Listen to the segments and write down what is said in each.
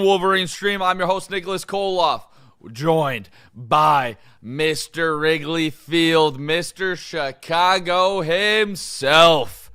Wolverine Stream. I'm your host, Nicholas Koloff, joined by Mr. Wrigley Field, Mr. Chicago himself.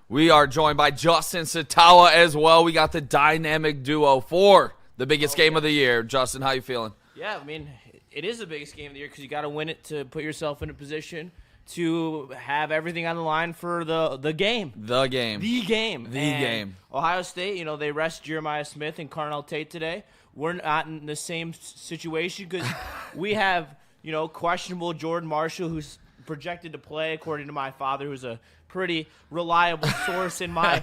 We are joined by Justin Satawa as well. We got the dynamic duo for the biggest game of the year. Justin, how you feeling? Yeah, I mean, it is the biggest game of the year because you got to win it to put yourself in a position to have everything on the line for the game. The game. Ohio State, they rest Jeremiah Smith and Carnell Tate today. We're not in the same situation because we have, questionable Jordan Marshall, who's projected to play, according to my father, who's a pretty reliable source in my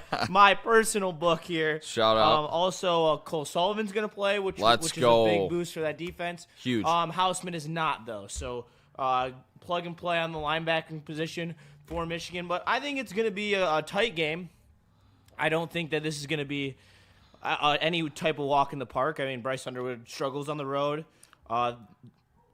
personal book here. Shout out. Also, Cole Sullivan's going to play, which is a big boost for that defense. Huge. Houseman is not, though. So plug and play on the linebacking position for Michigan. But I think it's going to be a tight game. I don't think that this is going to be any type of walk in the park. I mean, Bryce Underwood struggles on the road.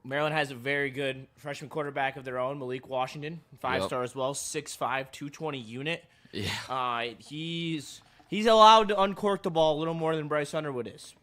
Maryland has a very good freshman quarterback of their own, Malik Washington, five-star as well, 6'5", 220 unit. Yeah. He's allowed to uncork the ball a little more than Bryce Underwood is.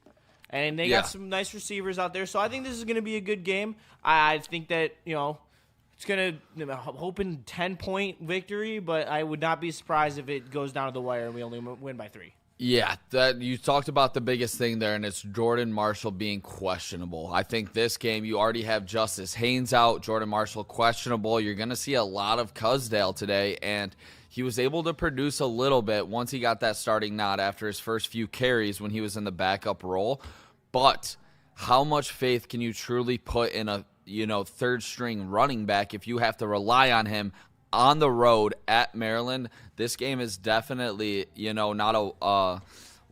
And they got some nice receivers out there, so I think this is going to be a good game. I think that, it's going to hoping 10-point victory, but I would not be surprised if it goes down to the wire and we only win by 3. Yeah, that you talked about the biggest thing there, and it's Jordan Marshall being questionable. I think this game you already have Justice Haynes out, Jordan Marshall questionable. You're going to see a lot of Cusdale today, and he was able to produce a little bit once he got that starting nod after his first few carries when he was in the backup role. But how much faith can you truly put in a third-string running back if you have to rely on him on the road at Maryland? This game is definitely, not a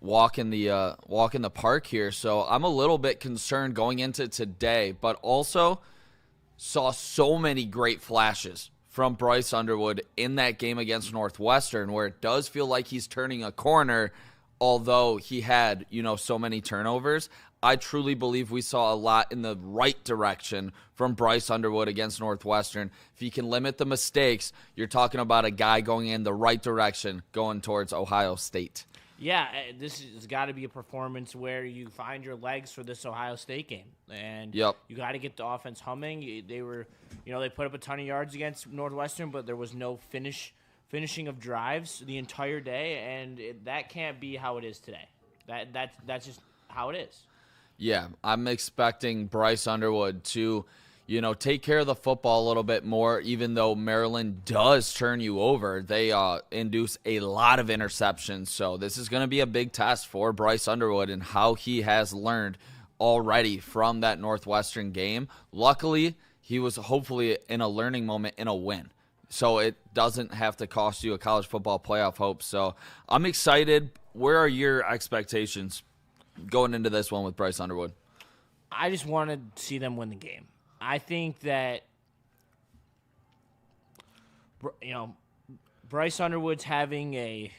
walk in the park here. So I'm a little bit concerned going into today, but also saw so many great flashes from Bryce Underwood in that game against Northwestern, where it does feel like he's turning a corner, although he had, so many turnovers. I truly believe we saw a lot in the right direction from Bryce Underwood against Northwestern. If he can limit the mistakes, you're talking about a guy going in the right direction, going towards Ohio State. Yeah, this has got to be a performance where you find your legs for this Ohio State game. And you got to get the offense humming. They were, they put up a ton of yards against Northwestern, but there was no finishing of drives the entire day, and that can't be how it is today. That's just how it is. Yeah, I'm expecting Bryce Underwood to, take care of the football a little bit more, even though Maryland does turn you over. They induce a lot of interceptions, so this is going to be a big test for Bryce Underwood and how he has learned already from that Northwestern game. Luckily, he was hopefully in a learning moment in a win, so it doesn't have to cost you a college football playoff hope. So I'm excited. Where are your expectations going into this one with Bryce Underwood? I just want to see them win the game. I think that, Bryce Underwood's having a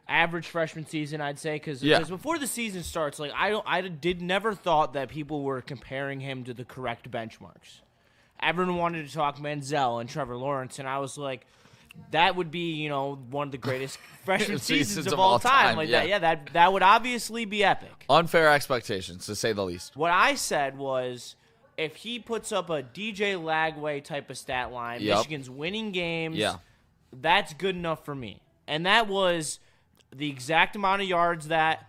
average freshman season, I'd say, because before the season starts, I never thought that people were comparing him to the correct benchmarks. Everyone wanted to talk Manziel and Trevor Lawrence, and I was like, that would be, one of the greatest freshman seasons of all time. That would obviously be epic. Unfair expectations, to say the least. What I said was, if he puts up a DJ Lagway type of stat line, Michigan's winning games, that's good enough for me. And that was the exact amount of yards that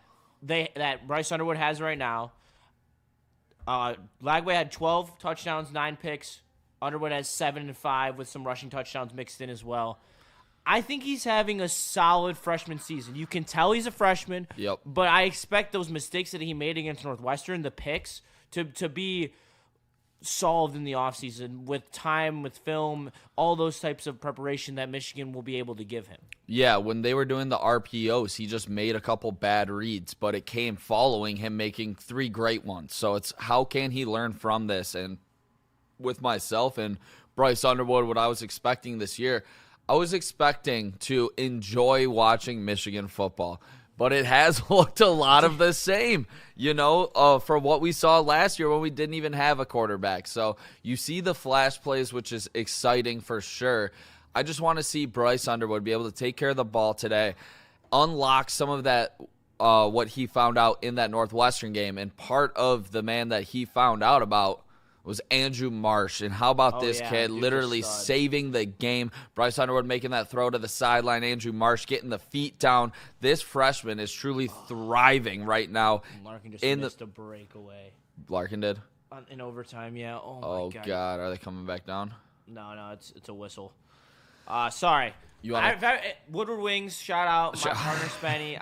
Bryce Underwood has right now. Lagway had 12 touchdowns, 9 picks. Underwood has 7 and 5 with some rushing touchdowns mixed in as well. I think he's having a solid freshman season. You can tell he's a freshman, but I expect those mistakes that he made against Northwestern, the picks, to be solved in the offseason with time, with film, all those types of preparation that Michigan will be able to give him. Yeah, when they were doing the RPOs, he just made a couple bad reads, but it came following him making 3 great ones. So it's how can he learn from this? And with myself and Bryce Underwood, what I was expecting this year, I was expecting to enjoy watching Michigan football. But it has looked a lot of the same, for what we saw last year when we didn't even have a quarterback. So you see the flash plays, which is exciting for sure. I just want to see Bryce Underwood be able to take care of the ball today, unlock some of that what he found out in that Northwestern game, and part of the man that he found out about was Andrew Marsh. And how about this kid literally saving the game? Bryce Underwood making that throw to the sideline. Andrew Marsh getting the feet down. This freshman is truly thriving right now. Larkin just missed a breakaway. Larkin did? In overtime, yeah. Oh, my God. Are they coming back down? No, it's a whistle. Sorry. Woodward Wings, shout out. My partner, Spenny.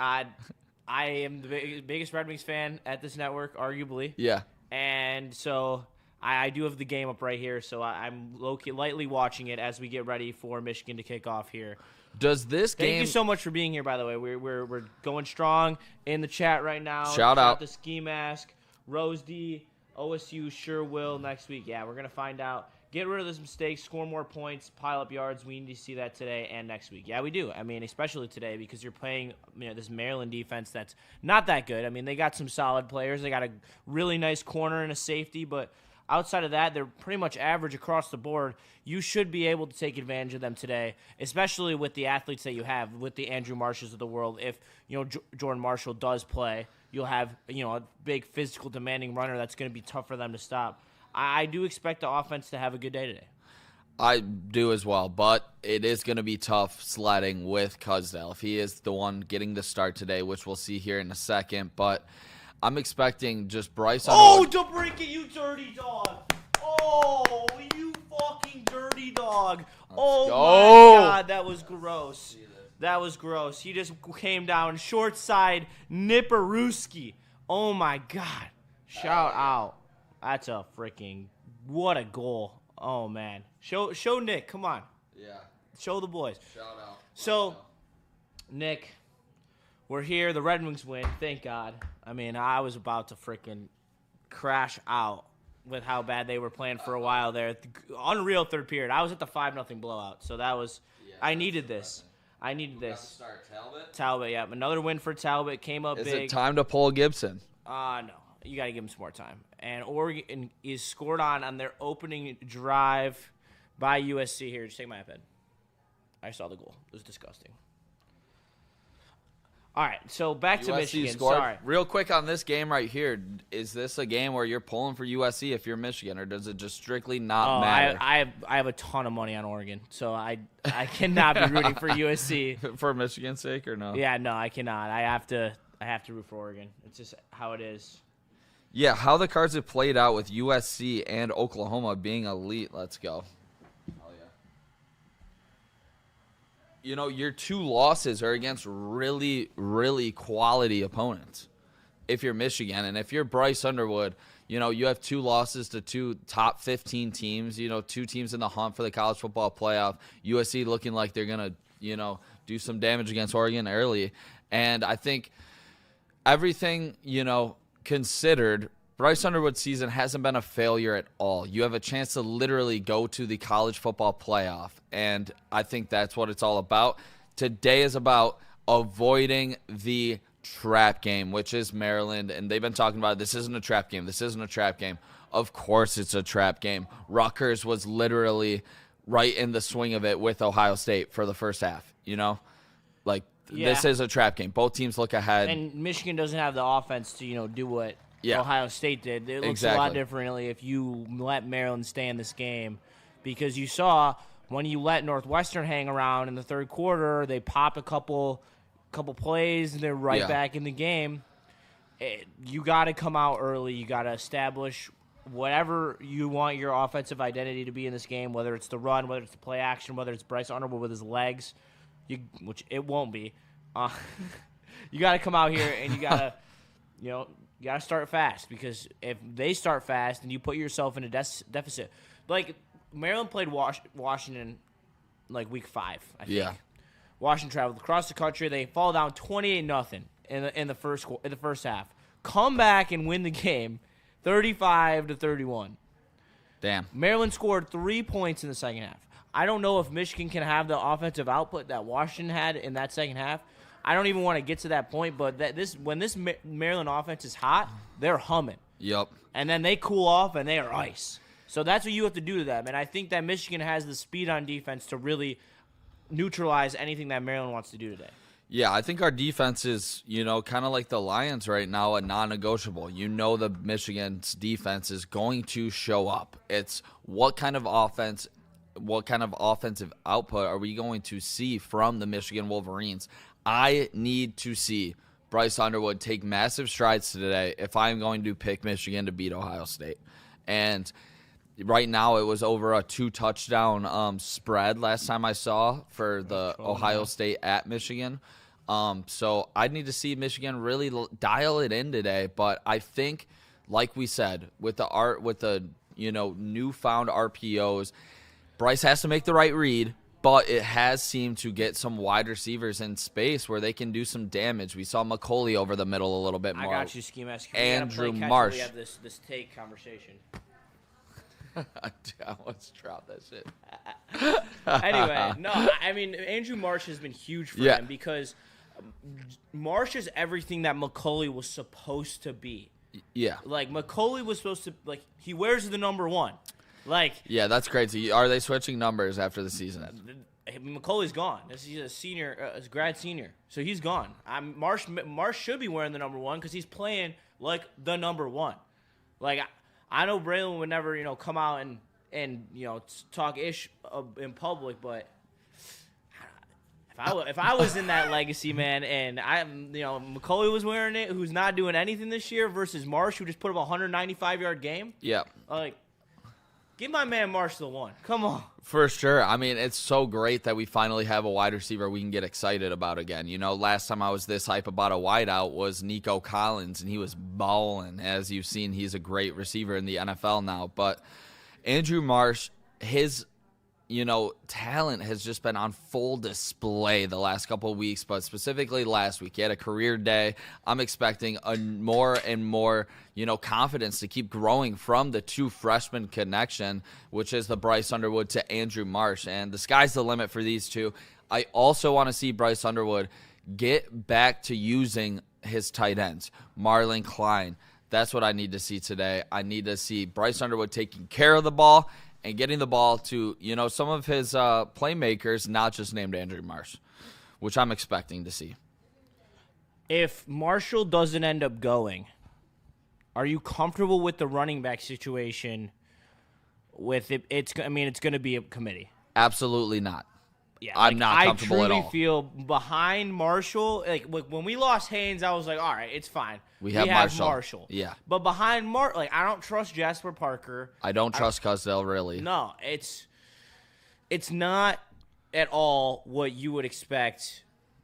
I am the biggest Red Wings fan at this network, arguably. Yeah. And so I do have the game up right here, so I'm lightly watching it as we get ready for Michigan to kick off here. Does this game? Thank you so much for being here, by the way. We're going strong in the chat right now. Shout out the Ski Mask, Rose D, OSU sure will next week. Yeah, we're gonna find out. Get rid of those mistakes, score more points, pile up yards. We need to see that today and next week. Yeah, we do. I mean, especially today because you're playing this Maryland defense that's not that good. I mean, they got some solid players. They got a really nice corner and a safety, but outside of that, they're pretty much average across the board. You should be able to take advantage of them today, especially with the athletes that you have, with the Andrew Marshes of the world. If Jordan Marshall does play, you'll have a big physical demanding runner that's going to be tough for them to stop. I do expect the offense to have a good day today. I do as well, but it is going to be tough sledding with Cusdale if he is the one getting the start today, which we'll see here in a second. But I'm expecting just Bryce. Oh, to break it, you dirty dog! Oh, you fucking dirty dog! My God, that was gross. That was gross. He just came down short side Nipperooski. Oh my God! Shout out. That's a freaking what a goal. Oh man. Show Nick, come on. Yeah. Show the boys. Shout out. So Nick, we're here. The Red Wings win. Thank God. I mean, I was about to freaking crash out with how bad they were playing for a while there. Unreal third period. I was at the 5-0 blowout. So that was I needed this. I needed this. Start Talbot? Talbot, yeah. Another win for Talbot. Came up big. Is it time to pull Gibson? No. You got to give them some more time. And Oregon is scored on their opening drive by USC. Here, just take my iPad. I saw the goal. It was disgusting. All right, so back to Michigan. Scored. Sorry. Real quick on this game right here. Is this a game where you're pulling for USC if you're Michigan, or does it just strictly not matter? I have a ton of money on Oregon, so I cannot be rooting for USC. For Michigan's sake, or no? Yeah, no, I cannot. I have to root for Oregon. It's just how it is. Yeah, how the cards have played out with USC and Oklahoma being elite. Let's go. Oh, yeah. Your two losses are against really, really quality opponents. If you're Michigan, and if you're Bryce Underwood, you have two losses to two top 15 teams, two teams in the hunt for the college football playoff. USC looking like they're going to, do some damage against Oregon early. And I think everything, considered, Bryce Underwood's season hasn't been a failure at all. You have a chance to literally go to the college football playoff, and I think that's what it's all about. Today is about avoiding the trap game, which is Maryland, and they've been talking about this isn't a trap game. This isn't a trap game. Of course it's a trap game. Rutgers was literally right in the swing of it with Ohio State for the first half, This is a trap game. Both teams look ahead. And Michigan doesn't have the offense to, do what Ohio State did. It looks a lot differently if you let Maryland stay in this game, because you saw when you let Northwestern hang around in the third quarter, they pop a couple plays, and they're right back in the game. You got to come out early. You got to establish whatever you want your offensive identity to be in this game, whether it's the run, whether it's the play action, whether it's Bryce Underwood with his legs, which it won't be. You got to come out here and you got to, you got to start fast, because if they start fast and you put yourself in a deficit, like Maryland played Washington week 5, I think. Yeah. Washington traveled across the country. They fall down 28-0 in the first half. Come back and win the game 35-31. Damn. Maryland scored 3 points in the second half. I don't know if Michigan can have the offensive output that Washington had in that second half. I don't even want to get to that point, but when this Maryland offense is hot, they're humming. Yep. And then they cool off, and they are ice. So that's what you have to do to them. And I think that Michigan has the speed on defense to really neutralize anything that Maryland wants to do today. Yeah, I think our defense is, kind of like the Lions right now, a non-negotiable. The Michigan's defense is going to show up. It's what kind of offensive output are we going to see from the Michigan Wolverines? I need to see Bryce Underwood take massive strides today if I'm going to pick Michigan to beat Ohio State. And right now, it was over a 2-touchdown spread last time I saw for the Ohio State at Michigan. So I need to see Michigan really dial it in today. But I think, like we said, with the newfound RPOs, Bryce has to make the right read. But it has seemed to get some wide receivers in space where they can do some damage. We saw McCauley over the middle a little bit more. I got you, Ski Mask. Andrew Marsh. We have this take conversation. Let's drop that shit. Anyway, no, I mean, Andrew Marsh has been huge for him because Marsh is everything that McCauley was supposed to be. Yeah. Like, McCauley was supposed to, he wears the number 1. Yeah, that's crazy. Are they switching numbers after the season? McCauley's gone. He's a senior, a grad senior, so he's gone. Marsh should be wearing the number 1 because he's playing like the number 1. I know Braylon would never, come out and talk ish in public, but if I was in that legacy, man, and McCauley was wearing it, who's not doing anything this year, versus Marsh, who just put up a 195-yard game. Yeah. Give my man Marsh the 1. Come on. For sure. I mean, it's so great that we finally have a wide receiver we can get excited about again. Last time I was this hype about a wideout was Nico Collins, and he was balling. As you've seen, he's a great receiver in the NFL now. But Andrew Marsh, his talent has just been on full display the last couple of weeks, but specifically last week. He had a career day. I'm expecting a more and more, confidence to keep growing from the two freshman connection, which is the Bryce Underwood to Andrew Marsh. And the sky's the limit for these two. I also want to see Bryce Underwood get back to using his tight ends, Marlon Klein. That's what I need to see today. I need to see Bryce Underwood taking care of the ball and getting the ball to, some of his playmakers, not just named Andrew Marsh, which I'm expecting to see. If Marshall doesn't end up going, are you comfortable with the running back situation? With it, it's going to be a committee. Absolutely not. Yeah, I'm not comfortable at all. I truly feel behind Marshall. When we lost Haynes, I was like, all right, it's fine. We have Marshall. Yeah. But behind I don't trust Jasper Parker. I don't trust Cusdale, really. No, it's not at all what you would expect.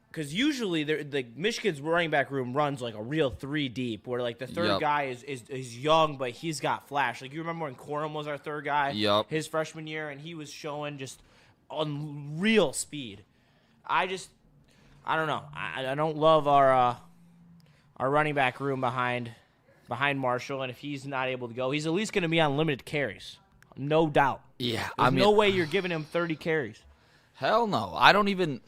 Because usually the Michigan's running back room runs like a real 3 deep, where the third guy is young, but he's got flash. You remember when Corum was our third guy his freshman year, and he was showing just unreal speed. I don't know. I don't love our running back room behind Marshall, and if he's not able to go, he's at least going to be on limited carries, no doubt. Yeah, There's no way you're giving him 30 carries. Hell no. I don't even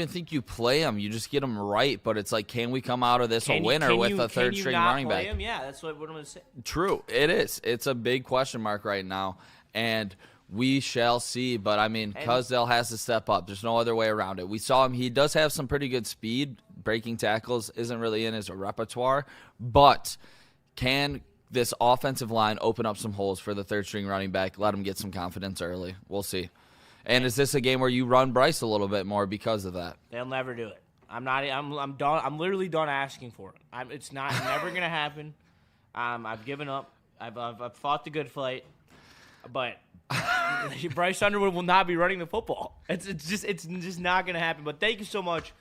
think you play him. You just get him right. But it's can we come out of this a winner with a third-string running back? Him? Yeah, that's what I'm going to say. True, it is. It's a big question mark right now, and we shall see. But Cusdale has to step up. There's no other way around it. We saw him. He does have some pretty good speed. Breaking tackles isn't really in his repertoire, but can this offensive line open up some holes for the third-string running back? Let him get some confidence early. We'll see. And is this a game where you run Bryce a little bit more because of that? They'll never do it. I'm done. I'm literally done asking for it. It's never gonna happen. I've given up. I've fought the good fight, but Bryce Underwood will not be running the football. It's just not gonna happen. But thank you so much.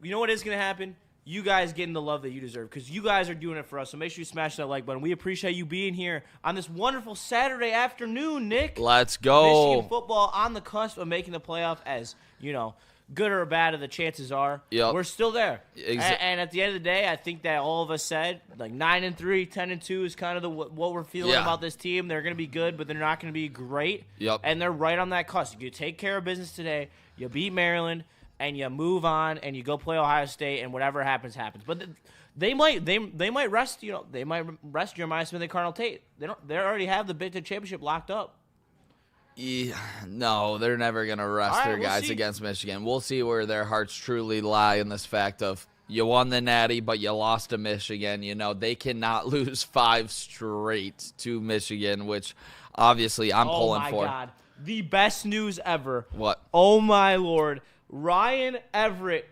You know what is gonna happen? You guys getting the love that you deserve because you guys are doing it for us. So make sure you smash that like button. We appreciate you being here on this wonderful Saturday afternoon, Nick. Let's go. Michigan football on the cusp of making the playoff, as good or bad of the chances are. Yep. We're still there. And at the end of the day, I think that all of us said 9-3, 10-2 is kind of what we're feeling about this team. They're going to be good, but they're not going to be great. Yep. And they're right on that cusp. You take care of business today. You beat Maryland. And you move on, and you go play Ohio State, and whatever happens, happens. But they might rest Jeremiah Smith and Carnell Tate. They already have the Big Ten championship locked up. No, they're never going to rest their guys against Michigan. We'll see where their hearts truly lie in this fact of you won the Natty, but you lost to Michigan. You know, they cannot lose 5 straight to Michigan, which obviously I'm pulling for. Oh, my God. The best news ever. What? Oh, my Lord. Ryan Everett,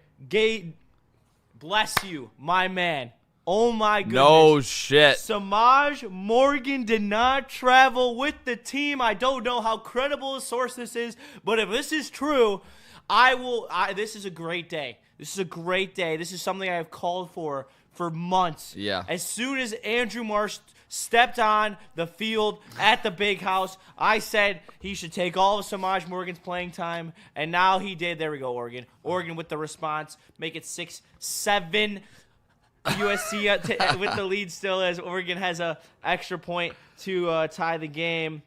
bless you, my man. Oh, my goodness. No shit. Samaj Morgan did not travel with the team. I don't know how credible a source this is, but if this is true, this is a great day. This is a great day. This is something I have called for months. Yeah. As soon as Andrew Marsh stepped on the field at the Big House, I said he should take all of Samaj Morgan's playing time, and now he did. There we go, Oregon. Oregon with the response. Make it 6-7. USC with the lead still as Oregon has a extra point to tie the game.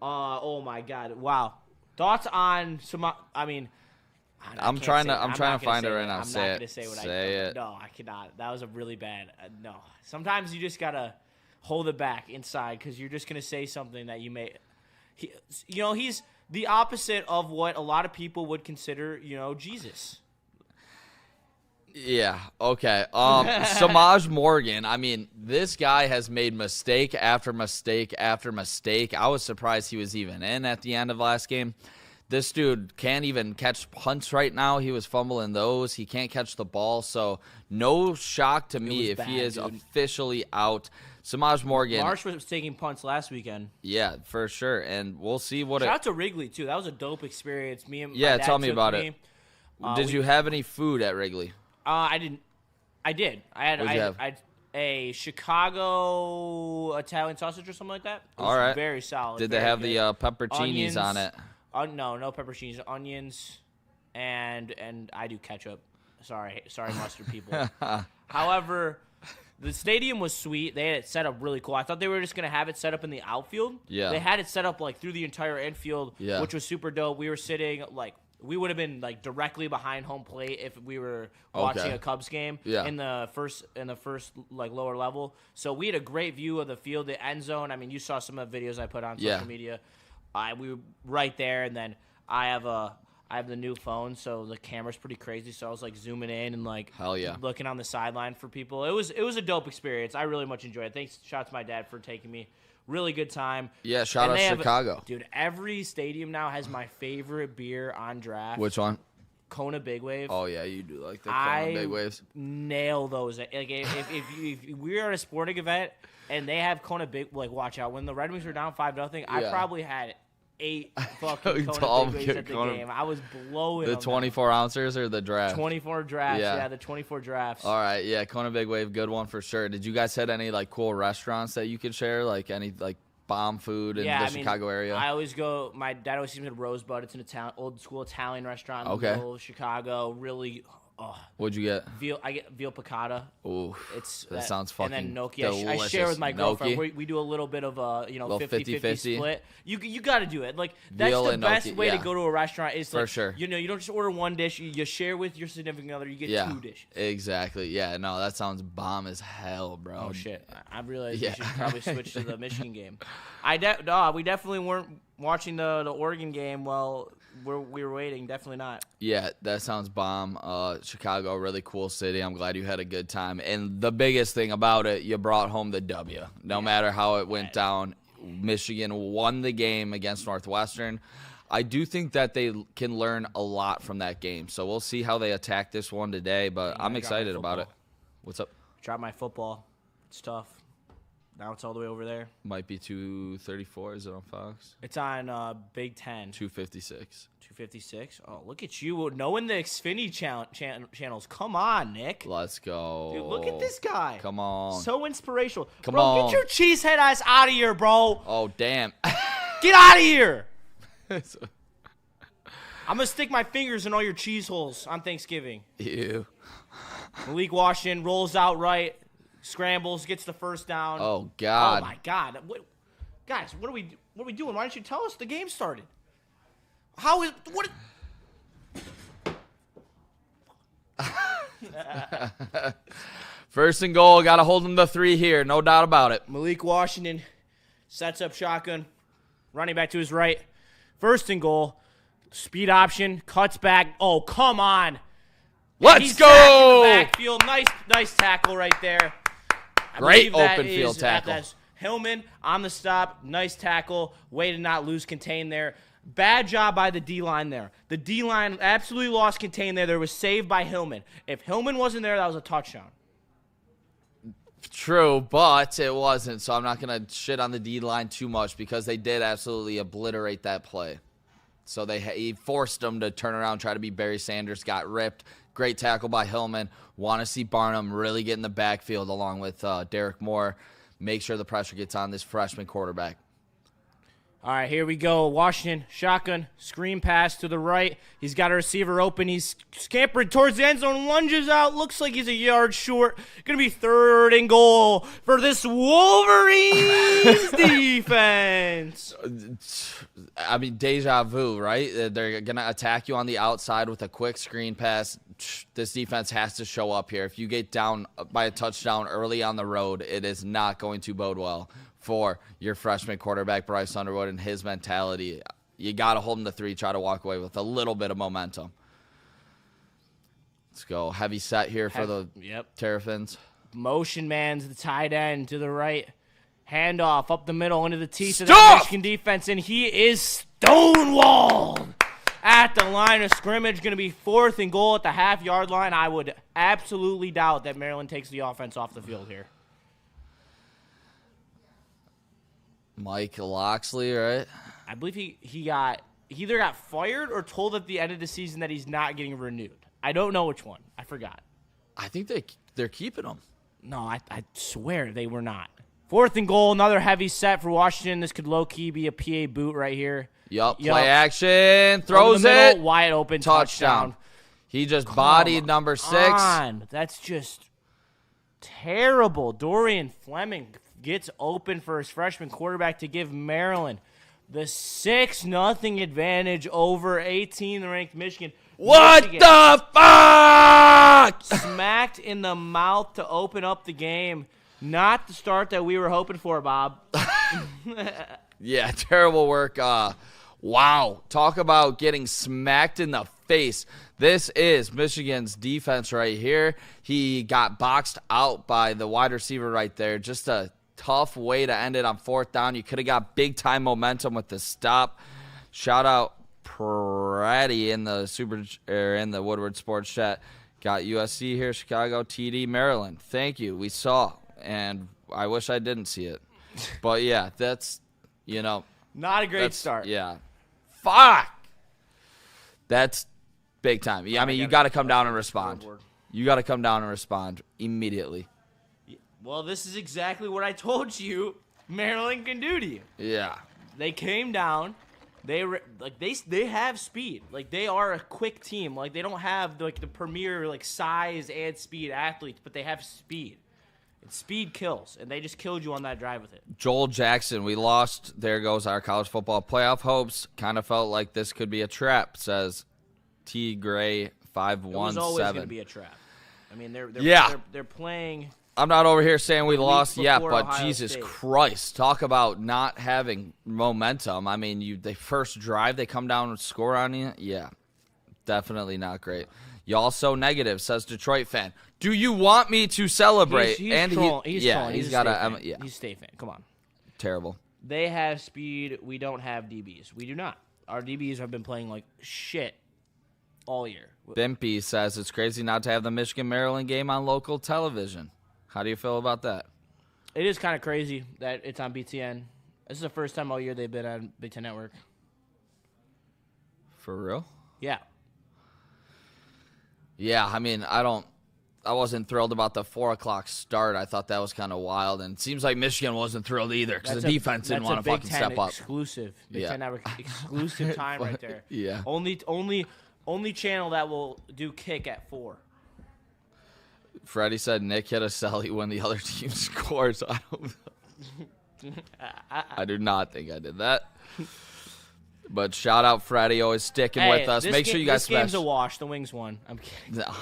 Oh, my God. Wow. Thoughts on Samaj? I mean... I'm trying to find it right now. I'm not going to say what I No, I cannot. That was a really bad. No. Sometimes you just got to hold it back inside because you're just going to say something that you may. He's the opposite of what a lot of people would consider, Jesus. Yeah. Okay. Samaj Morgan. I mean, this guy has made mistake after mistake after mistake. I was surprised he was even in at the end of last game. This dude can't even catch punts right now. He was fumbling those. He can't catch the ball. So no shock to me if he is officially out. Samaj Morgan. Marsh was taking punts last weekend. Yeah, for sure. And we'll see what Shout out to Wrigley, too. That was a dope experience. Me and my dad tell me about me. it. Did you have any food at Wrigley? I didn't. I did. I had a Chicago Italian sausage or something like that. It was all right. Very solid. Did they have the pepperoncinis on it? No pepperoncinis, onions, and I do ketchup. Sorry, mustard people. However, the stadium was sweet. They had it set up really cool. I thought they were just gonna have it set up in the outfield. Yeah. They had it set up like through the entire infield, which was super dope. We were sitting we would have been like directly behind home plate if we were watching a Cubs game in the first like lower level. So we had a great view of the field, the end zone. I mean, you saw some of the videos I put on social media. We were right there, and then I have the new phone, so the camera's pretty crazy. So I was like zooming in and like looking on the sideline for people. It was a dope experience. I really much enjoyed it. Thanks, shout out to my dad for taking me. Really good time. Yeah, shout out Chicago. Dude, every stadium now has my favorite beer on draft. Which one? Kona Big Wave. Oh yeah, you do like the Kona Big Waves. Nail those. Like if we're at a sporting event and they have Kona Big, like watch out. When the Red Wings were down 5-0, I probably had 8 fucking Kona Big Waves at the game. I was blowing the 24 ounces or the draft. 24 drafts. Yeah, the 24 drafts. All right, yeah, Kona Big Wave, good one for sure. Did you guys hit any like cool restaurants that you could share? Like any like bomb food in the Chicago area? I always go. My dad always takes me to Rosebud. It's an old school Italian restaurant in the middle of Chicago. Really. Oh. What'd you get? I get veal piccata. Ooh, that sounds fucking and then gnocchi. delicious. I share with my girlfriend. We do a little bit of a 50-50 split. You got to do it. Like that's veal the best way to go to a restaurant. Is for like, sure. You don't just order one dish. You share with your significant other. You get 2 dishes. Exactly. Yeah. No, that sounds bomb as hell, bro. Oh shit! I realized we should probably switch to the Michigan game. We definitely weren't watching the Oregon game while we were waiting. Definitely not. Yeah, that sounds bomb. Chicago, really cool city. I'm glad you had a good time. And the biggest thing about it, you brought home the W. No matter how it went down, Michigan won the game against Northwestern. I do think that they can learn a lot from that game. So we'll see how they attack this one today, but I'm excited about it. What's up? Drop my football. It's tough. Now it's all the way over there. Might be 234. Is it on Fox? It's on Big Ten. 256. 256? Oh, look at you knowing the Xfinity channels. Come on, Nick. Let's go. Dude, look at this guy. Come on. So inspirational. Come on. Get your cheesehead ass out of here, bro. Oh, damn. Get out of here. I'm going to stick my fingers in all your cheese holes on Thanksgiving. Ew. Malik Washington rolls out right. Scrambles, gets the first down. Oh God! Oh my God! Guys, what are we doing? Why don't you tell us the game started? What? First and goal. Got to hold them to 3 here. No doubt about it. Malik Washington sets up shotgun. Running back to his right. First and goal. Speed option. Cuts back. Oh, come on. Let's go! In the backfield. Nice tackle right there. Great open field tackle. That's Hillman on the stop. Nice tackle. Way to not lose contain there. Bad job by the D-line there. The D-line absolutely lost contain there. There was saved by Hillman. If Hillman wasn't there, that was a touchdown. True, but it wasn't, so I'm not going to shit on the D-line too much because they did absolutely obliterate that play. So he forced them to turn around, try to beat Barry Sanders, got ripped. Great tackle by Hillman. Want to see Barnum really get in the backfield along with Derek Moore. Make sure the pressure gets on this freshman quarterback. All right, here we go. Washington, shotgun, screen pass to the right. He's got a receiver open. He's scampering towards the end zone, lunges out. Looks like he's a yard short. Going to be 3rd and goal for this Wolverines defense. I mean, deja vu, right? They're going to attack you on the outside with a quick screen pass. This defense has to show up here. If you get down by a touchdown early on the road, it is not going to bode well for your freshman quarterback, Bryce Underwood, and his mentality. You got to hold him to 3, try to walk away with a little bit of momentum. Let's go. Heavy set here for the Terrapins. Motion man's the tight end to the right. Handoff up the middle into the teeth of the Michigan defense, and he is stonewalled at the line of scrimmage. Going to be 4th and goal at the half-yard line. I would absolutely doubt that Maryland takes the offense off the field here. Mike Loxley, right? I believe he either got fired or told at the end of the season that he's not getting renewed. I don't know which one. I forgot. I think they're keeping him. No, I swear they were not. 4th and goal, another heavy set for Washington. This could low-key be a PA boot right here. Yup, play action, throws it. Wide open, touchdown. He just bodied number 6. That's just terrible. Dorian Fleming gets open for his freshman quarterback to give Maryland the 6-0 advantage over 18th-ranked Michigan. What the fuck? Smacked in the mouth to open up the game. Not the start that we were hoping for, Bob. Yeah, terrible work. Wow. Talk about getting smacked in the face. This is Michigan's defense right here. He got boxed out by the wide receiver right there. Just a tough way to end it on 4th down. You could have got big-time momentum with the stop. Shout out Pratty in the Woodward Sports Chat. Got USC here, Chicago, TD, Maryland. Thank you. We saw, and I wish I didn't see it. But, yeah, that's, not a great start. Yeah. Fuck. That's big time. Yeah, I mean, you got to come down and respond. You got to come down and respond immediately. Well, this is exactly what I told you Maryland can do to you. Yeah. They came down. They have speed. Like, they are a quick team. Like, they don't have the premier size and speed athletes, but they have speed. And speed kills, and they just killed you on that drive with it. Joel Jackson, we lost. There goes our college football playoff hopes. Kind of felt like this could be a trap, says T. Gray 517. It was always going to be a trap. I mean, they're playing. I'm not over here saying we lost yet, but Ohio Jesus State. Christ, talk about not having momentum. I mean, they first drive, they come down and score on you. Yeah, definitely not great. Y'all so negative, says Detroit fan. Do you want me to celebrate? He's trolling. He's got a He's a state fan. Come on. Terrible. They have speed. We don't have DBs. We do not. Our DBs have been playing like shit all year. Bimpy says it's crazy not to have the Michigan-Maryland game on local television. How do you feel about that? It is kind of crazy that it's on BTN. This is the first time all year they've been on Big Ten Network. For real? Yeah. Yeah, I mean, I wasn't thrilled about the 4 o'clock start. I thought that was kind of wild, and it seems like Michigan wasn't thrilled either because the defense didn't want to fucking step up. Exclusive, Big Ten Network exclusive time right there. Yeah. Only channel that will do kick at 4. Freddie said Nick hit a celly when the other team scores. I do not think I did that. But shout out Freddie, always sticking with us. Make sure you guys smash. This game's a wash. The Wings won. I'm kidding. No.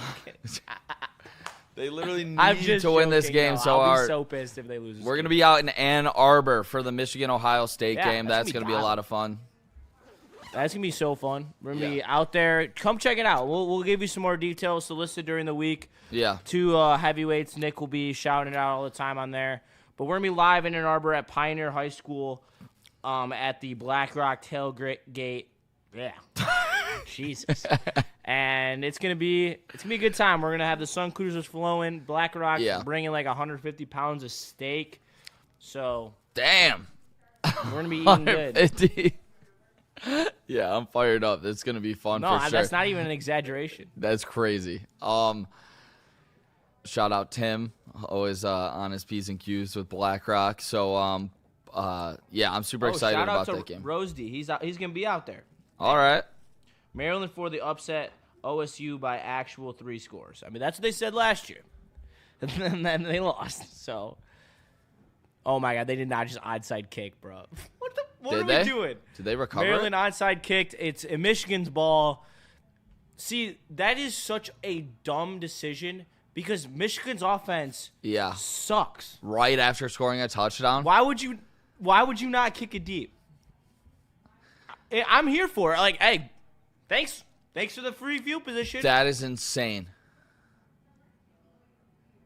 They literally need to win this game so hard. I'll be so pissed if they lose this We're going to be out in Ann Arbor for the Michigan-Ohio State game. That's going to be a lot of fun. That's going to be so fun. We're going to be out there. Come check it out. We'll give you some more details to listen during the week. Yeah. 2 heavyweights. Nick will be shouting it out all the time on there. But we're going to be live in Ann Arbor at Pioneer High School at the Black Rock Tailgate. Yeah. Jesus. And it's gonna be a good time. We're gonna have the Sun Cruisers flowing, Black Rock bringing like 150 pounds of steak. So damn, we're gonna be eating good. Yeah, I'm fired up. It's gonna be fun. No, for sure. That's not even an exaggeration. That's crazy. Shout out Tim, always on his P's and Q's with Black Rock. So I'm super excited about that game. Rose D, he's gonna be out there. All right. Maryland for the upset, OSU by actual 3 scores. I mean, that's what they said last year. And then they lost. So, oh, my God, they did not just onside kick, bro. What are we doing? Did they recover Maryland onside kicked. It's Michigan's ball. See, that is such a dumb decision because Michigan's offense sucks. Right after scoring a touchdown? Why would you not kick it deep? I'm here for it. Like, hey, thanks for the free field position. That is insane.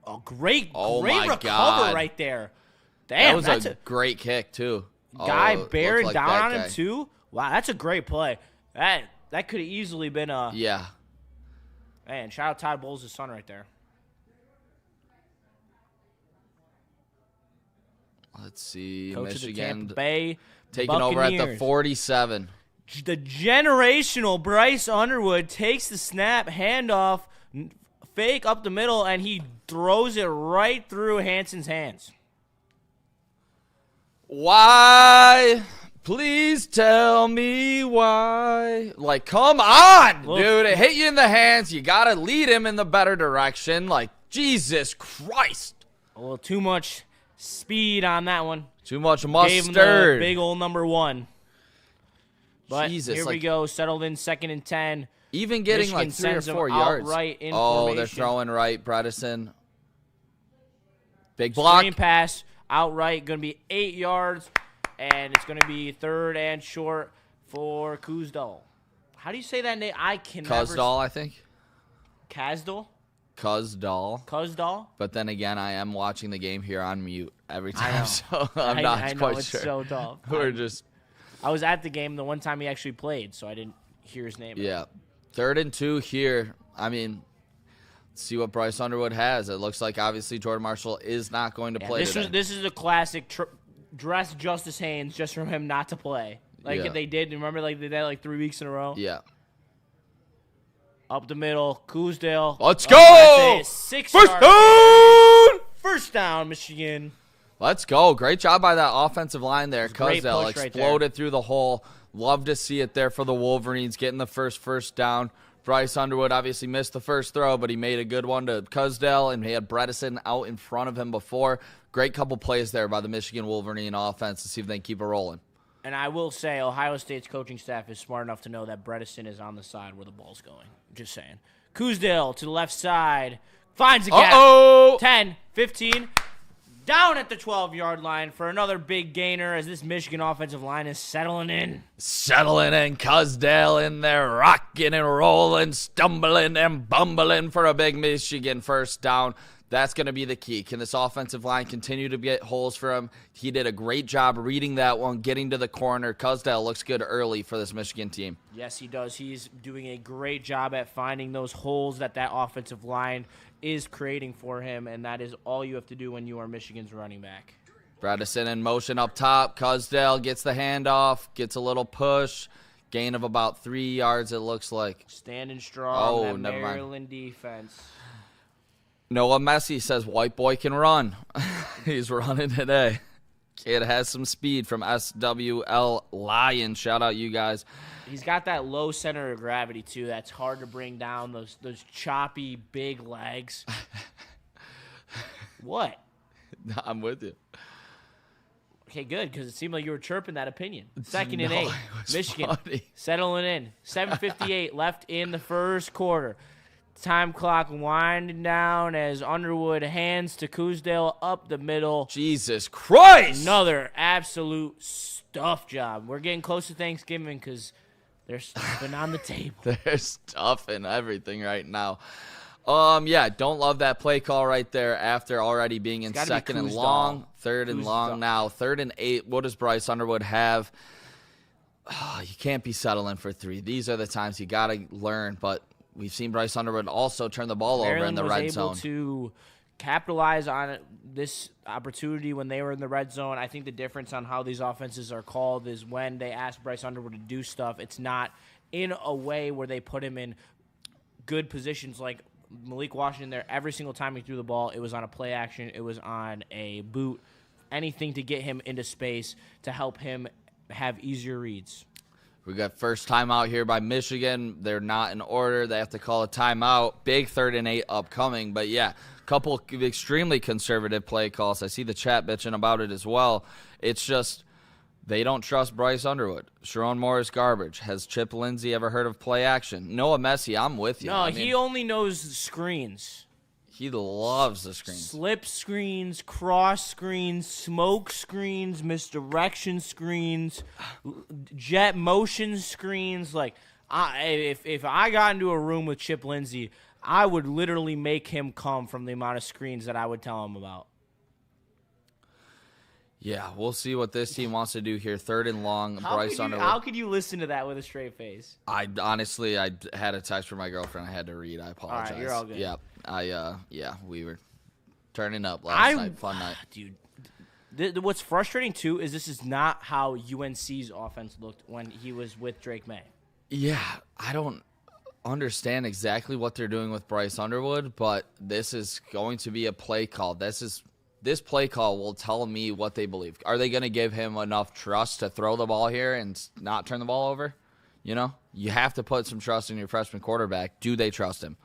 Oh, great recover right there. Damn, that was a great kick too. Guy bearing down on him too. Wow, that's a great play. That could have easily been a Man, shout out Todd Bowles' son right there. Let's see, Coach Michigan of the Tampa Bay taking over at the 47. The generational Bryce Underwood takes the snap, handoff, fake up the middle, and he throws it right through Hanson's hands. Why? Please tell me why. Like, come on, dude. It hit you in the hands. You got to lead him in the better direction. Like, Jesus Christ. A little too much speed on that one. Too much mustard. Gave him the big old number 1. But Jesus, here we go, settled in 2nd and 10. Even getting Michigan like 3 or 4 yards. In formation. They're throwing right, Bredesen. Big block. Screen pass, outright, going to be 8 yards, and it's going to be 3rd and short for Kuzdal. How do you say that name? I can never. Kuzdal, I think. Kazdal? Kuzdal. But then again, I am watching the game here on mute every time, so I'm not quite it's sure. So tough. I was at the game the one time he actually played, so I didn't hear his name. Yeah. 3rd and 2 here. I mean, let's see what Bryce Underwood has. It looks like, obviously, Jordan Marshall is not going to play today. This is a classic dress Justice Haynes just for him not to play. If they did. Remember, they did that 3 weeks in a row? Yeah. Up the middle, Kuzdale. Let's go! 6 First yards. down! First down, Michigan. Let's go. Great job by that offensive line there. Kuzdale exploded right through the hole. Love to see it there for the Wolverines, getting the first down. Bryce Underwood obviously missed the first throw, but he made a good one to Kuzdale, and he had Bredesen out in front of him before. Great couple plays there by the Michigan Wolverine offense to see if they can keep it rolling. And I will say, Ohio State's coaching staff is smart enough to know that Bredesen is on the side where the ball's going. Just saying. Kuzdale to the left side. Finds a gap. 10, 15. Down at the 12-yard line for another big gainer as this Michigan offensive line is settling in. Kuzdale in there, rocking and rolling, stumbling and bumbling for a big Michigan first down. That's going to be the key. Can this offensive line continue to get holes for him? He did a great job reading that one, getting to the corner. Kuzdale looks good early for this Michigan team. Yes, he does. He's doing a great job at finding those holes that offensive line is creating for him, and that is all you have to do when you are Michigan's running back. Bredesen in motion up top. Kuzdale gets the handoff, gets a little push. Gain of about 3 yards, it looks like. Standing strong, that Maryland mind. Defense. Noah Messi says white boy can run. He's running today. Kid has some speed from SWL Lion. Shout out you guys. He's got that low center of gravity, too. That's hard to bring down, those choppy, big legs. What? No, I'm with you. Okay, good, because it seemed like you were chirping that opinion. 2nd and 8. Michigan settling in. 7:58 left in the first quarter. Time clock winding down as Underwood hands to Kuzdale up the middle. Jesus Christ! Another absolute stuff job. We're getting close to Thanksgiving because They're stuffing on the table. They're stuffing everything right now. Yeah, don't love that play call right there after already being in second and long, third and long now, 3rd and 8. What does Bryce Underwood have? Oh, you can't be settling for 3. These are the times you got to learn, but we've seen Bryce Underwood also turn the ball over in the red zone. Was able to capitalize on this opportunity when they were in the red zone. I think the difference on how these offenses are called is when they ask Bryce Underwood to do stuff, it's not in a way where they put him in good positions like Malik Washington there. Every single time he threw the ball, it was on a play action. It was on a boot, anything to get him into space to help him have easier reads. We got first timeout here by Michigan. They're not in order. They have to call a timeout. Big 3rd and 8 upcoming. But, yeah, couple extremely conservative play calls. I see the chat bitching about it as well. It's just they don't trust Bryce Underwood. Sharon Moore is garbage. Has Chip Lindsey ever heard of play action? Noah Messi, I'm with you. No, he only knows screens. He loves the screens. Slip screens, cross screens, smoke screens, misdirection screens, jet motion screens. Like, if I got into a room with Chip Lindsey, I would literally make him come from the amount of screens that I would tell him about. Yeah, we'll see what this team wants to do here. 3rd and long, Bryce Underwood. How could you listen to that with a straight face? I had a text from my girlfriend I had to read. I apologize. All right, you're all good. Yeah, we were turning up last night. Fun night. Dude, what's frustrating, too, is this is not how UNC's offense looked when he was with Drake May. Yeah, I don't understand exactly what they're doing with Bryce Underwood, but this is going to be a play call. This play call will tell me what they believe. Are they going to give him enough trust to throw the ball here and not turn the ball over? You know, you have to put some trust in your freshman quarterback. Do they trust him?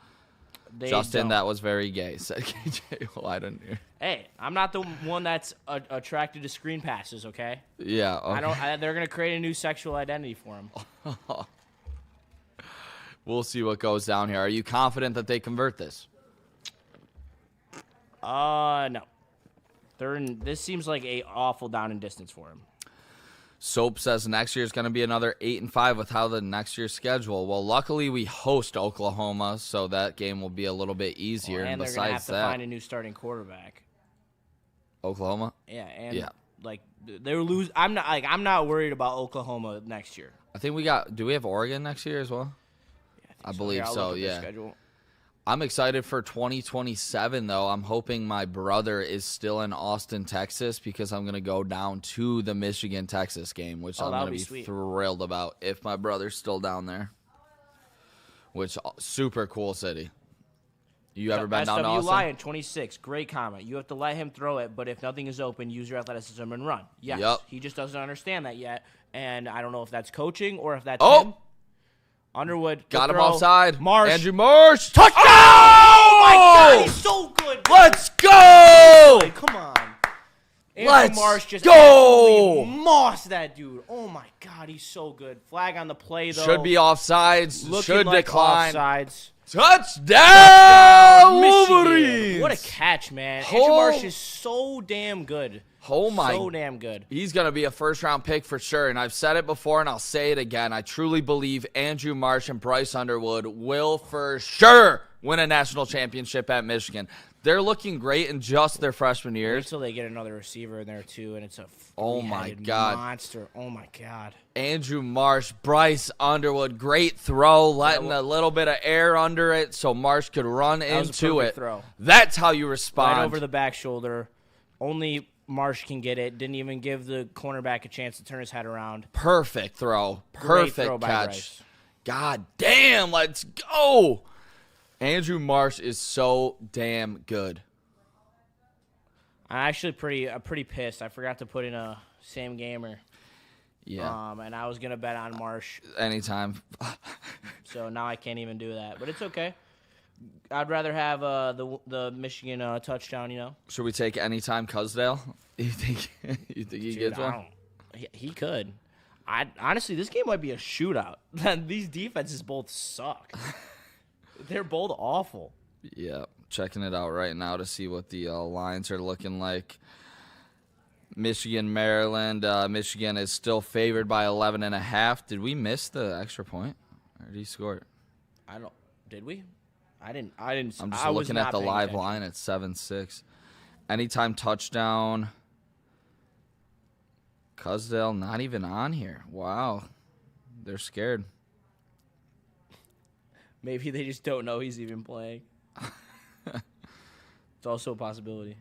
Justin, that was very gay, said KJ. Well, I didn't hear. Hey, I'm not the one that's attracted to screen passes, okay? Yeah. Okay. They're going to create a new sexual identity for him. We'll see what goes down here. Are you confident that they convert this? No. This seems like a awful down and distance for him. Soap says next year is going to be another 8-5 with how the next year's schedule. Well, luckily we host Oklahoma, so that game will be a little bit easier. Well, and they're going to have to find a new starting quarterback. Oklahoma? Yeah, like they lose. I'm not worried about Oklahoma next year. I think do we have Oregon next year as well? Yeah, I believe so. Yeah. I'm excited for 2027, though. I'm hoping my brother is still in Austin, Texas, because I'm going to go down to the Michigan-Texas game, which I'm going to be thrilled about if my brother's still down there. Which, super cool city. You ever been down to Austin? SW Lion 26, great comment. You have to let him throw it, but if nothing is open, use your athleticism and run. Yes, yep. He just doesn't understand that yet, and I don't know if that's coaching or if that's him. Underwood. Got him offside. Andrew Marsh. Touchdown! Oh, my God. He's so good. Let's go. Come on. Andrew Marsh just mossed that dude. Oh, my God. He's so good. Flag on the play, though. Should be offsides. Should like decline. Offsides. Touchdown, Wolverines. What a catch, man. Andrew Marsh is so damn good. So damn good. He's going to be a first-round pick for sure, and I've said it before, and I'll say it again. I truly believe Andrew Marsh and Bryce Underwood will for sure win a national championship at Michigan. They're looking great in just their freshman years. Wait till they get another receiver in there, too, and it's a monster. Oh, my God. Andrew Marsh, Bryce Underwood, great throw, letting a little bit of air under it so Marsh could run into it. Throw. That's how you respond. Right over the back shoulder. Only Marsh can get it. Didn't even give the cornerback a chance to turn his head around. Perfect throw. Perfect throw catch. God damn, let's go. Andrew Marsh is so damn good. I'm actually pretty pissed. I forgot to put in a Sam Gamer. Yeah. And I was going to bet on Marsh. Anytime. So now I can't even do that. But it's okay. I'd rather have the Michigan touchdown, you know. Should we take anytime Cusdale? You think he gets one? He could. Honestly, this game might be a shootout. These defenses both suck. They're both awful. Yeah, checking it out right now to see what the lines are looking like. Michigan, Maryland. Michigan is still favored by 11.5. Did we miss the extra point? Or did he score it? I don't. Did we? I didn't. I'm just looking at the live line at 7-6. Anytime touchdown. Cusdale not even on here. Wow. They're scared. Maybe they just don't know he's even playing. It's also a possibility.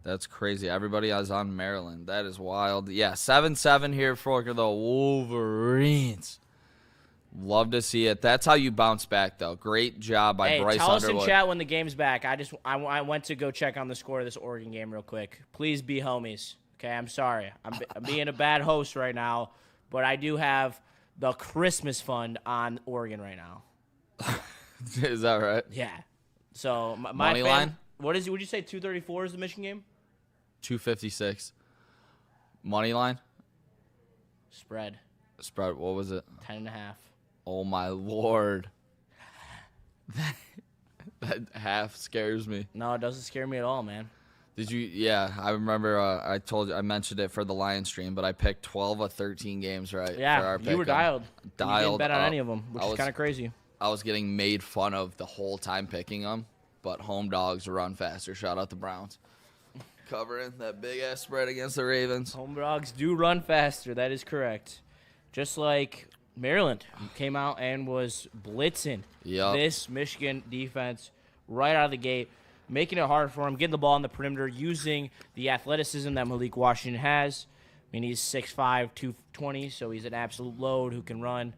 That's crazy. Everybody is on Maryland. That is wild. Yeah, 7-7 here for the Wolverines. Love to see it. That's how you bounce back, though. Great job by Bryce tell Underwood. us in chat when the game's back. I went to go check on the score of this Oregon game real quick. Please be homies. Okay, I'm sorry. I'm being a bad host right now, but I do have the Christmas fund on Oregon right now. Is that right? Yeah. So my money line? What is it? Would you say 234 is the Michigan game? 256. Money line? Spread. What was it? 10.5. Oh, my Lord. That half scares me. No, it doesn't scare me at all, man. Did you? Yeah, I remember I mentioned it for the Lion stream, but I picked 12 of 13 games right. Yeah, for our you were dialed. You didn't bet on up. any of them, which is kind of crazy. I was getting made fun of the whole time picking them, but home dogs run faster. Shout out the Browns. Covering that big-ass spread against the Ravens. Home dogs do run faster. That is correct. Just like Maryland came out and was blitzing this Michigan defense right out of the gate, making it hard for him, getting the ball on the perimeter, using the athleticism that Malik Washington has. I mean, he's 6'5", 220, so he's an absolute load who can run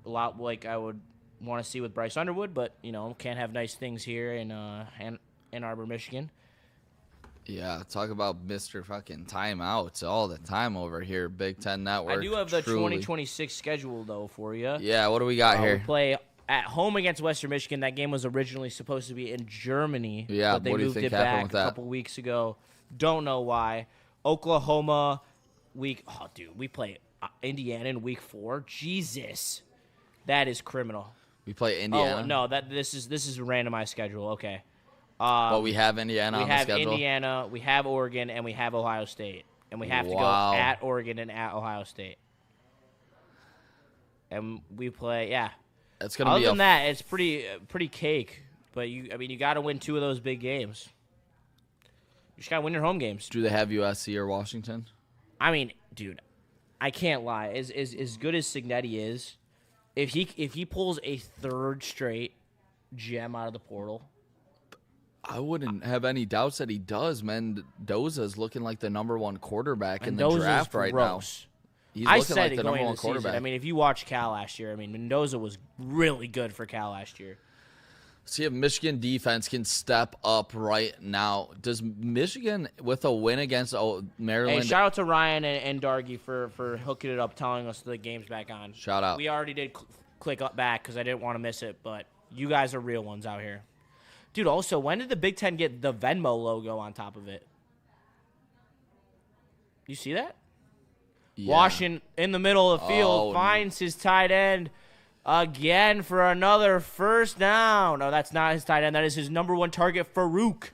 a lot like I would want to see with Bryce Underwood, but, can't have nice things here in Ann Arbor, Michigan. Yeah, talk about Mr. fucking timeouts all the time over here, Big Ten Network. I do have the 2026 schedule, though, for you. Yeah, what do we got here? We play at home against Western Michigan. That game was originally supposed to be in Germany. Yeah, but they what do you moved think it happened back with that? a couple weeks ago. Don't know why. Oklahoma, we play Indiana in week 4. Jesus, that is criminal. We play Indiana? Oh, no, this is a randomized schedule. Okay. But we have Indiana on the schedule? We have Indiana, we have Oregon, and we have Ohio State. And we have to go at Oregon and at Ohio State. And we play, yeah. It's gonna be Other than that, it's pretty cake. But you got to win 2 of those big games. You just got to win your home games. Do they have USC or Washington? I mean, dude, I can't lie. As good as Signetti is, if he pulls a 3rd straight gem out of the portal, I wouldn't have any doubts that he does. Mendoza's looking like the number 1 quarterback in the draft right now. He's looking like the number 1 quarterback. Season. I mean, if you watch Cal last year, Mendoza was really good for Cal last year. See if Michigan defense can step up right now. Does Michigan, with a win against Maryland... Hey, shout out to Ryan and Dargy for hooking it up, telling us the game's back on. Shout out. We already did click up back because I didn't want to miss it, but you guys are real ones out here. Dude, also, when did the Big Ten get the Venmo logo on top of it? You see that? Yeah. Washington in the middle of the field finds his tight end again for another first down. No, that's not his tight end. That is his number 1 target, Farouk,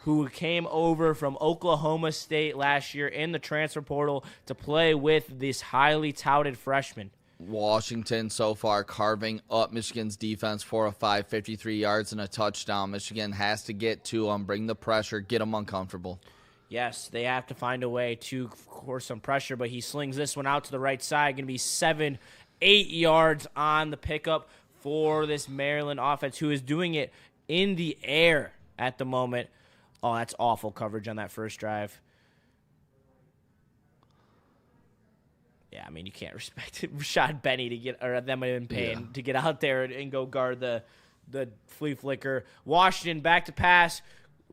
who came over from Oklahoma State last year in the transfer portal to play with this highly touted freshman. Washington so far carving up Michigan's defense 4 of 5, 53 yards and a touchdown. Michigan has to get to them, bring the pressure, get them uncomfortable. Yes, they have to find a way to force some pressure, but he slings this one out to the right side. Going to be 7-8 yards on the pickup for this Maryland offense, who is doing it in the air at the moment. Oh, that's awful coverage on that first drive. Yeah, you can't respect it. Rashad Benny to get, or them in pain, to get out there and go guard the flea flicker. Washington back to pass.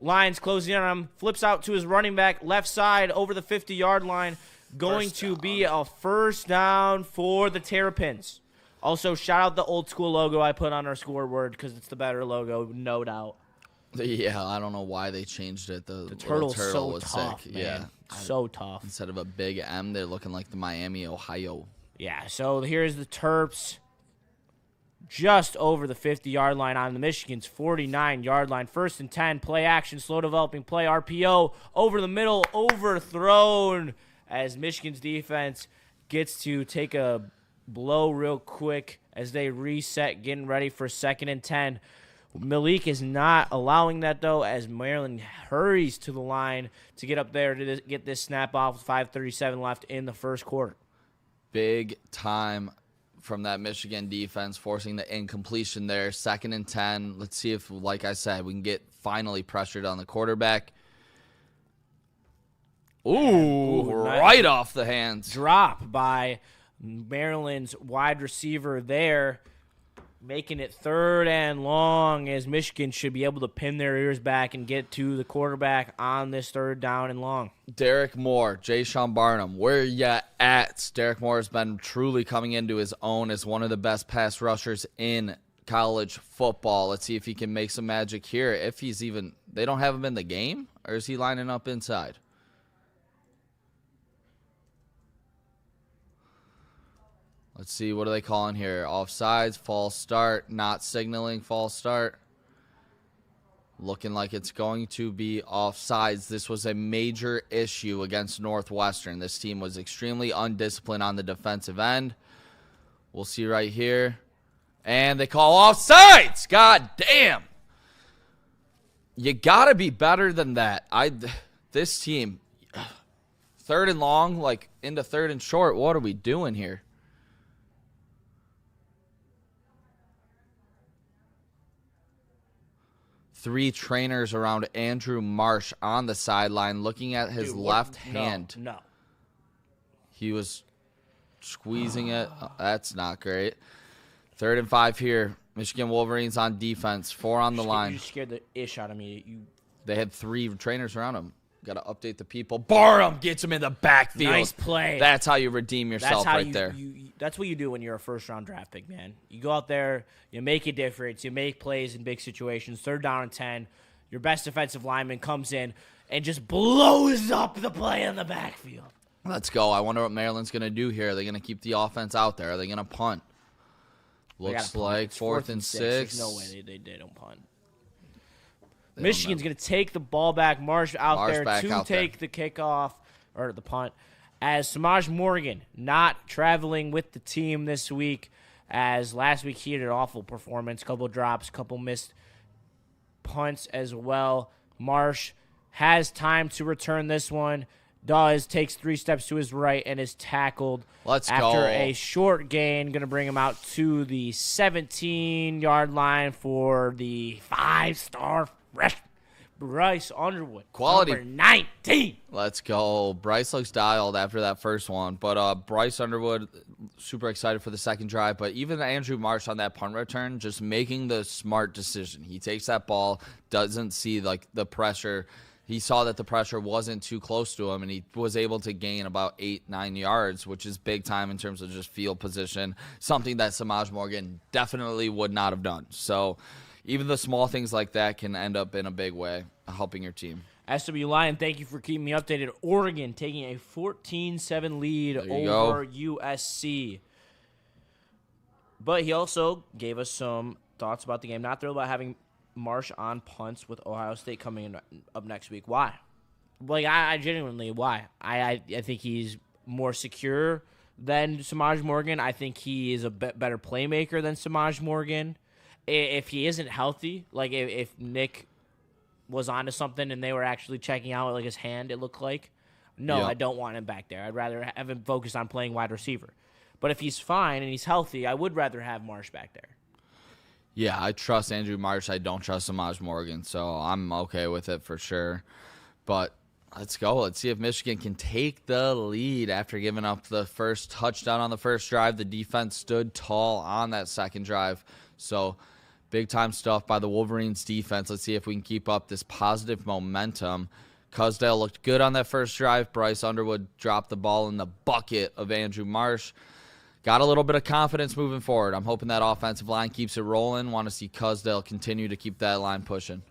Lions closing in on him. Flips out to his running back, left side over the 50-yard line. Going to be a first down for the Terrapins. Also, shout out the old school logo I put on our scoreboard because it's the better logo, no doubt. Yeah, I don't know why they changed it. The turtle so was tough, sick. Man. Yeah, so tough. Instead of a big M, they're looking like the Miami, Ohio. Yeah, so here's the Terps. just over the 50-yard line on the Michigan's 49-yard line. 1st and 10, play action, slow developing play, RPO, over the middle, overthrown as Michigan's defense gets to take a blow real quick as they reset, getting ready for 2nd and 10. Malik is not allowing that, though, as Maryland hurries to the line to get up there to get this snap off with 5:37 left in the first quarter. Big time from that Michigan defense, forcing the incompletion there. 2nd and 10. Let's see if, like I said, we can get finally pressured on the quarterback. Ooh, right off the hands. Drop by Maryland's wide receiver there, making it 3rd and long, as Michigan should be able to pin their ears back and get to the quarterback on this 3rd down and long. Derek Moore, Jay-Sean Barnum, where ya at? Derek Moore has been truly coming into his own as one of the best pass rushers in college football. Let's see if he can make some magic here. If he's even, they don't have him in the game, or is he lining up inside? Let's see, what are they calling here? Offsides, false start, not signaling false start. Looking like it's going to be offsides. This was a major issue against Northwestern. This team was extremely undisciplined on the defensive end. We'll see right here. And they call offsides. God damn. You got to be better than that. This team, 3rd and long, like into 3rd and short. What are we doing here? Three trainers around Andrew Marsh on the sideline looking at his left hand. No. He was squeezing it. Oh, that's not great. 3rd and 5 here. Michigan Wolverines on defense. 4 on the line. You scared the ish out of me. They had 3 trainers around him. Got to update the people. Barnum gets him in the backfield. Nice play. That's how you redeem yourself there. That's what you do when you're a first-round draft pick, man. You go out there, you make a difference, you make plays in big situations. 3rd down and 10, your best defensive lineman comes in and just blows up the play in the backfield. Let's go. I wonder what Maryland's going to do here. Are they going to keep the offense out there? Are they going to punt? Looks like 4th and 6. There's no way they don't punt. Michigan's going to take the ball back. Marsh out there to take the kickoff, or the punt, as Samaj Morgan not traveling with the team this week, as last week he had an awful performance, couple drops, couple missed punts as well. Marsh has time to return this one, takes 3 steps to his right, and is tackled after a short gain. Going to bring him out to the 17-yard line for the 5-star freshman, Bryce Underwood. Quality. Number 19. Let's go. Bryce looks dialed after that first one. But Bryce Underwood, super excited for the second drive. But even Andrew Marsh on that punt return, just making the smart decision. He takes that ball, doesn't see like the pressure. He saw that the pressure wasn't too close to him, and he was able to gain about 8-9 yards, which is big time in terms of just field position, something that Samaj Morgan definitely would not have done. So even the small things like that can end up in a big way, helping your team. SW Lion, thank you for keeping me updated. Oregon taking a 14-7 lead over USC. But he also gave us some thoughts about the game. Not thrilled about having Marsh on punts with Ohio State coming up next week. Why? Like, I genuinely, why? I think he's more secure than Samaj Morgan. I think he is a better playmaker than Samaj Morgan. If he isn't healthy, like if Nick was onto something and they were actually checking out like his hand, it looked like, no, I don't want him back there. I'd rather have him focus on playing wide receiver. But if he's fine and he's healthy, I would rather have Marsh back there. Yeah, I trust Andrew Marsh. I don't trust Samaj Morgan, so I'm okay with it for sure. But let's go. Let's see if Michigan can take the lead after giving up the first touchdown on the first drive. The defense stood tall on that second drive. So big-time stuff by the Wolverines defense. Let's see if we can keep up this positive momentum. Cusdale looked good on that first drive. Bryce Underwood dropped the ball in the bucket of Andrew Marsh. Got a little bit of confidence moving forward. I'm hoping that offensive line keeps it rolling. Want to see Cusdale continue to keep that line pushing.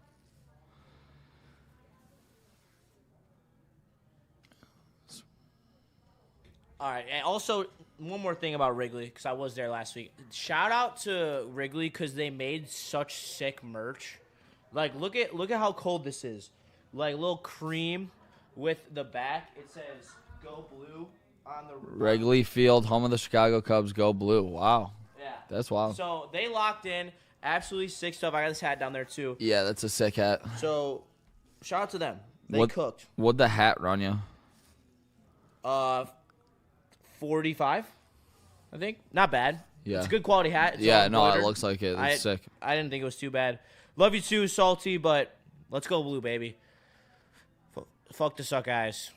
All right, and also one more thing about Wrigley, because I was there last week. Shout out to Wrigley because they made such sick merch. Like, look at how cold this is. Like, little cream with the back. It says "Go Blue" on the Wrigley Field, home of the Chicago Cubs. Go Blue. Wow. Yeah. That's wild. So they locked in. Absolutely sick stuff. I got this hat down there too. Yeah, that's a sick hat. So, shout out to them. They cooked. What'd the hat run you? 45, I think. Not bad. Yeah. It's a good quality hat. It's it looks like it. It's sick. I didn't think it was too bad. Love you too, Salty, but let's go Blue, baby. Fuck the suck guys.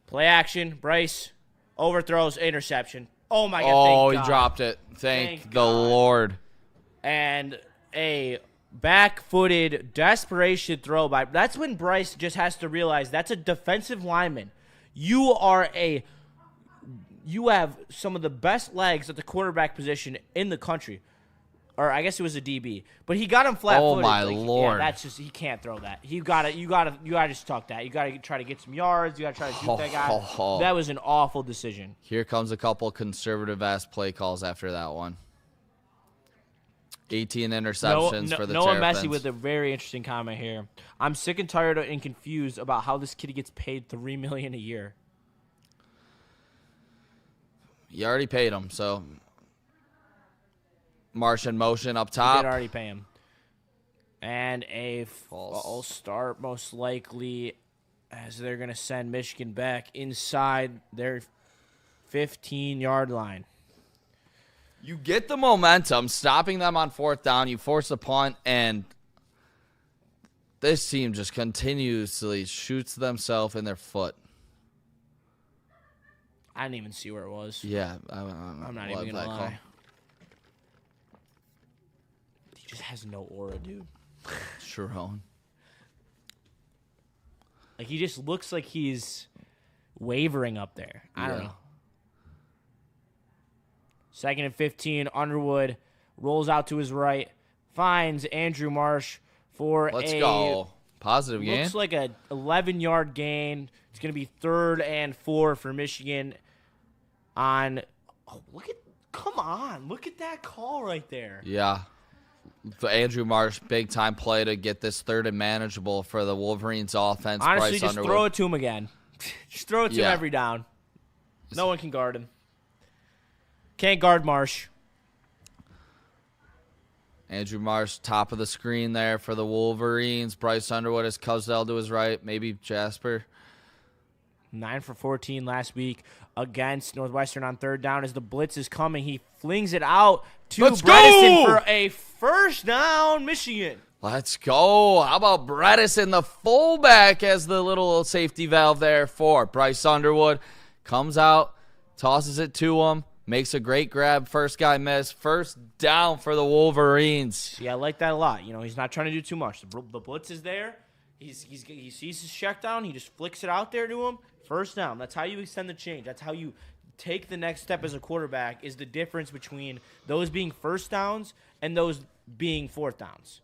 Play action. Bryce overthrows, interception. Oh, my God. Oh, he dropped it. Thank the Lord. And a back-footed desperation throw by. That's when Bryce just has to realize that's a defensive lineman. You have some of the best legs at the quarterback position in the country. Or I guess it was a DB. But he got him flat-footed. Oh, my Lord. Yeah, that's just, he can't throw that. You gotta just tuck that. You gotta try to get some yards. You gotta try to shoot that guy. That was an awful decision. Here comes a couple conservative-ass play calls after that one. 18 interceptions for the Noah Terrapins. Messi with a very interesting comment here. I'm sick and tired and confused about how this kid gets paid $3 million a year. You already paid him, so Marsh in motion up top. You did already pay him. And a false start, most likely, as they're going to send Michigan back inside their 15-yard line. You get the momentum, stopping them on fourth down. You force a punt, and this team just continuously shoots themselves in their foot. I didn't even see where it was. Yeah. I'm not even going to lie. He just has no aura, dude. Sharon. Like, he just looks like he's wavering up there. I don't know. 2nd and 15, Underwood rolls out to his right, finds Andrew Marsh for Let's go. Positive gain. Looks like a 11-yard gain. It's going to be 3rd and 4 for Michigan on come on. Look at that call right there. Yeah. For Andrew Marsh, big-time play to get this 3rd and manageable for the Wolverines offense. Honestly, Bryce just Underwood. throw it to him again. Just throw it to him every down. No one can guard him. Can't guard Marsh. Andrew Marsh, top of the screen there for the Wolverines. Bryce Underwood is Cusdell to his right. Maybe Jasper. 9 for 14 last week against Northwestern on 3rd down. As the blitz is coming, he flings it out to Bredesen for a first down, Michigan. Let's go. How about Bredesen, the fullback, as the little safety valve there for Bryce Underwood. Comes out, tosses it to him. Makes a great grab. First guy missed. First down for the Wolverines. Yeah, I like that a lot. You know, he's not trying to do too much. The blitz is there. He sees his check down. He just flicks it out there to him. First down. That's how you extend the change. That's how you take the next step as a quarterback, is the difference between those being first downs and those being 4th downs.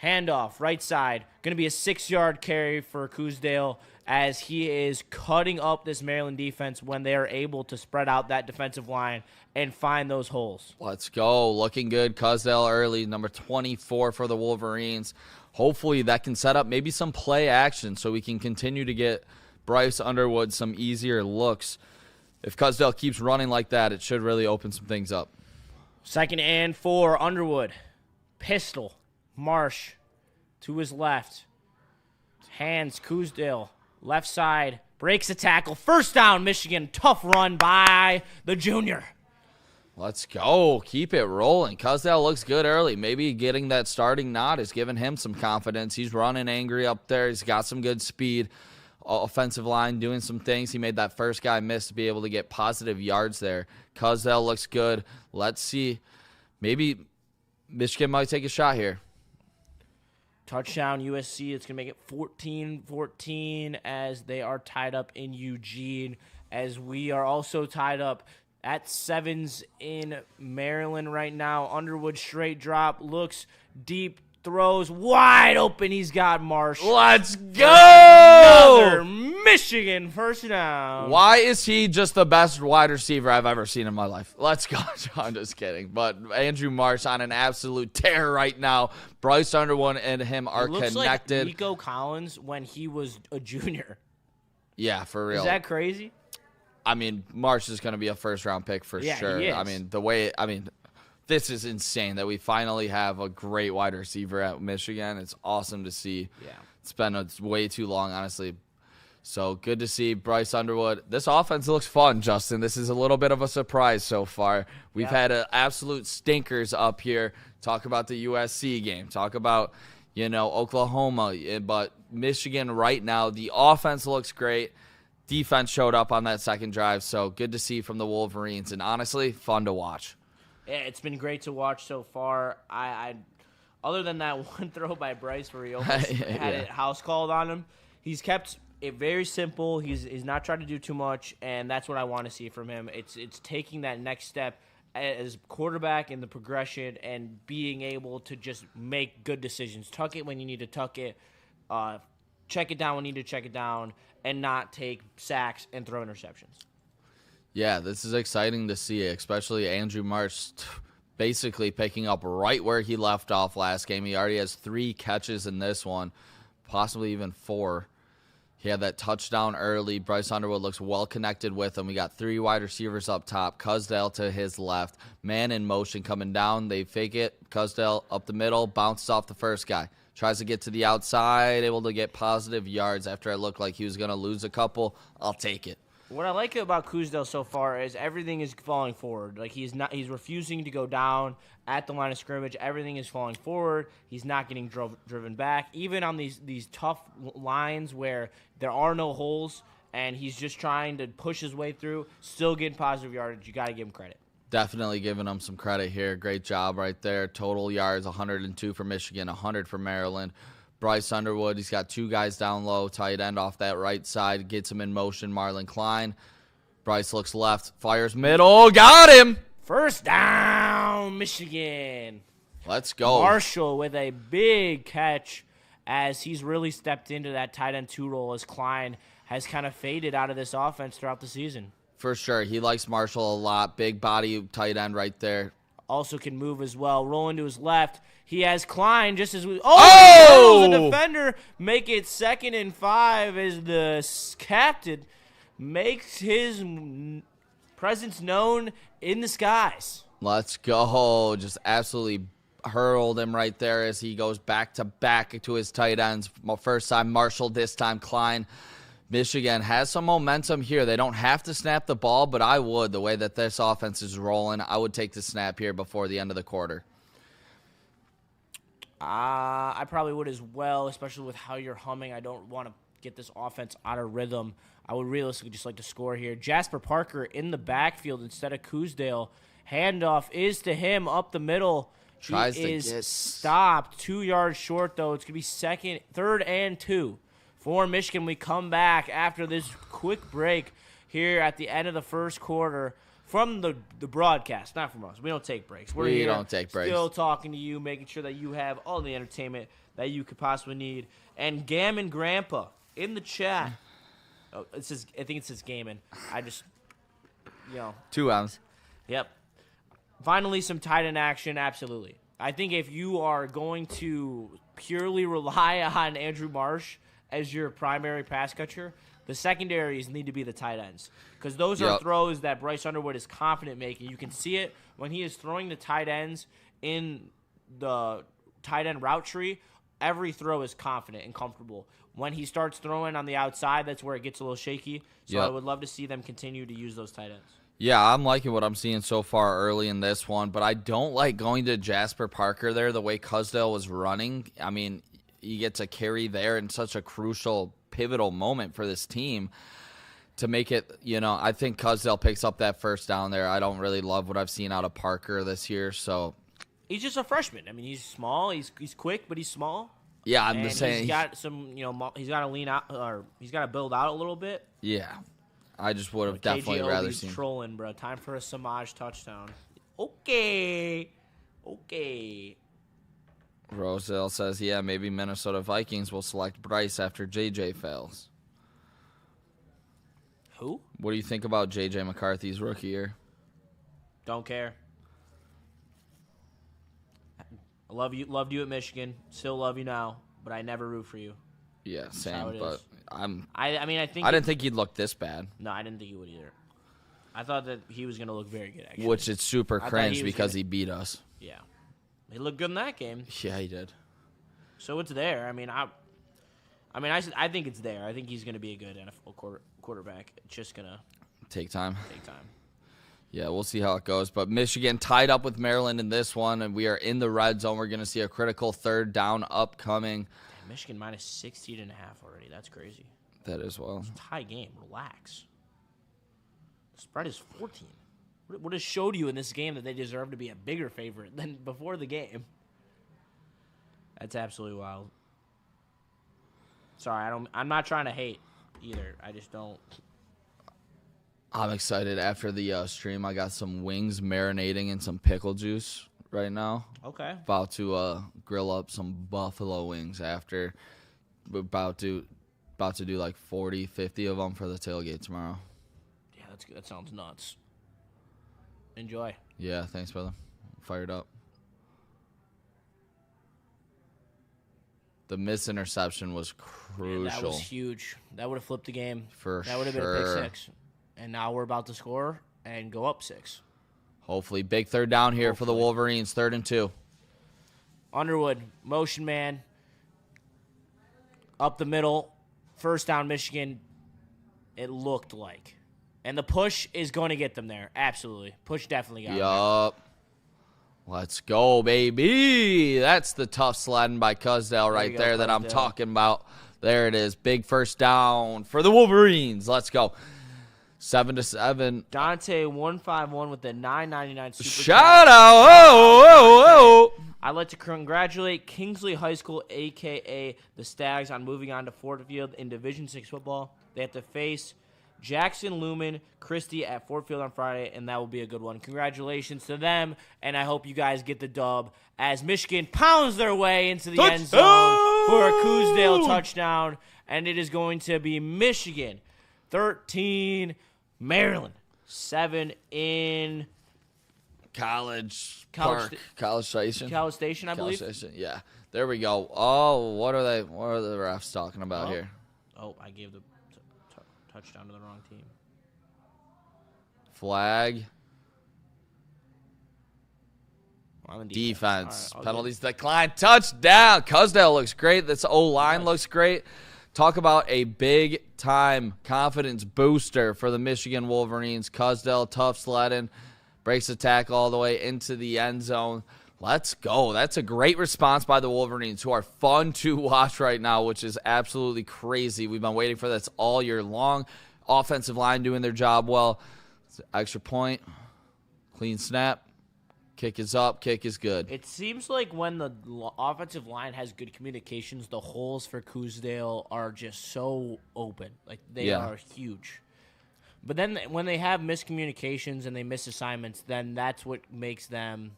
Handoff, right side. Going to be a 6-yard carry for Coosdale as he is cutting up this Maryland defense when they are able to spread out that defensive line and find those holes. Let's go. Looking good. Cusdale early, number 24 for the Wolverines. Hopefully that can set up maybe some play action so we can continue to get Bryce Underwood some easier looks. If Cusdale keeps running like that, it should really open some things up. 2nd and 4, Underwood. Pistol. Marsh to his left. Hands Coosdale. Left side. Breaks a tackle. First down, Michigan. Tough run by the junior. Let's go. Keep it rolling. Cusdale looks good early. Maybe getting that starting nod is giving him some confidence. He's running angry up there. He's got some good speed. Offensive line doing some things. He made that first guy miss to be able to get positive yards there. Cusdale looks good. Let's see. Maybe Michigan might take a shot here. Touchdown USC. It's going to make it 14-14 as they are tied up in Eugene, as we are also tied up at 7s in Maryland right now. Underwood straight drop, looks deep, throws wide open. He's got Marsh. Let's go! Another Michigan first down. Why is he just the best wide receiver I've ever seen in my life? Let's go. I'm just kidding. But Andrew Marsh on an absolute tear right now. Bryce Underwood and him are connected. Like Nico Collins when he was a junior. Yeah, for real. Is that crazy? I mean, Marsh is going to be a first-round pick for sure. He is. I mean, this is insane that we finally have a great wide receiver at Michigan. It's awesome to see. Yeah. It's been way too long, honestly. So good to see Bryce Underwood. This offense looks fun, Justin. This is a little bit of a surprise so far. We've had absolute stinkers up here. Talk about the USC game. Talk about, Oklahoma. But Michigan right now, the offense looks great. Defense showed up on that second drive. So good to see from the Wolverines. And honestly, fun to watch. Yeah, it's been great to watch so far. I other than that one throw by Bryce where he almost had it house called on him, he's kept it very simple. He's not trying to do too much, and that's what I want to see from him. It's taking that next step as quarterback in the progression and being able to just make good decisions. Tuck it when you need to tuck it, check it down when you need to check it down, and not take sacks and throw interceptions. Yeah, this is exciting to see, especially Andrew Marsh basically picking up right where he left off last game. He already has 3 catches in this one, possibly even 4. He had that touchdown early. Bryce Underwood looks well connected with him. We got 3 wide receivers up top. Cusdale to his left. Man in motion coming down. They fake it. Cusdale up the middle. Bounces off the first guy. Tries to get to the outside. Able to get positive yards after it looked like he was going to lose a couple. I'll take it. What I like about Cusdale so far is everything is falling forward. Like he's refusing to go down at the line of scrimmage. Everything is falling forward. He's not getting driven back. Even on these tough lines where there are no holes and he's just trying to push his way through, still getting positive yardage. You got to give him credit. Definitely giving him some credit here. Great job right there. Total yards, 102 for Michigan, 100 for Maryland. Bryce Underwood, he's got 2 guys down low, tight end off that right side, gets him in motion. Marlon Klein. Bryce looks left, fires middle, got him! First down, Michigan. Let's go. Marshall with a big catch as he's really stepped into that tight end 2 role as Klein has kind of faded out of this offense throughout the season. For sure. He likes Marshall a lot. Big body tight end right there. Also can move as well. Rolling to his left. He has Klein just as we... Oh! The defender. Make it 2nd and 5 as the captain makes his presence known in the skies. Let's go. Just absolutely hurled him right there as he goes back to back to his tight ends. First time Marshall, this time Klein. Michigan has some momentum here. They don't have to snap the ball, but I would. The way that this offense is rolling, I would take the snap here before the end of the quarter. I probably would as well, especially with how you're humming. I don't want to get this offense out of rhythm. I would realistically just like to score here. Jasper Parker in the backfield instead of Cusdale. Handoff is to him up the middle. Tries he to is get stopped 2 yards short, though. It's going to be 3rd and 2. For Michigan, we come back after this quick break here at the end of the first quarter from the broadcast, not from us. We don't take breaks. We don't take breaks. Still talking to you, making sure that you have all the entertainment that you could possibly need. And Gammon Grandpa in the chat. Oh, I think it says Gammon. I just, 2 M's. Yep. Finally, some tight end action, absolutely. I think if you are going to purely rely on Andrew Marsh as your primary pass catcher, the secondaries need to be the tight ends because those are throws that Bryce Underwood is confident making. You can see it when he is throwing the tight ends in the tight end route tree. Every throw is confident and comfortable. When he starts throwing on the outside, that's where it gets a little shaky. So I would love to see them continue to use those tight ends. Yeah, I'm liking what I'm seeing so far early in this one, but I don't like going to Jasper Parker there the way Cusdale was running. I mean, you get to carry there in such a crucial, pivotal moment for this team to make it, I think Cusdale picks up that first down there. I don't really love what I've seen out of Parker this year, so. He's just a freshman. I mean, he's small, he's quick, but he's small. Yeah, I'm just saying. He's got some, he's got to lean out, or he's got to build out a little bit. Yeah. I just would have definitely rather seen. Trolling, bro. Time for a Samaj touchdown. Okay. Roselle says, maybe Minnesota Vikings will select Bryce after JJ fails. Who? What do you think about J.J. McCarthy's rookie year? Don't care. Loved you at Michigan. Still love you now, but I never root for you. Yeah, same. But I didn't think he'd look this bad. No, I didn't think he would either. I thought that he was going to look very good, actually. Which is super cringe because he beat us. Yeah. He looked good in that game. Yeah, he did. So it's there. I think it's there. I think he's going to be a good NFL quarterback. It's just going to take time. Yeah, we'll see how it goes. But Michigan tied up with Maryland in this one, and we are in the red zone. We're going to see a critical third down upcoming. Damn, Michigan minus 16.5 already. That's crazy. That is well. It's a tie game. Relax. The spread is 14. What has showed you in this game that they deserve to be a bigger favorite than before the game? That's absolutely wild. Sorry, I'm not trying to hate either. I just don't. I'm excited. After the stream, I got some wings marinating in some pickle juice right now. Okay. About to grill up some buffalo wings after. We're about to do like 40, 50 of them for the tailgate tomorrow. Yeah, that's good. That sounds nuts. Enjoy. Yeah, thanks, brother. Fired up. The missed interception was crucial. Yeah, that was huge. That would have flipped the game. That would have been a pick six. And now we're about to score and go up 6. Hopefully. Big third down here for the Wolverines. 3rd and 2. Underwood, motion man. Up the middle. First down, Michigan. It looked like. And the push is going to get them there. Absolutely. Push definitely got them there. Yup. Let's go, baby. That's the tough sledding by Cusdale right there that I'm talking about. There it is. Big first down for the Wolverines. Let's go. 7-7. Dante 151 with the $9.99 super shout out. Oh. I'd like to congratulate Kingsley High School, a.k.a. the Stags, on moving on to Ford Field in Division VI football. They have to face Jackson Lumen Christie at Ford Field on Friday, and that will be a good one. Congratulations to them, and I hope you guys get the dub as Michigan pounds their way into the end zone for a Coosdale touchdown, and it is going to be Michigan 13, Maryland 7 in College Station. College Station, I believe. College Station, yeah. There we go. Oh, what are the refs talking about here? Oh, I gave the touchdown to the wrong team. Flag. Defense. Right, penalties decline. Touchdown. Cusdale looks great. This O-line looks great. Talk about a big-time confidence booster for the Michigan Wolverines. Cusdale, tough sledding. Breaks the tackle all the way into the end zone. Let's go. That's a great response by the Wolverines, who are fun to watch right now, which is absolutely crazy. We've been waiting for this all year long. Offensive line doing their job well. Extra point. Clean snap. Kick is up. Kick is good. It seems like when the offensive line has good communications, the holes for Coosdale are just so open. Like, they are huge. But then when they have miscommunications and they miss assignments, then that's what makes them...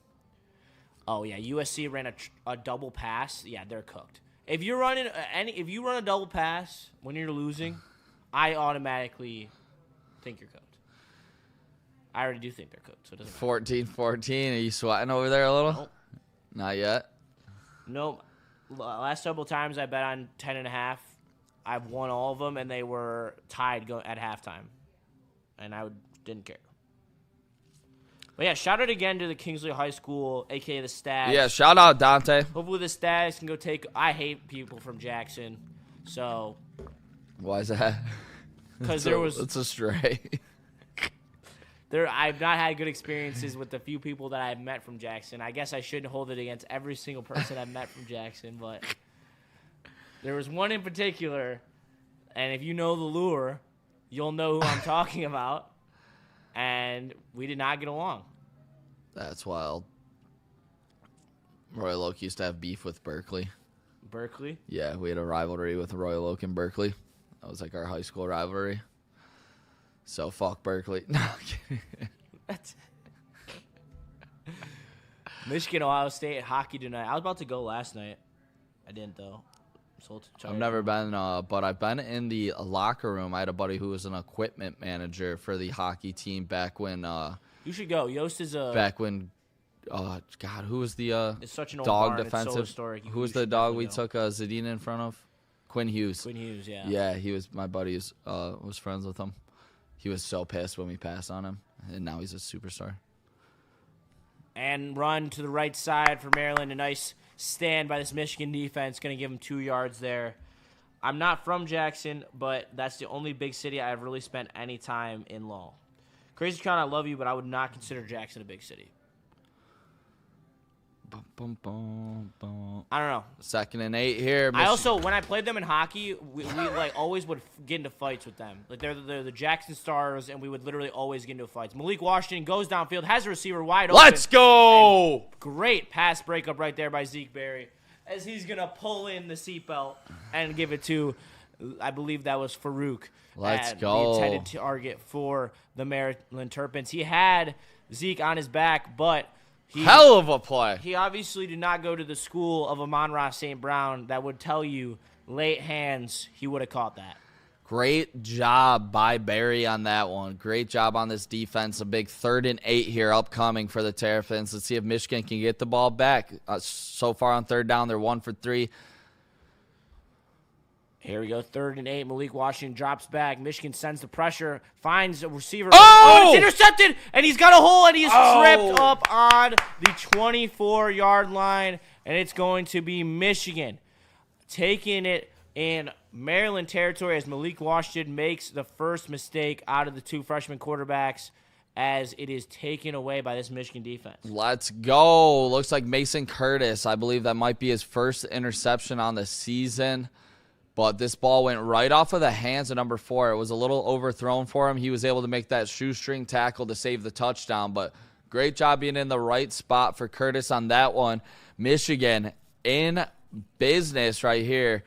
Oh, yeah, USC ran a double pass. Yeah, they're cooked. If you run a double pass when you're losing, I automatically think you're cooked. I already do think they're cooked, so it doesn't matter. 14-14. Are you sweating over there a little? Nope. Not yet? Nope. Last several times I bet on 10.5. I've won all of them, and they were tied at halftime. And I didn't care. But yeah, shout out again to the Kingsley High School, a.k.a. the Stags. Yeah, shout out Dante. Hopefully the Stags can go take... I hate people from Jackson, so... Why is that? Because It's a stray. I've not had good experiences with the few people that I've met from Jackson. I guess I shouldn't hold it against every single person I've met from Jackson, but there was one in particular, and if you know the lure, you'll know who I'm talking about, and we did not get along. That's wild. Royal Oak used to have beef with Berkeley. Berkeley? Yeah, we had a rivalry with Royal Oak and Berkeley. That was like our high school rivalry. So fuck Berkeley. No, I'm kidding. Michigan, Ohio State hockey tonight. I was about to go last night. I didn't, though. I've never been, but I've been in the locker room. I had a buddy who was an equipment manager for the hockey team back when. You should go. Yost is a. Back when, God, who was the it's such an old dog barn. defensive? It's so historic. Who was the dog we took Zadina in front of? Quinn Hughes. Quinn Hughes, yeah. Yeah, he was my buddy. Was friends with him. He was so pissed when we passed on him, and now he's a superstar. And run to the right side for Maryland. A nice stand by this Michigan defense. Going to give him 2 yards there. I'm not from Jackson, but that's the only big city I've really spent any time in Lowell. Crazy Crown, I love you, but I would not consider Jackson a big city. I don't know. 2nd and 8 here. I also, when I played them in hockey, we like always would get into fights with them. Like they're the Jackson Stars, and we would literally always get into fights. Malik Washington goes downfield, has a receiver wide open. Let's go! Great pass breakup right there by Zeke Berry, as he's gonna pull in the seatbelt and give it to, I believe that was Farouk. Let's go. The intended target for the Maryland Terrapins. He had Zeke on his back, but. Hell of a play. He obviously did not go to the school of Amon-Ra St. Brown that would tell you late hands, he would have caught that. Great job by Barry on that one. Great job on this defense. A big 3rd and 8 here upcoming for the Terrapins. Let's see if Michigan can get the ball back. So far on 3rd down, they're 1 for 3. Here we go, 3rd and 8. Malik Washington drops back. Michigan sends the pressure, finds a receiver. Oh! It's intercepted, and he's got a hole, and he's tripped up on the 24-yard line, and it's going to be Michigan taking it in Maryland territory as Malik Washington makes the first mistake out of the 2 freshman quarterbacks as it is taken away by this Michigan defense. Let's go. Looks like Mason Curtis. I believe that might be his first interception on the season. But this ball went right off of the hands of number 4. It was a little overthrown for him. He was able to make that shoestring tackle to save the touchdown. But great job being in the right spot for Curtis on that one. Michigan in business right here.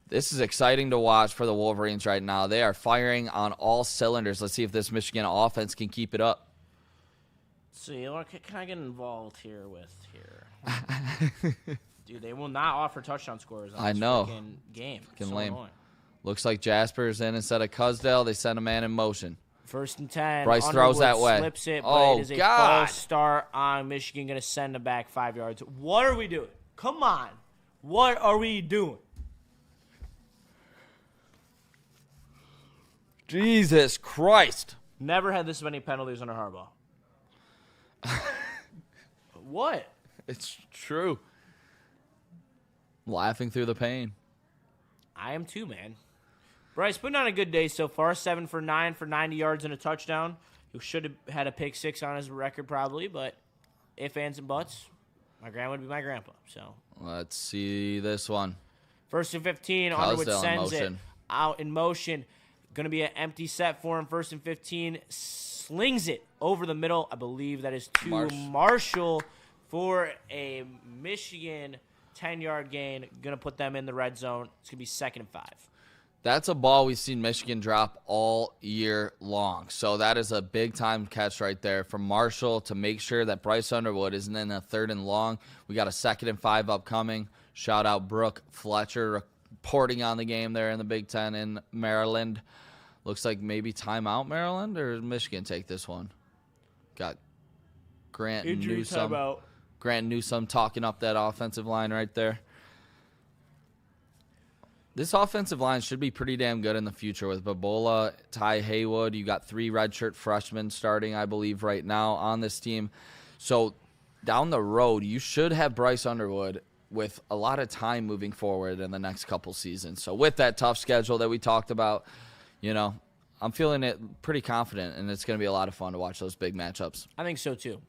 This is exciting to watch for the Wolverines right now. They are firing on all cylinders. Let's see if this Michigan offense can keep it up. Let's see, what can I get involved here? Dude, they will not offer touchdown scores on this game. Fucking lame. Annoying. Looks like Jasper's in instead of Cusdale. They send a man in motion. 1st and 10. Bryce Underwood throws that way. Slips it, but it is a false start on Michigan. Going to send them back 5 yards. What are we doing? Come on. What are we doing? Jesus Christ. Never had this many penalties under Harbaugh. What? It's true. Laughing through the pain. I am too, man. Bryce putting on a good day so far. 7 for 9 for 90 yards and a touchdown. He should have had a pick 6 on his record probably, but if, ands, and buts, my grandma would be my grandpa. So let's see this one. 1st and 15. Underwood sends it out in motion. Going to be an empty set for him. 1st and 15. Slings it over the middle. I believe that is to Marshall for a Michigan 10-yard gain. Going to put them in the red zone. It's going to be 2nd and 5. That's a ball we've seen Michigan drop all year long. So that is a big-time catch right there from Marshall to make sure that Bryce Underwood isn't in a 3rd and long. We got a 2nd and 5 upcoming. Shout out Brooke Fletcher reporting on the game there in the Big Ten in Maryland. Looks like maybe timeout Maryland, or Michigan take this one? Got Grant Newsome. Timeout. Grant Newsome talking up that offensive line right there. This offensive line should be pretty damn good in the future with Babola, Ty Haywood. You got 3 redshirt freshmen starting, I believe, right now on this team. So down the road, you should have Bryce Underwood with a lot of time moving forward in the next couple seasons. So with that tough schedule that we talked about, you know, I'm feeling it pretty confident, and it's going to be a lot of fun to watch those big matchups. I think so, too.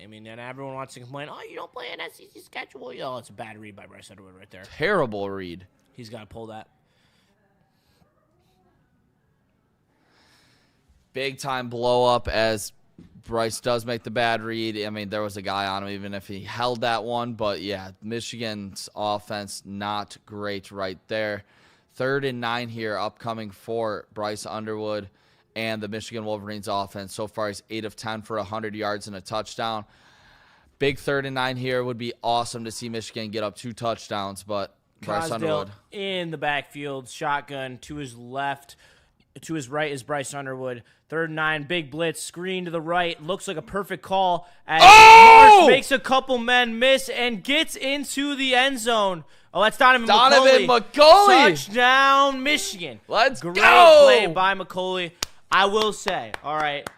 I mean, and everyone wants to complain, oh, you don't play an SEC schedule. You know, it's a bad read by Bryce Underwood right there. Terrible read. He's got to pull that. Big-time blow-up as Bryce does make the bad read. I mean, there was a guy on him even if he held that one. But, yeah, Michigan's offense not great right there. 3rd and 9 here upcoming for Bryce Underwood and the Michigan Wolverines offense. So far, he's 8 of 10 for 100 yards and a touchdown. Big 3rd and 9 here would be awesome to see Michigan get up 2 touchdowns, but Bryce Underwood in the backfield, shotgun to his left. To his right is Bryce Underwood. 3rd and 9, big blitz, screen to the right. Looks like a perfect call as Marsh makes a couple men miss and gets into the end zone. Oh, that's Donovan McCulley. Touchdown, Michigan. Let's go. Great play by McCulley. I will say, all right,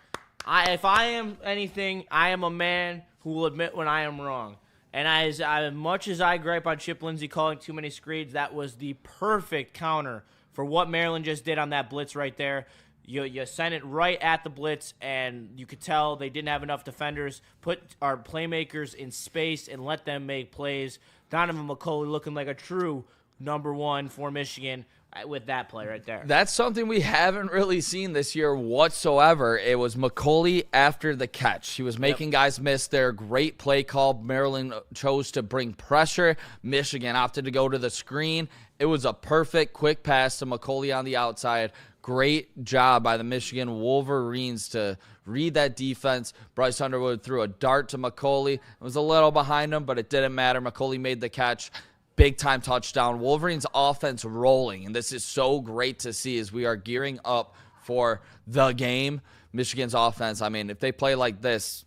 if I am anything, I am a man who will admit when I am wrong. And as much as I gripe on Chip Lindsey calling too many screens, that was the perfect counter for what Maryland just did on that blitz right there. You sent it right at the blitz, and you could tell they didn't have enough defenders. Put our playmakers in space and let them make plays. Donovan McCulley looking like a true number 1 for Michigan with that play right there. That's something we haven't really seen this year whatsoever. It was McCulley after the catch. He was making guys miss their great play call. Maryland chose to bring pressure. Michigan opted to go to the screen. It was a perfect quick pass to McCulley on the outside. Great job by the Michigan Wolverines to read that defense. Bryce Underwood threw a dart to McCulley. It was a little behind him, but it didn't matter. McCulley made the catch. Big-time touchdown. Wolverines offense rolling, and this is so great to see as we are gearing up for the game. Michigan's offense, I mean, if they play like this,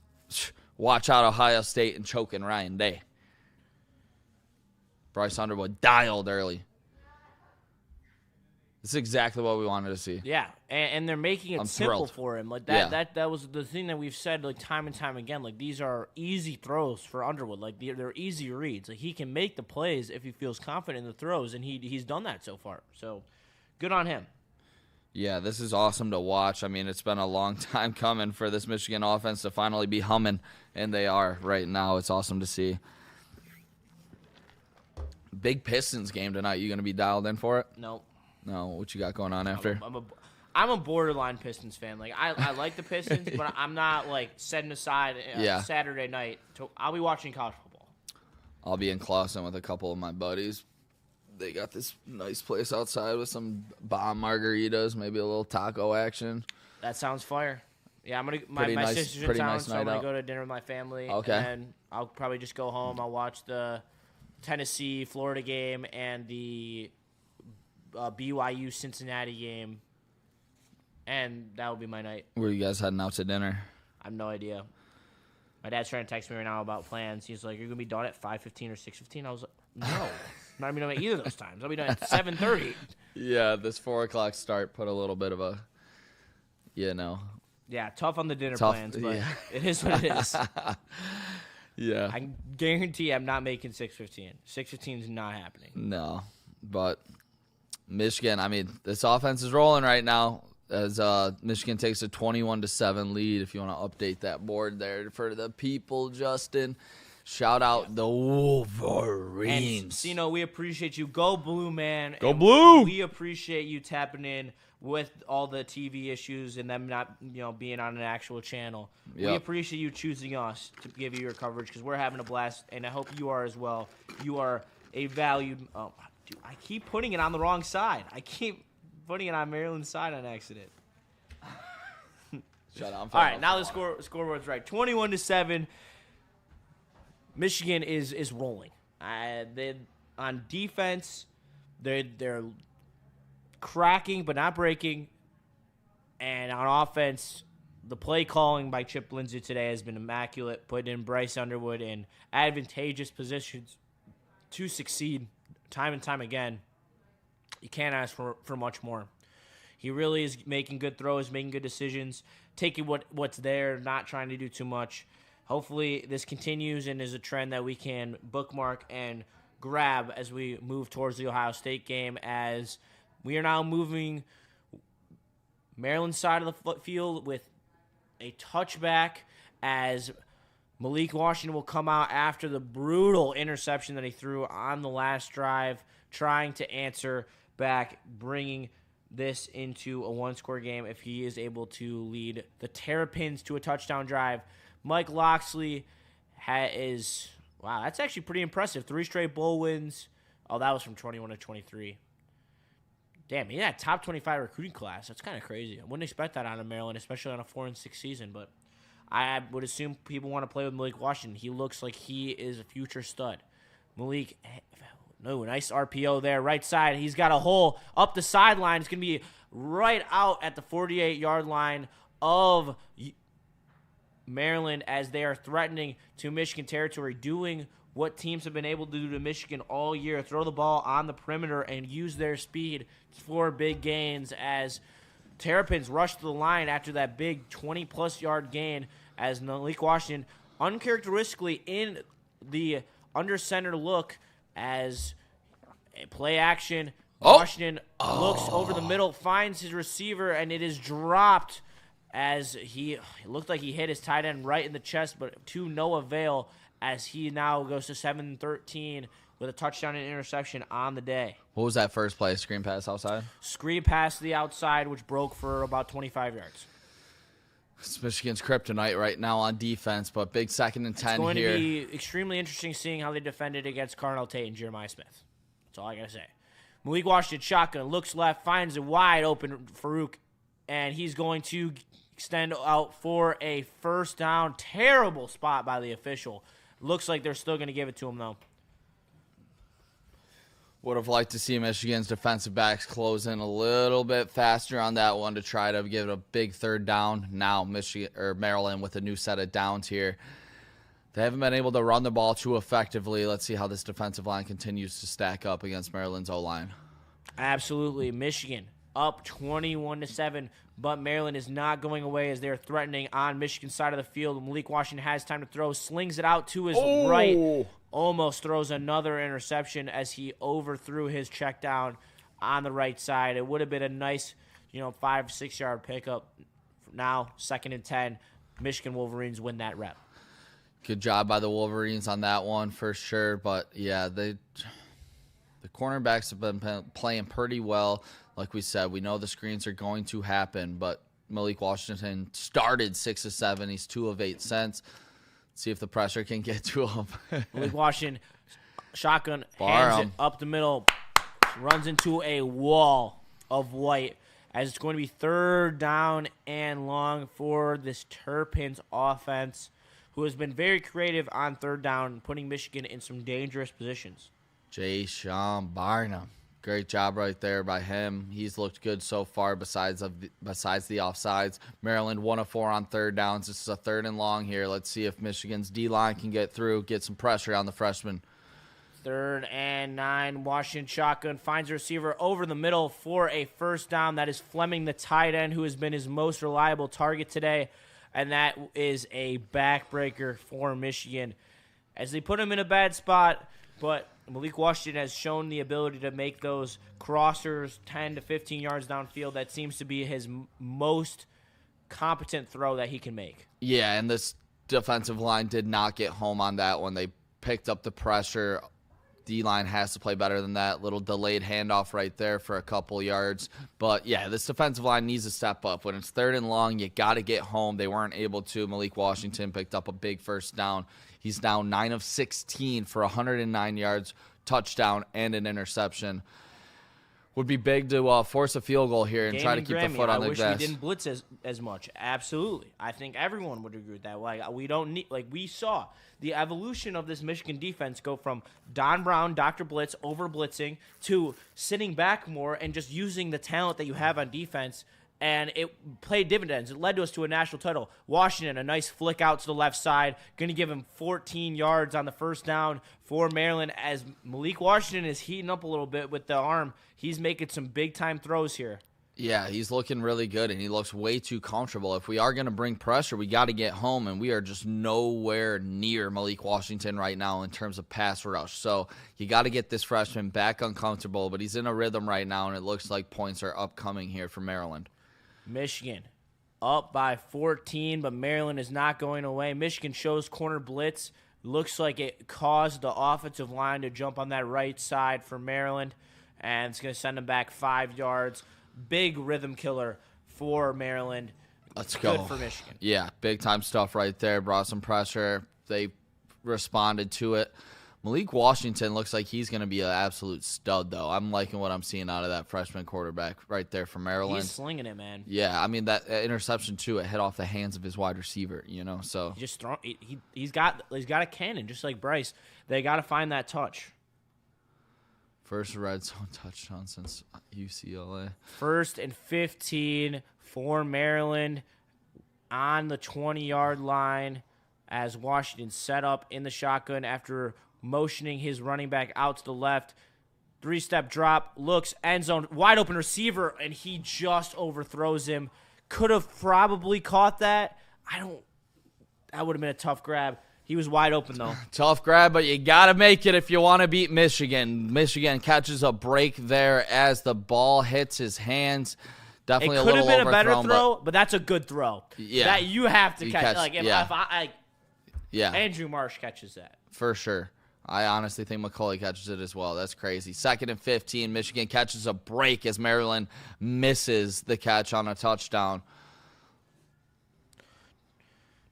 watch out Ohio State and choking Ryan Day. Bryce Underwood dialed early. This is exactly what we wanted to see. Yeah, and they're making it simple for him. Like that was the thing that we've said like time and time again. Like these are easy throws for Underwood. Like they're easy reads. Like he can make the plays if he feels confident in the throws, and he's done that so far. So good on him. Yeah, this is awesome to watch. I mean, it's been a long time coming for this Michigan offense to finally be humming, and they are right now. It's awesome to see. Big Pistons game tonight. You going to be dialed in for it? Nope. No, what you got going on after? I'm a borderline Pistons fan. Like I like the Pistons, but I'm not like setting aside Saturday night. I'll be watching college football. I'll be in Clawson with a couple of my buddies. They got this nice place outside with some bomb margaritas, maybe a little taco action. That sounds fire. Yeah, I'm gonna. My sister's in town, so I'm gonna go to dinner with my family. Okay. And I'll probably just go home. I'll watch the Tennessee-Florida game and the BYU Cincinnati game, and that will be my night. Where are you guys heading out to dinner? I have no idea. My dad's trying to text me right now about plans. He's like, "You're gonna be done at 5:15 or 6:15?" I was like, "No, I'm not even done at either of those times. I'll be done at 7:30." Yeah, this 4:00 start put a little bit of a, Yeah, tough on the dinner plans, but it is what it is. Yeah, I guarantee I'm not making 6:15. 6:15 is not happening. No, but Michigan, I mean, this offense is rolling right now as Michigan takes a 21-7 lead. If you want to update that board there for the people, Justin, shout out the Wolverines. And, we appreciate you. Go Blue, man. Go Blue! We appreciate you tapping in with all the TV issues and them not, being on an actual channel. Yep. We appreciate you choosing us to give you your coverage because we're having a blast, and I hope you are as well. You are a valued dude, I keep putting it on the wrong side. I keep putting it on Maryland's side on accident. Shut up. All right, now the scoreboard's right. 21-7. Michigan is rolling. On defense, they're cracking but not breaking. And on offense, the play calling by Chip Lindsey today has been immaculate, putting in Bryce Underwood in advantageous positions to succeed time and time again. You can't ask for much more. He really is making good throws, making good decisions, taking what's there, not trying to do too much. Hopefully this continues and is a trend that we can bookmark and grab as we move towards the Ohio State game, as we are now moving Maryland's side of the field with a touchback, as Malik Washington will come out after the brutal interception that he threw on the last drive, trying to answer back, bringing this into a one-score game if he is able to lead the Terrapins to a touchdown drive. Mike Loxley wow, that's actually pretty impressive. 3 straight bowl wins. Oh, that was from 21-23. Damn, he had a top 25 recruiting class. That's kind of crazy. I wouldn't expect that out of Maryland, especially on a 4-6 season, but I would assume people want to play with Malik Washington. He looks like he is a future stud. Malik, No, nice RPO there, right side. He's got a hole up the sideline. It's going to be right out at the 48-yard line of Maryland as they are threatening to Michigan territory, doing what teams have been able to do to Michigan all year, throw the ball on the perimeter and use their speed for big gains as Terrapins rush to the line after that big 20-plus yard gain as Malik Washington uncharacteristically in the under center look as a play action. Washington looks over the middle, finds his receiver, and it is dropped as it looked like he hit his tight end right in the chest, but to no avail as he now goes to 7-13 with a touchdown and interception on the day. What was that first play? Screen pass outside? Screen pass to the outside, which broke for about 25 yards. It's Michigan's kryptonite right now on defense, but big 2nd and 10 here. It's going to be extremely interesting seeing how they defended against Carnell Tate and Jeremiah Smith. That's all I got to say. Malik Washington, shotgun, looks left, finds a wide open Farouk, and he's going to extend out for a first down. Terrible spot by the official. Looks like they're still going to give it to him, though. Would have liked to see Michigan's defensive backs close in a little bit faster on that one to try to give it a big 3rd down. Now Maryland with a new set of downs here. They haven't been able to run the ball too effectively. Let's see how this defensive line continues to stack up against Maryland's O-line. Absolutely. Michigan up 21-7, but Maryland is not going away as they're threatening on Michigan's side of the field. Malik Washington has time to throw, slings it out to his right, almost throws another interception as he overthrew his check down on the right side. It would have been a nice, 5-6 yard pickup. Now, 2nd and 10, Michigan Wolverines win that rep. Good job by the Wolverines on that one for sure, but yeah, the cornerbacks have been playing pretty well. Like we said, we know the screens are going to happen, but Malik Washington started 6 of 7. He's 2 of 8 cents. See if the pressure can get to him. Malik Washington, shotgun, hands it up the middle, runs into a wall of white as it's going to be 3rd down and long for this Terrapins offense, who has been very creative on 3rd down, putting Michigan in some dangerous positions. Jay-Sean Barnum. Great job right there by him. He's looked good so far besides the offsides. Maryland 1 of 4 on 3rd downs. This is a 3rd and long here. Let's see if Michigan's D-line can get through, get some pressure on the freshman. 3rd and 9. Washington shotgun finds a receiver over the middle for a first down. That is Fleming, the tight end, who has been his most reliable target today. And that is a backbreaker for Michigan as they put him in a bad spot, but Malik Washington has shown the ability to make those crossers 10 to 15 yards downfield. That seems to be his most competent throw that he can make. Yeah, and this defensive line did not get home on that one. They picked up the pressure. D-line has to play better than that. Little delayed handoff right there for a couple yards. But, yeah, this defensive line needs to step up. When it's 3rd and long, you got to get home. They weren't able to. Malik Washington picked up a big first down. He's now 9 of 16 for 109 yards, touchdown, and an interception. Would be big to force a field goal here and try to keep the foot on the gas. I wish we didn't blitz as much. Absolutely. I think everyone would agree with that. We saw the evolution of this Michigan defense go from Don Brown, Dr. Blitz, over blitzing, to sitting back more and just using the talent that you have on defense. And it played dividends. It led us to a national title. Washington, a nice flick out to the left side. Going to give him 14 yards on the first down for Maryland as Malik Washington is heating up a little bit with the arm. He's making some big-time throws here. Yeah, he's looking really good, and he looks way too comfortable. If we are going to bring pressure, we got to get home, and we are just nowhere near Malik Washington right now in terms of pass rush. So you got to get this freshman back uncomfortable, but he's in a rhythm right now, and it looks like points are upcoming here for Maryland. Michigan up by 14, but Maryland is not going away. Michigan shows corner blitz. Looks like it caused the offensive line to jump on that right side for Maryland, and it's going to send them back 5 yards. Big rhythm killer for Maryland. Let's go. Good for Michigan. Yeah, big-time stuff right there. Brought some pressure. They responded to it. Malik Washington looks like he's going to be an absolute stud, though. I'm liking what I'm seeing out of that freshman quarterback right there for Maryland. He's slinging it, man. Yeah, I mean, that interception, too, it hit off the hands of his wide receiver, so. He's got a cannon, just like Bryce. They got to find that touch. First red zone touchdown since UCLA. 1st and 15 for Maryland on the 20-yard line as Washington set up in the shotgun after motioning his running back out to the left. 3-step drop, looks, end zone, wide open receiver, and he just overthrows him. Could have probably caught that. That would have been a tough grab. He was wide open, though. Tough grab, but you got to make it if you want to beat Michigan. Michigan catches a break there as the ball hits his hands. Definitely a little overthrown. It could have been a better throw, but that's a good throw. Yeah. That you have to catch. Like, if Andrew Marsh catches that. For sure. I honestly think McCulley catches it as well. That's crazy. 2nd and 15. Michigan catches a break as Maryland misses the catch on a touchdown.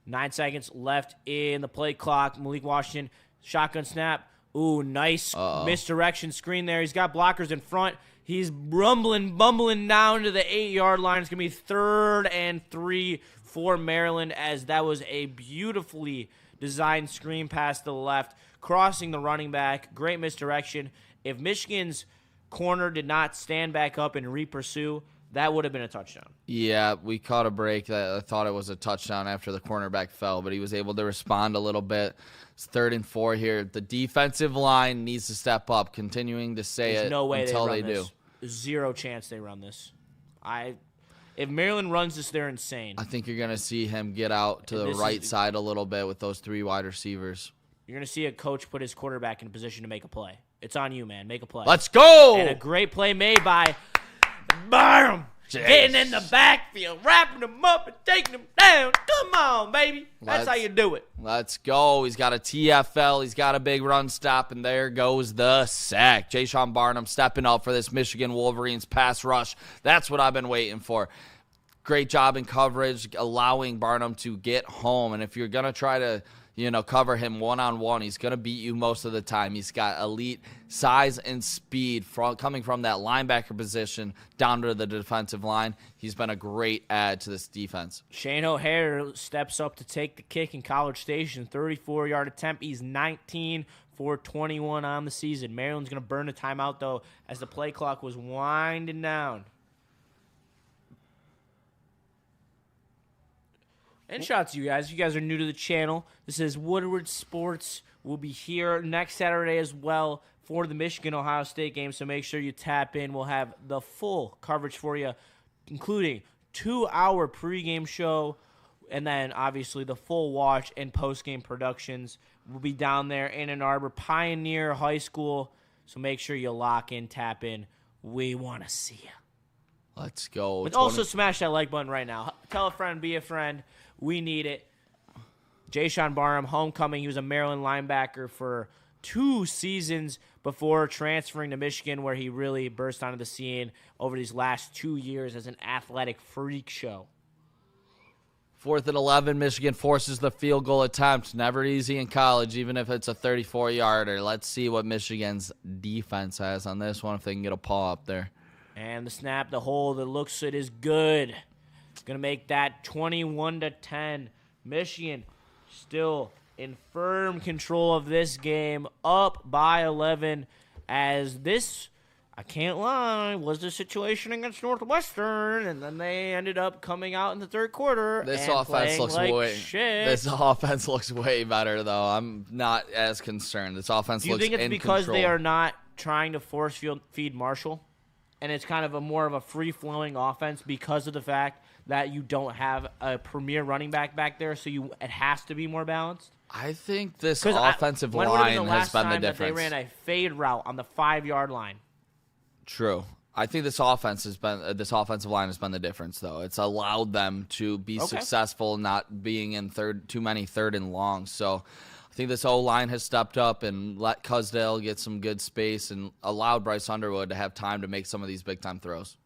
9 seconds left in the play clock. Malik Washington, shotgun snap. Ooh, nice misdirection screen there. He's got blockers in front. He's bumbling down to the 8-yard line. It's going to be 3rd and 3 for Maryland as that was a beautifully designed screen pass to the left, crossing the running back. Great misdirection. If Michigan's corner did not stand back up and re-pursue, that would have been a touchdown. Yeah, we caught a break. I thought it was a touchdown after the cornerback fell, but he was able to respond a little bit. It's 3rd and 4 here. The defensive line needs to step up, continuing to say There's it no way until they do. Zero chance they run this. If Maryland runs this, they're insane. I think you're going to see him get out to the right side a little bit with those 3 wide receivers. You're going to see a coach put his quarterback in a position to make a play. It's on you, man. Make a play. Let's go! And a great play made by Barham. Getting in the backfield, wrapping them up and taking them down. Come on, baby. That's how you do it. Let's go. He's got a TFL. He's got a big run stop, and there goes the sack. Jayshon Barham stepping up for this Michigan Wolverines pass rush. That's what I've been waiting for. Great job in coverage, allowing Barnum to get home. And if you're going to try to cover him one-on-one, he's going to beat you most of the time. He's got elite size and speed coming from that linebacker position down to the defensive line. He's been a great add to this defense. Shane O'Hare steps up to take the kick in College Station. 34-yard attempt. He's 19 for 21 on the season. Maryland's going to burn a timeout, though, as the play clock was winding down. And shout out to you guys. If you guys are new to the channel, this is Woodward Sports. We'll be here next Saturday as well for the Michigan-Ohio State game, so make sure you tap in. We'll have the full coverage for you, including 2-hour pregame show, and then obviously the full watch and postgame productions. We'll be down there in Ann Arbor, Pioneer High School, so make sure you lock in, tap in. We want to see you. Let's go. But also smash that like button right now. Tell a friend, be a friend. We need it. Jayshon Barham, homecoming. He was a Maryland linebacker for 2 seasons before transferring to Michigan, where he really burst onto the scene over these last 2 years as an athletic freak show. 4th and 11, Michigan forces the field goal attempt. Never easy in college, even if it's a 34-yarder. Let's see what Michigan's defense has on this one, if they can get a paw up there. And the snap, the hold, it looks it is good. Going to make that 21-10. Michigan still in firm control of this game, up by 11, as this, I can't lie, was the situation against Northwestern, and then they ended up coming out in the 3rd quarter. This offense looks This offense looks way better, though. I'm not as concerned. This offense looks in control. Do you think it's because they are not trying to force feed Marshall, and it's kind of more of a free-flowing offense because of the fact that you don't have a premier running back there, so it has to be more balanced? I think this offensive line has been the difference. They ran a fade route on the 5-yard line. True. I think this offensive line has been the difference, though. It's allowed them to be successful, not being in too many 3rd and long. So I think this O-line has stepped up and let Cusdale get some good space and allowed Bryce Underwood to have time to make some of these big-time throws.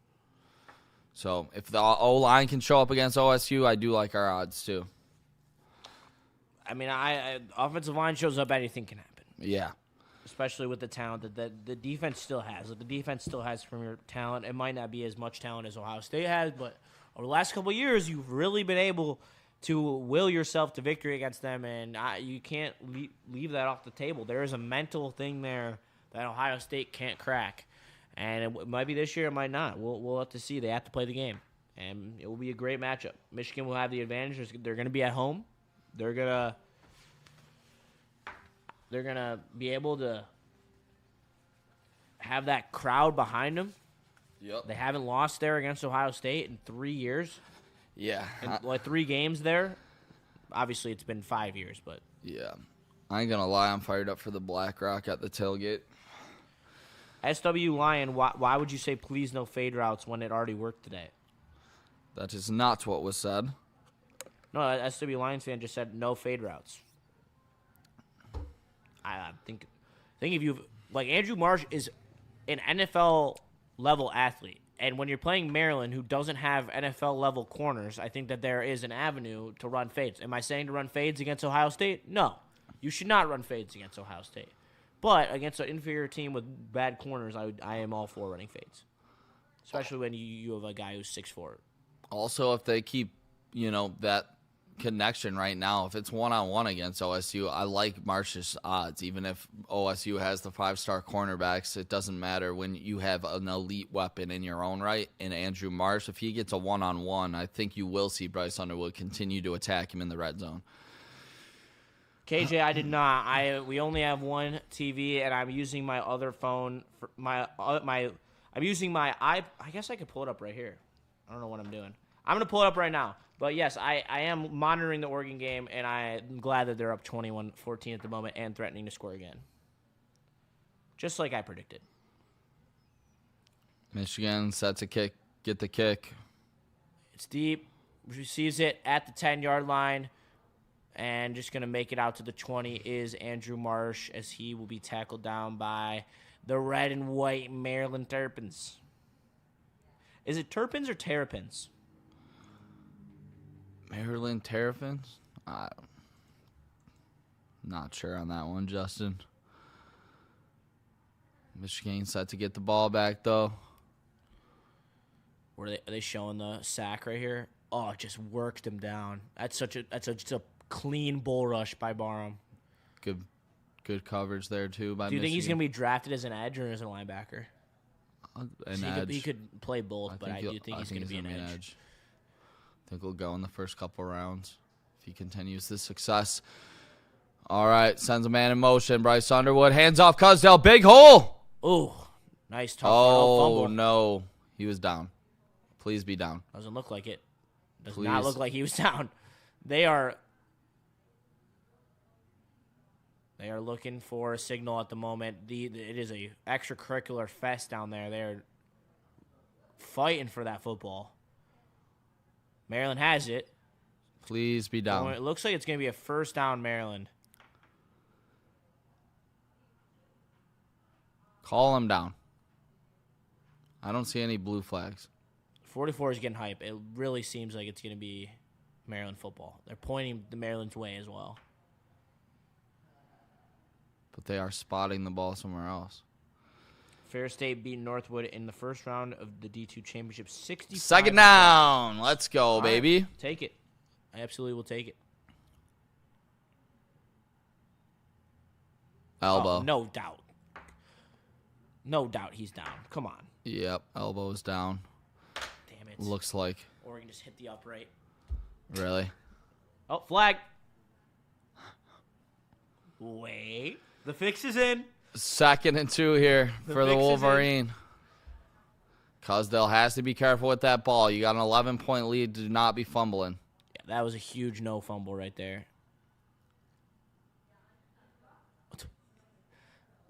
So if the O-line can show up against OSU, I do like our odds too. I mean, offensive line shows up, anything can happen. Yeah. Especially with the talent that the defense still has. Like, the defense still has premier talent. It might not be as much talent as Ohio State has, but over the last couple of years, you've really been able to will yourself to victory against them, and you can't leave that off the table. There is a mental thing there that Ohio State can't crack. And it might be this year, it might not. We'll have to see. They have to play the game. And it will be a great matchup. Michigan will have the advantage. They're going to be at home. They're going to be able to have that crowd behind them. Yep. They haven't lost there against Ohio State in 3 years. Yeah. And, 3 games there. Obviously, it's been 5 years, but. Yeah. I ain't going to lie. I'm fired up for the Black Rock at the tailgate. SW Lion, why would you say please no fade routes when it already worked today? That is not what was said. No, SW Lions fan just said no fade routes. I think if you like Andrew Marsh is an NFL level athlete, and when you're playing Maryland, who doesn't have NFL level corners, I think that there is an avenue to run fades. Am I saying to run fades against Ohio State? No, you should not run fades against Ohio State. But against an inferior team with bad corners, I am all for running fades, especially when you have a guy who's 6'4". Also, if they keep, that connection right now, if it's one-on-one against OSU, I like Marsh's odds. Even if OSU has the 5-star cornerbacks, it doesn't matter when you have an elite weapon in your own right. And Andrew Marsh, if he gets a one-on-one, I think you will see Bryce Underwood continue to attack him in the red zone. KJ, I did not. We only have one TV, and I'm using my other phone. I'm using my I guess I could pull it up right here. I don't know what I'm doing. I'm going to pull it up right now. But, yes, I am monitoring the Oregon game, and I'm glad that they're up 21-14 at the moment and threatening to score again. Just like I predicted. Michigan set to get the kick. It's deep. Receives it at the 10-yard line. And just going to make it out to the 20 is Andrew Marsh, as he will be tackled down by the red and white Maryland Terrapins. Is it Terrapins or Terrapins? Maryland Terrapins? Not sure on that one, Justin. Michigan set to get the ball back, though. Are they showing the sack right here? Oh, it just worked him down. That's just a clean bull rush by Barham. Good coverage there, too, by Michigan. Do you think he's going to be drafted as an edge or as a linebacker? Edge. He could play both, but I do think he's going to be an edge. I think he'll go in the first couple rounds if he continues this success. All right, sends a man in motion. Bryce Underwood, hands off Cusdale, big hole. Ooh, nice tough fumble. fumble. No, he was down. Please be down. Doesn't look like it. Does not look like he was down. They are looking for a signal at the moment. It is a extracurricular fest down there. They're fighting for that football. Maryland has it. Please be down. It looks like it's going to be a first down, Maryland. Call him down. I don't see any blue flags. 44 is getting hype. It really seems like it's going to be Maryland football. They're pointing the Maryland's way as well. But they are spotting the ball somewhere else. Fair State beat Northwood in the first round of the D2 Championship 65. Second down. Let's go, baby. Right. Take it. I absolutely will take it. Elbow. Oh, no doubt. No doubt he's down. Come on. Yep, elbow is down. Damn it. Looks like. Oregon just hit the upright. Really? Oh, flag. Wait. The fix is in. 2nd and 2 here for the Wolverine. Cusdale has to be careful with that ball. You got an 11-point lead. Do not be fumbling. Yeah, that was a huge no fumble right there.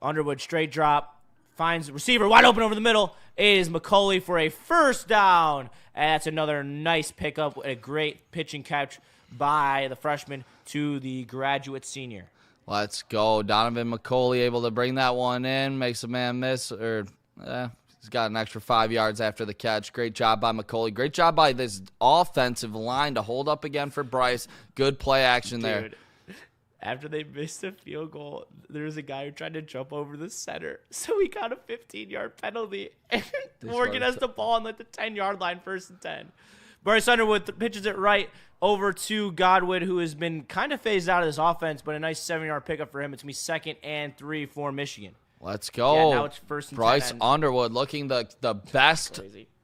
Underwood straight drop. Finds the receiver wide open over the middle. It is McCauley for a first down. And that's another nice pickup. A great pitch and catch by the freshman to the graduate senior. Let's go. Donovan McCauley able to bring that one in. Makes a man miss. He's got an extra 5 yards after the catch. Great job by McCauley. Great job by this offensive line to hold up again for Bryce. Good play action there. After they missed a field goal, there was a guy who tried to jump over the center. So he got a 15-yard penalty. And Morgan has the ball on the 10-yard line, 1st and 10. Bryce Underwood pitches it right over to Godwin, who has been kind of phased out of this offense, but a nice 7-yard pickup for him. It's going to be 2nd and 3 for Michigan. Let's go. Yeah, now it's first and Bryce 10. Underwood looking the best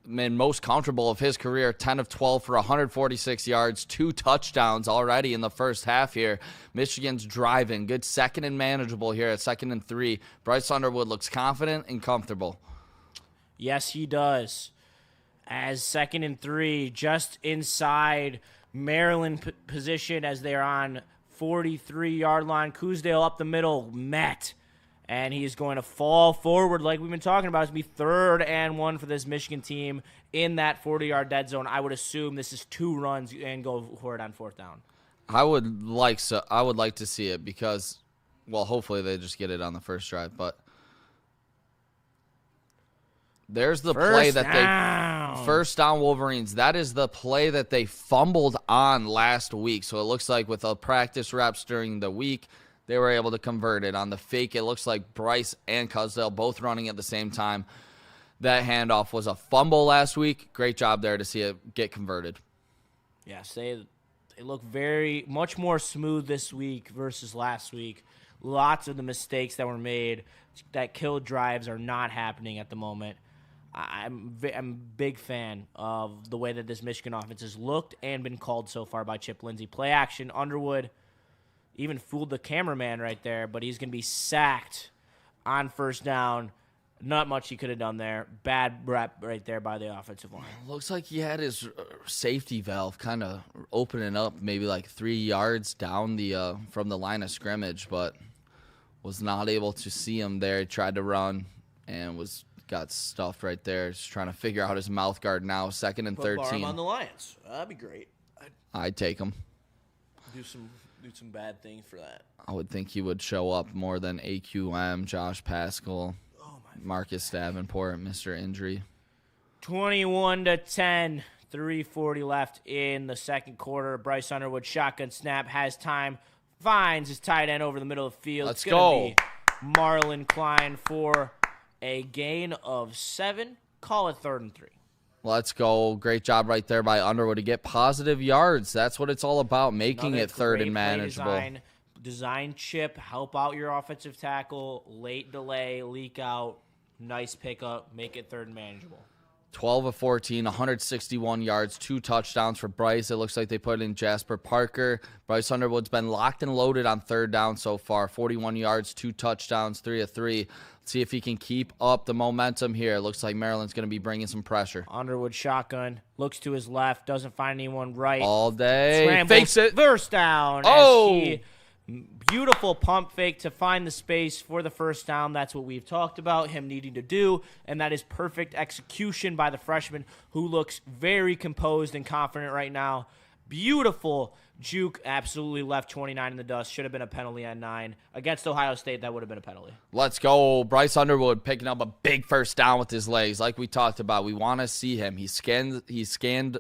and most comfortable of his career. 10 of 12 for 146 yards, 2 touchdowns already in the first half here. Michigan's driving. Good second and manageable here at 2nd and 3. Bryce Underwood looks confident and comfortable. Yes, he does. As 2nd and 3, just inside Maryland position as they're on 43-yard line. Coosdale up the middle, met. And he's going to fall forward like we've been talking about. It's going to be 3rd and 1 for this Michigan team in that 40-yard dead zone. I would assume this is 2 runs and go for it on 4th down. I would like to see it because, well, hopefully they just get it on the first drive. But there's the play that first down Wolverines. That is the play that they fumbled on last week. So it looks like with the practice reps during the week, they were able to convert it on the fake. It looks like Bryce and Cousdale both running at the same time. That handoff was a fumble last week. Great job there to see it get converted. Yes, they look very much more smooth this week versus last week. Lots of the mistakes that were made that killed drives are not happening at the moment. I'm a big fan of the way that this Michigan offense has looked and been called so far by Chip Lindsey. Play action, Underwood. Even fooled the cameraman right there, but he's going to be sacked on 1st down. Not much he could have done there. Bad rep right there by the offensive line. Looks like he had his safety valve kind of opening up maybe like 3 yards down the from the line of scrimmage, but was not able to see him there. He tried to run and got stuffed right there. Just trying to figure out his mouth guard now. 2nd and 13. Put Barham on the Lions. That'd be great. I'd take him. Do some bad things for that. I would think he would show up more than AQM, Josh Paschal, Marcus Davenport, Mr. Injury. 21-10, 3:40 left in the second quarter. Bryce Underwood, shotgun snap, has time, finds his tight end over the middle of the field. Let's go. It's going to be Marlon Klein for a gain of 7. Call it 3rd and 3. Let's go. Great job right there by Underwood to get positive yards. That's what it's all about, making it 3rd and manageable. Design chip, help out your offensive tackle, late delay, leak out, nice pickup, make it 3rd and manageable. 12 of 14, 161 yards, 2 touchdowns for Bryce. It looks like they put in Jasper Parker. Bryce Underwood's been locked and loaded on 3rd down so far. 41 yards, 2 touchdowns, 3 of 3. Let's see if he can keep up the momentum here. It looks like Maryland's going to be bringing some pressure. Underwood shotgun, looks to his left, doesn't find anyone right. All day. Scrambles, fakes it. First down. Oh! Beautiful pump fake to find the space for the 1st down. That's what we've talked about him needing to do, and that is perfect execution by the freshman who looks very composed and confident right now. Beautiful juke, absolutely left 29 in the dust. Should have been a penalty at 9. Against Ohio State, that would have been a penalty. Let's go. Bryce Underwood picking up a big 1st down with his legs. Like we talked about, we want to see him. He scanned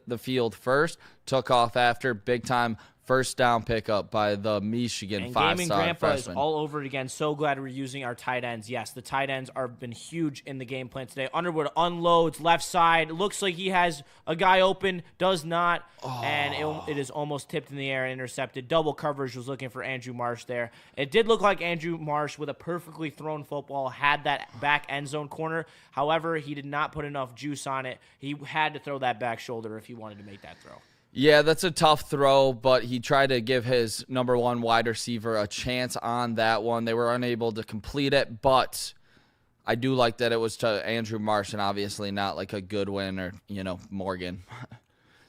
the field first, took off after, big time 1st down pickup by the Michigan 5-star Gaming Grandpa freshman. is all over it again. So glad we're using our tight ends. Yes, the tight ends have been huge in the game plan today. Underwood unloads left side. Looks like he has a guy open. Does not. And it is almost tipped in the air and intercepted. Double coverage was looking for Andrew Marsh there. It did look like Andrew Marsh with a perfectly thrown football had that back end zone corner. However, he did not put enough juice on it. He had to throw that back shoulder if he wanted to make that throw. Yeah, that's a tough throw, but he tried to give his number 1 wide receiver a chance on that one. They were unable to complete it, but I do like that it was to Andrew Marsh and obviously not like a Goodwin or, Morgan.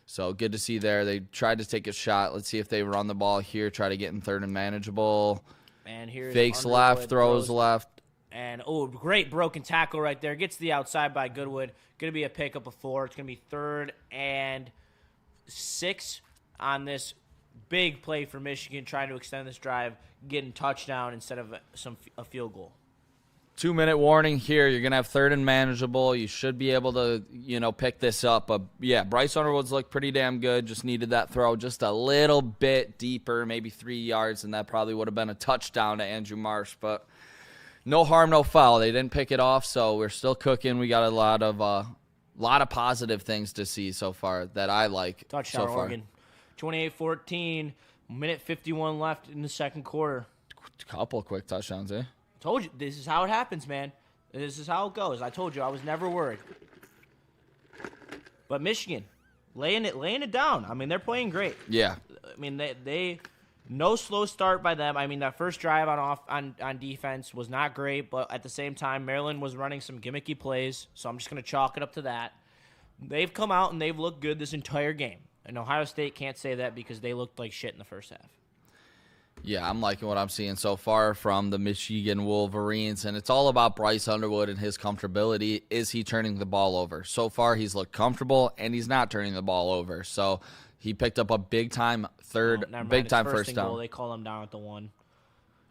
So good to see there. They tried to take a shot. Let's see if they run the ball here, try to get in 3rd and manageable. And here's fakes Underwood, left, throws left. And, great broken tackle right there. Gets to the outside by Goodwood. Going to be a pickup of 4. It's going to be 3rd and 6 on this big play for Michigan, trying to extend this drive, getting touchdown instead of a field goal. 2-minute warning here. You're going to have 3rd and manageable. You should be able to, pick this up. But, yeah, Bryce Underwood's looked pretty damn good. Just needed that throw just a little bit deeper, maybe 3 yards, and that probably would have been a touchdown to Andrew Marsh. But no harm, no foul. They didn't pick it off, so we're still cooking. We got a lot of positive things to see so far that I like. Touchdown, so far. Oregon. 28-14, minute 51 left in the second quarter. Couple quick touchdowns, eh? Told you, this is how it happens, man. This is how it goes. I told you, I was never worried. But Michigan, laying it down. I mean, they're playing great. Yeah. I mean, they no slow start by them. I mean, that first drive on defense was not great, but at the same time, Maryland was running some gimmicky plays, so I'm just going to chalk it up to that. They've come out and they've looked good this entire game. And Ohio State can't say that because they looked like shit in the first half. Yeah, I'm liking what I'm seeing so far from the Michigan Wolverines, and it's all about Bryce Underwood and his comfortability. Is he turning the ball over? So far, he's looked comfortable, and he's not turning the ball over. So he picked up a big-time first down. Goal, they call him down at the 1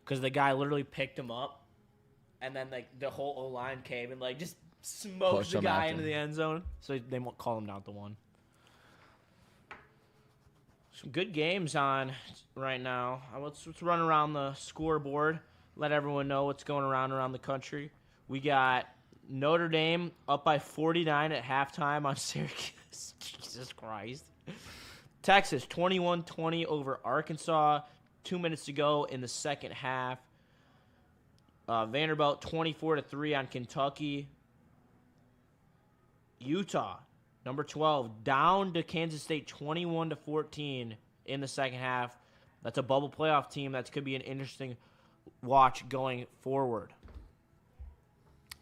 because the guy literally picked him up, and then like the whole O-line came and like just smoked the guy into the end zone. So they won't call him down at the 1. Some good games on right now. Let's run around the scoreboard, let everyone know what's going around the country. We got Notre Dame up by 49 at halftime on Syracuse. Jesus Christ. Texas 21-20 over Arkansas. 2 minutes to go in the second half. Vanderbilt 24-3 on Kentucky. Utah number 12, down to Kansas State 21-14 in the second half. That's a bubble playoff team. That could be an interesting watch going forward.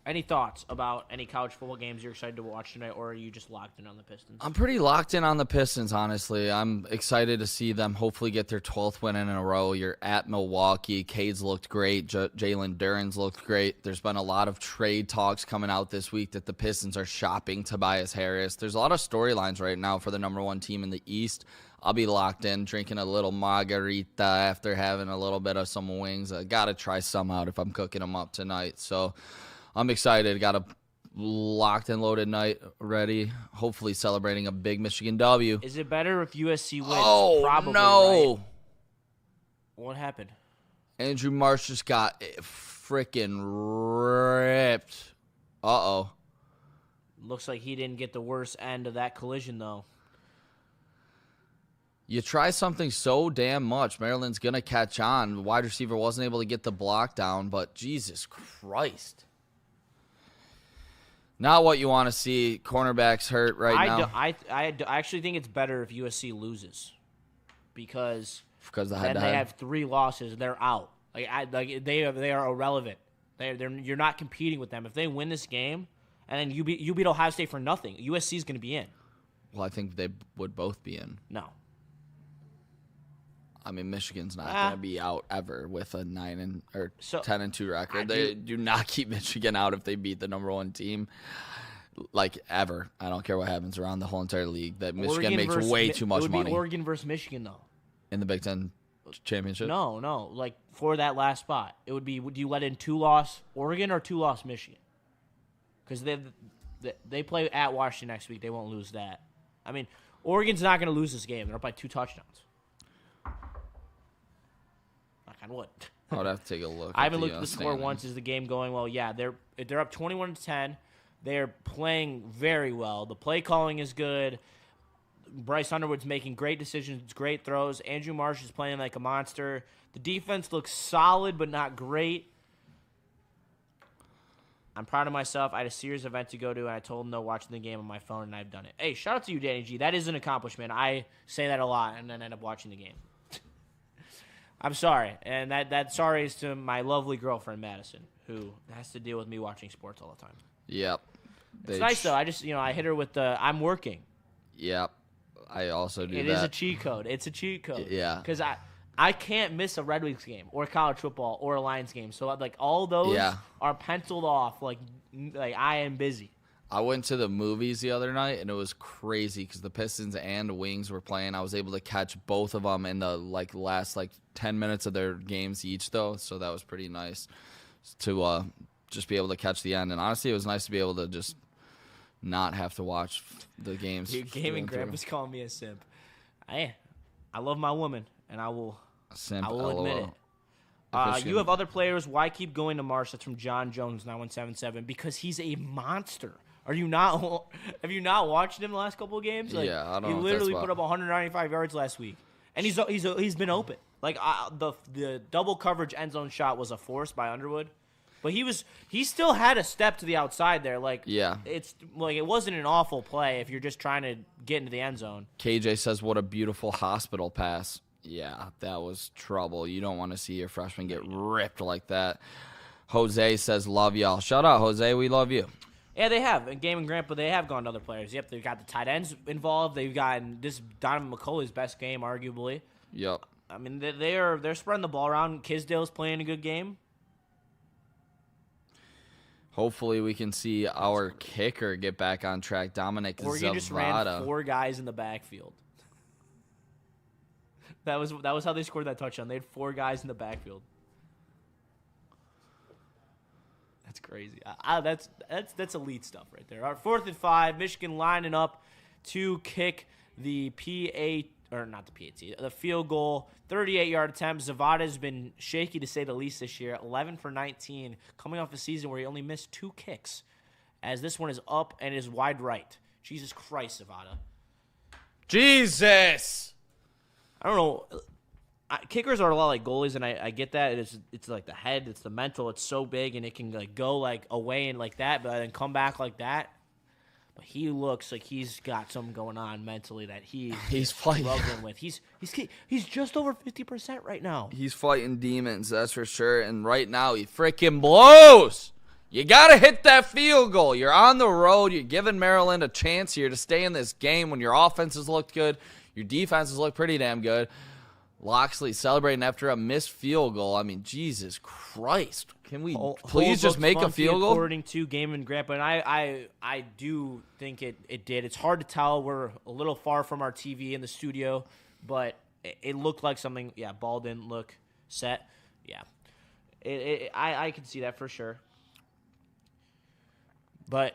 Any thoughts about any college football games you're excited to watch tonight, or are you just locked in on the Pistons? I'm pretty locked in on the Pistons, honestly. I'm excited to see them hopefully get their 12th win in a row. You're at Milwaukee. Cade's looked great. Jalen Duren's looked great. There's been a lot of trade talks coming out this week that the Pistons are shopping Tobias Harris. There's a lot of storylines right now for the number 1 team in the East. I'll be locked in, drinking a little margarita after having a little bit of some wings. I got to try some out if I'm cooking them up tonight. So I'm excited. Got a locked and loaded night ready. Hopefully celebrating a big Michigan W. Is it better if USC wins? Oh, probably, no. Right? What happened? Andrew Marsh just got freaking ripped. Uh-oh. Looks like he didn't get the worst end of that collision, though. You try something so damn much, Maryland's going to catch on. The wide receiver wasn't able to get the block down, but Jesus Christ. Not what you want to see. Cornerbacks hurt now. I actually think it's better if USC loses because then they have 3 losses. They're out. They are irrelevant. You're not competing with them. If they win this game and then you beat Ohio State for nothing, USC is going to be in. Well, I think they would both be in. No. I mean, Michigan's not going to be out ever with a 10-2 record. They do not keep Michigan out if they beat the number 1 team, like ever. I don't care what happens around the whole entire league. That Michigan makes way too much money. It would be Oregon versus Michigan, though. In the Big Ten championship? No. Like for that last spot, it would be. Would you let in 2-loss Oregon or 2-loss Michigan? Because they play at Washington next week. They won't lose that. I mean, Oregon's not going to lose this game. They're up by 2 touchdowns. On what? I would have to take a look. I haven't looked at the score once. Is the game going well? Yeah, they're up 21-10. They're playing very well. The play calling is good. Bryce Underwood's making great decisions, great throws. Andrew Marsh is playing like a monster. The defense looks solid but not great. I'm proud of myself. I had a Sears event to go to, and I told him no watching the game on my phone, and I've done it. Hey, shout out to you, Danny G. That is an accomplishment. I say that a lot and then end up watching the game. I'm sorry, and that sorry is to my lovely girlfriend, Madison, who has to deal with me watching sports all the time. Yep. It's nice, though. I hit her with I'm working. Yep. I also do that. It is a cheat code. It's a cheat code. Yeah. Because I can't miss a Red Wings game or college football or a Lions game. So, like, all those are penciled off like I am busy. I went to the movies the other night, and it was crazy because the Pistons and Wings were playing. I was able to catch both of them in the last 10 minutes of their games each, though, so that was pretty nice to just be able to catch the end. And honestly, it was nice to be able to just not have to watch the games. Your gaming grandpa's calling me a simp. I love my woman, and I will admit it. You have other players. Why keep going to Marsh? That's from John Jones 9177 because he's a monster. Have you not watched him the last couple of games? I don't know. He literally put up 195 yards last week, and he's been open. The double coverage end zone shot was a force by Underwood. But he still had a step to the outside there. Like, it's like it wasn't an awful play if you're just trying to get into the end zone. KJ says, what a beautiful hospital pass. Yeah, that was trouble. You don't want to see your freshman get ripped like that. Jose says, love y'all. Shout out, Jose. We love you. Yeah, they have. In Game and Grant, but they have gone to other players. Yep, they've got the tight ends involved. They've gotten this Donovan McCulley's best game, arguably. Yep. I mean, they're spreading the ball around. Kisdale's playing a good game. Hopefully we can see our kicker get back on track, Dominic Zavada. Oregon just ran 4 guys in the backfield. That was how they scored that touchdown. They had 4 guys in the backfield. That's crazy. That's elite stuff right there. Our 4th and 5, Michigan lining up to kick the the field goal, 38-yard attempt. Zavada has been shaky to say the least this year, 11 for 19, coming off a season where he only missed 2 kicks, as this one is up and is wide right. Jesus Christ, Zavada. Jesus! I don't know. Kickers are a lot like goalies, and I get that. It's like the head, it's the mental. It's so big, and it can like go like away and like that, but then come back like that. But he looks like he's got something going on mentally that he's struggling with. He's just over 50% right now. He's fighting demons, that's for sure. And right now he freaking blows. You gotta hit that field goal. You're on the road. You're giving Maryland a chance here to stay in this game when your offenses looked good. Your defenses look pretty damn good. Loxley celebrating after a missed field goal. I mean, Jesus Christ. Can we please just make a field goal? According to Game and Grant, but I do think it did. It's hard to tell. We're a little far from our TV in the studio, but it looked like something. Yeah, ball didn't look set. Yeah. I can see that for sure. But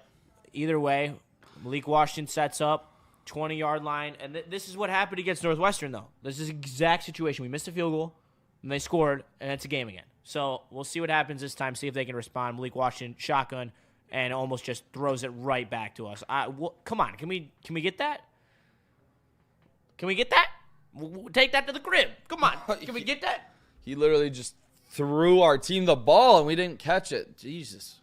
either way, Malik Washington sets up. 20-yard line, and this is what happened against Northwestern, though. This is the exact situation. We missed a field goal, and they scored, and it's a game again. So we'll see what happens this time, see if they can respond. Malik Washington, shotgun, and almost just throws it right back to us. Come on, can we get that? Can we get that? We'll take that to the crib. Come on, can we get that? He literally just threw our team the ball, and we didn't catch it. Jesus.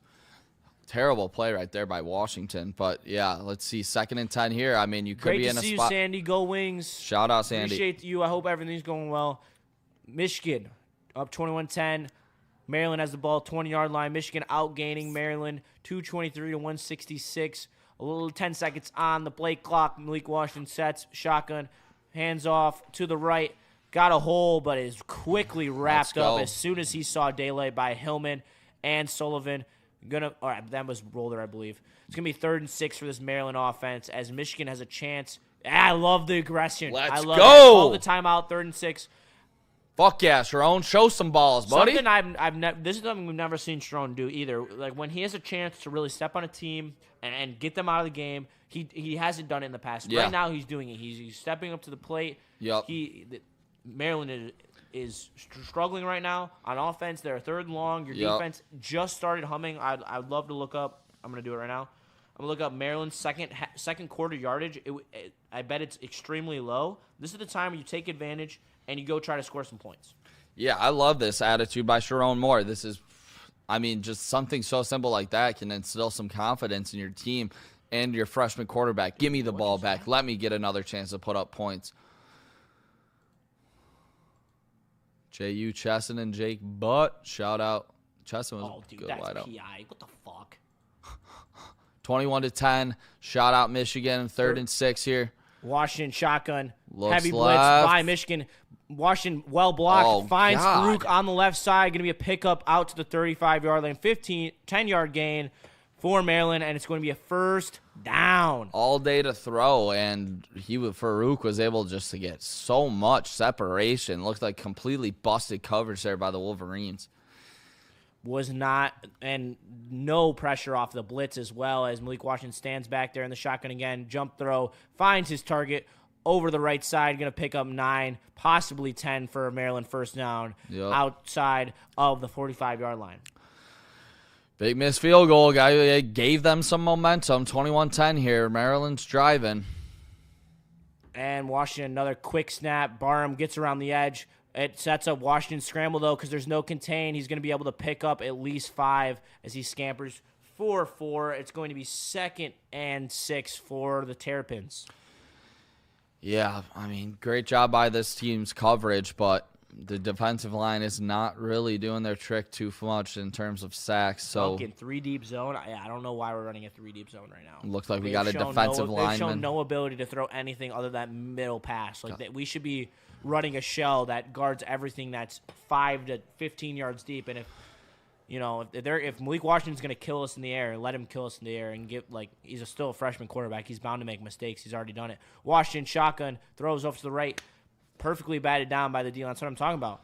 Terrible play right there by Washington. But, yeah, let's see. 2nd and 10 here. I mean, you could be in a spot. Great to see you, Sandy. Go Wings. Shout out, Sandy. Appreciate you. I hope everything's going well. Michigan up 21-10. Maryland has the ball, 20-yard line. Michigan outgaining Maryland, 223 to 166. A little 10 seconds on the play clock. Malik Washington sets, shotgun, hands off to the right. Got a hole, but is quickly wrapped up as soon as he saw daylight by Hillman and Sullivan. All right, that was Roller, I believe. It's going to be 3rd and 6 for this Maryland offense as Michigan has a chance. I love the aggression. Let's go. Call the timeout, 3rd and 6. Fuck yeah, Sharon. Show some balls, buddy. This is something we've never seen Sharon do either. Like, when he has a chance to really step on a team and get them out of the game, he hasn't done it in the past. Yeah. Right now he's doing it. He's stepping up to the plate. Yep. Maryland is struggling right now on offense. They're 3rd and long. Your defense just started humming. I'd love to look up. I'm going to do it right now. I'm going to look up Maryland's second quarter yardage. I bet it's extremely low. This is the time you take advantage and you go try to score some points. Yeah, I love this attitude by Sharon Moore. This is, I mean, just something so simple like that can instill some confidence in your team and your freshman quarterback. Give me the ball back. Let me get another chance to put up points. J.U. Chesson and Jake Butt. Shout out. Chesson was good that's wide out. PI. What the fuck? 21-10. Shout out Michigan. 3rd and 6 here. Washington shotgun. Looks heavy blitz left. by Michigan. Washington well blocked. Finds Farouk on the left side. Going to be a pickup out to the 35-yard line. 10-yard gain for Maryland, and it's going to be a 1st down. All day to throw, and Farouk was able just to get so much separation. Looked like completely busted coverage there by the Wolverines. Was not, and no pressure off the blitz as well as Malik Washington stands back there in the shotgun again. Jump throw, finds his target over the right side. Going to pick up 9, possibly 10 for Maryland 1st down outside of the 45-yard line. Big missed field goal. Guy gave them some momentum. 21-10 here. Maryland's driving. And Washington, another quick snap. Barham gets around the edge. It sets up Washington's scramble, though, because there's no contain. He's going to be able to pick up at least 5 as he scampers 4-4. It's going to be 2nd and 6 for the Terrapins. Yeah, I mean, great job by this team's coverage, but the defensive line is not really doing their trick too much in terms of sacks. So Duncan, 3-deep zone. I don't know why we're running a 3-deep zone right now. Looks like we got a defensive lineman. They've shown no ability to throw anything other than middle pass. We should be running a shell that guards everything that's 5 to 15 yards deep. And if Malik Washington's going to kill us in the air, let him kill us in the air and he's still a freshman quarterback. He's bound to make mistakes. He's already done it. Washington shotgun, throws off to the right. Perfectly batted down by the D-line. That's what I'm talking about.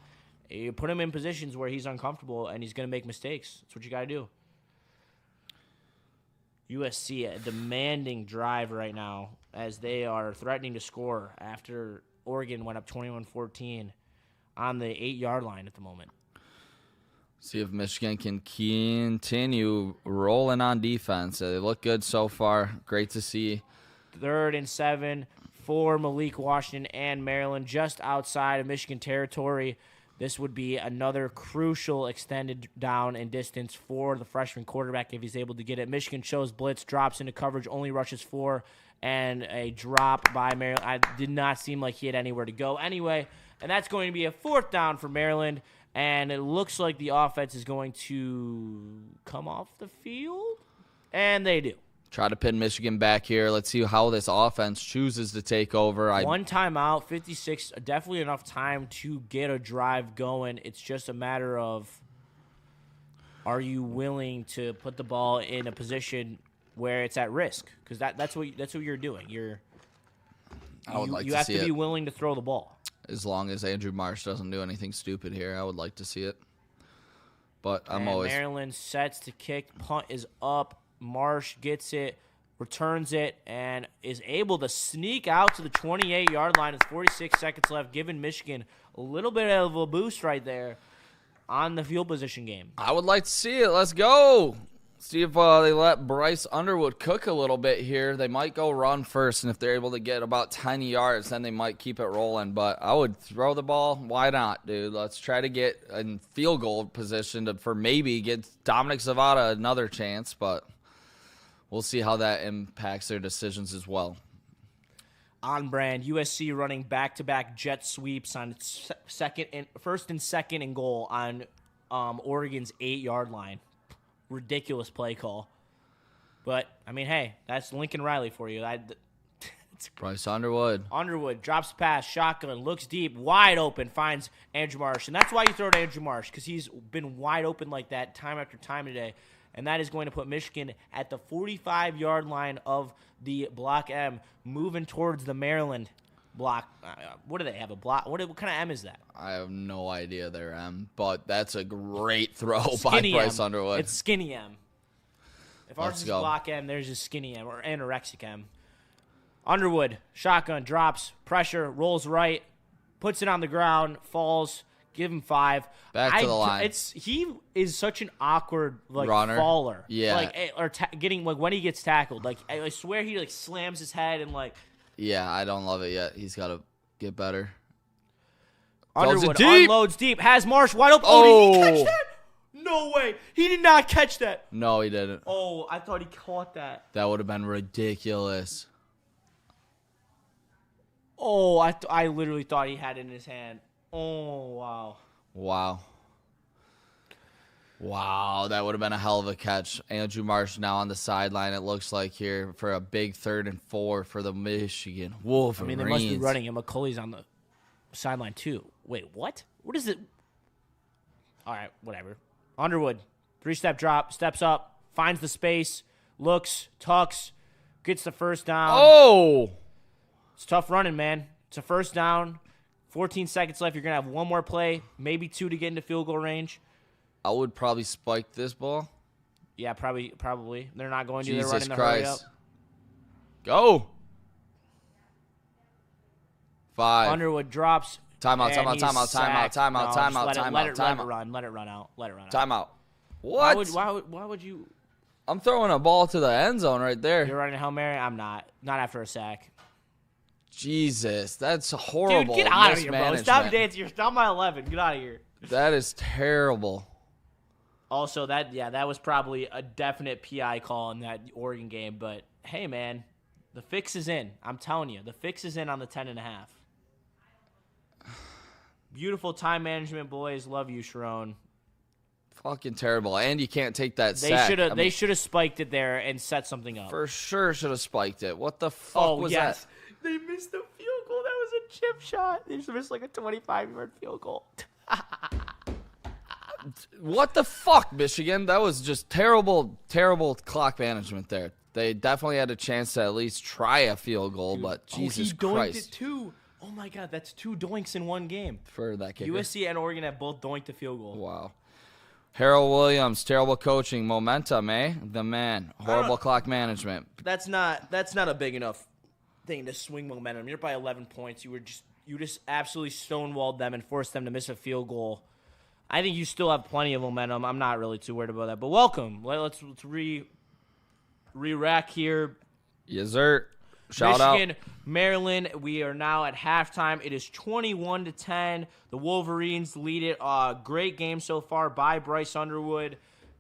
You put him in positions where he's uncomfortable and he's going to make mistakes. That's what you got to do. USC, a demanding drive right now as they are threatening to score after Oregon went up 21-14 on the 8-yard line at the moment. See if Michigan can continue rolling on defense. They look good so far. Great to see. 3rd and 7. For Malik Washington and Maryland, just outside of Michigan territory. This would be another crucial extended down and distance for the freshman quarterback if he's able to get it. Michigan shows blitz, drops into coverage, only rushes 4, and a drop by Maryland. I did not seem like he had anywhere to go anyway, and that's going to be a 4th down for Maryland, and it looks like the offense is going to come off the field, and they do. Try to pin Michigan back here. Let's see how this offense chooses to take over. One timeout, 56, definitely enough time to get a drive going. It's just a matter of, are you willing to put the ball in a position where it's at risk? Because that's what you're doing. You have to be willing to throw the ball. As long as Andrew Marsh doesn't do anything stupid here, I would like to see it. But Maryland sets to kick. Punt is up. Marsh gets it, returns it, and is able to sneak out to the 28-yard line with 46 seconds left, giving Michigan a little bit of a boost right there on the field position game. I would like to see it. Let's go. See if they let Bryce Underwood cook a little bit here. They might go run first, and if they're able to get about 10 yards, then they might keep it rolling. But I would throw the ball. Why not, dude? Let's try to get in field goal position for maybe get Dominic Zavada another chance, but we'll see how that impacts their decisions as well. On brand, USC running back-to-back jet sweeps on first and second and goal on Oregon's 8-yard line. Ridiculous play call. But, I mean, hey, that's Lincoln Riley for you. Bryce Underwood. Underwood drops pass, shotgun, looks deep, wide open, finds Andrew Marsh. And that's why you throw to Andrew Marsh, because he's been wide open like that time after time today. And that is going to put Michigan at the 45-yard line of the Block M, moving towards the Maryland block. What do they have, a block? What kind of M is that? I have no idea their M, but that's a great throw by Bryce Underwood. It's skinny M. If ours is Block M, there's just skinny M or anorexic M. Underwood, shotgun, drops, pressure, rolls right, puts it on the ground, falls. Give him 5. Back to the line. He is such an awkward runner. Faller. Yeah. Getting when he gets tackled. I swear he slams his head and Yeah, I don't love it yet. He's got to get better. Underwood unloads deep. Has Marsh wide open. Oh, did he catch that? No way. He did not catch that. No, he didn't. Oh, I thought he caught that. That would have been ridiculous. Oh, I literally thought he had it in his hand. Oh, wow. Wow, that would have been a hell of a catch. Andrew Marsh now on the sideline, it looks like, here for a big 3rd and 4 for the Michigan Wolverines. I mean, they must be running him. McCulley's on the sideline, too. Wait, what? What is it? All right, whatever. Underwood, 3-step drop, steps up, finds the space, looks, tucks, gets the first down. Oh! It's tough running, man. It's a first down. 14 seconds left. You're going to have one more play, maybe 2 to get into field goal range. I would probably spike this ball. Yeah, probably. They're not going to. Jesus They're running the Christ. hurry up. Go. 5. Underwood drops. Timeout. Let it run out. Timeout. What? Why would you? I'm throwing a ball to the end zone right there. You're running a Hail Mary? I'm not. Not after a sack. Jesus, that's horrible. Dude, get out of here, bro. Stop dancing. You're down by 11. Get out of here. That is terrible. Also, that was probably a definite PI call in that Oregon game. But, hey, man, the fix is in. I'm telling you, the fix is in on the 10.5. Beautiful time management, boys. Love you, Sharon. Fucking terrible. And you can't take that sack. They should have spiked it there and set something up. For sure should have spiked it. What the fuck was that? They missed the field goal. That was a chip shot. They just missed like a 25-yard field goal. What the fuck, Michigan? That was just terrible clock management there. They definitely had a chance to at least try a field goal, but Jesus Christ. He doinked it too. Oh, my God. That's 2 doinks in one game. For that kicker. USC and Oregon have both doinked the field goal. Wow. Harold Williams, terrible coaching. Momentum, eh? The man. Horrible clock management. That's not a big enough thing to swing momentum. You're by 11 points. You just absolutely stonewalled them and forced them to miss a field goal. I think you still have plenty of momentum. I'm not really too worried about that. But welcome. Let's re-rack here. Yes, sir. Shout Michigan, out. Maryland, we are now at halftime. It is 21-10. The Wolverines lead it. Great game so far by Bryce Underwood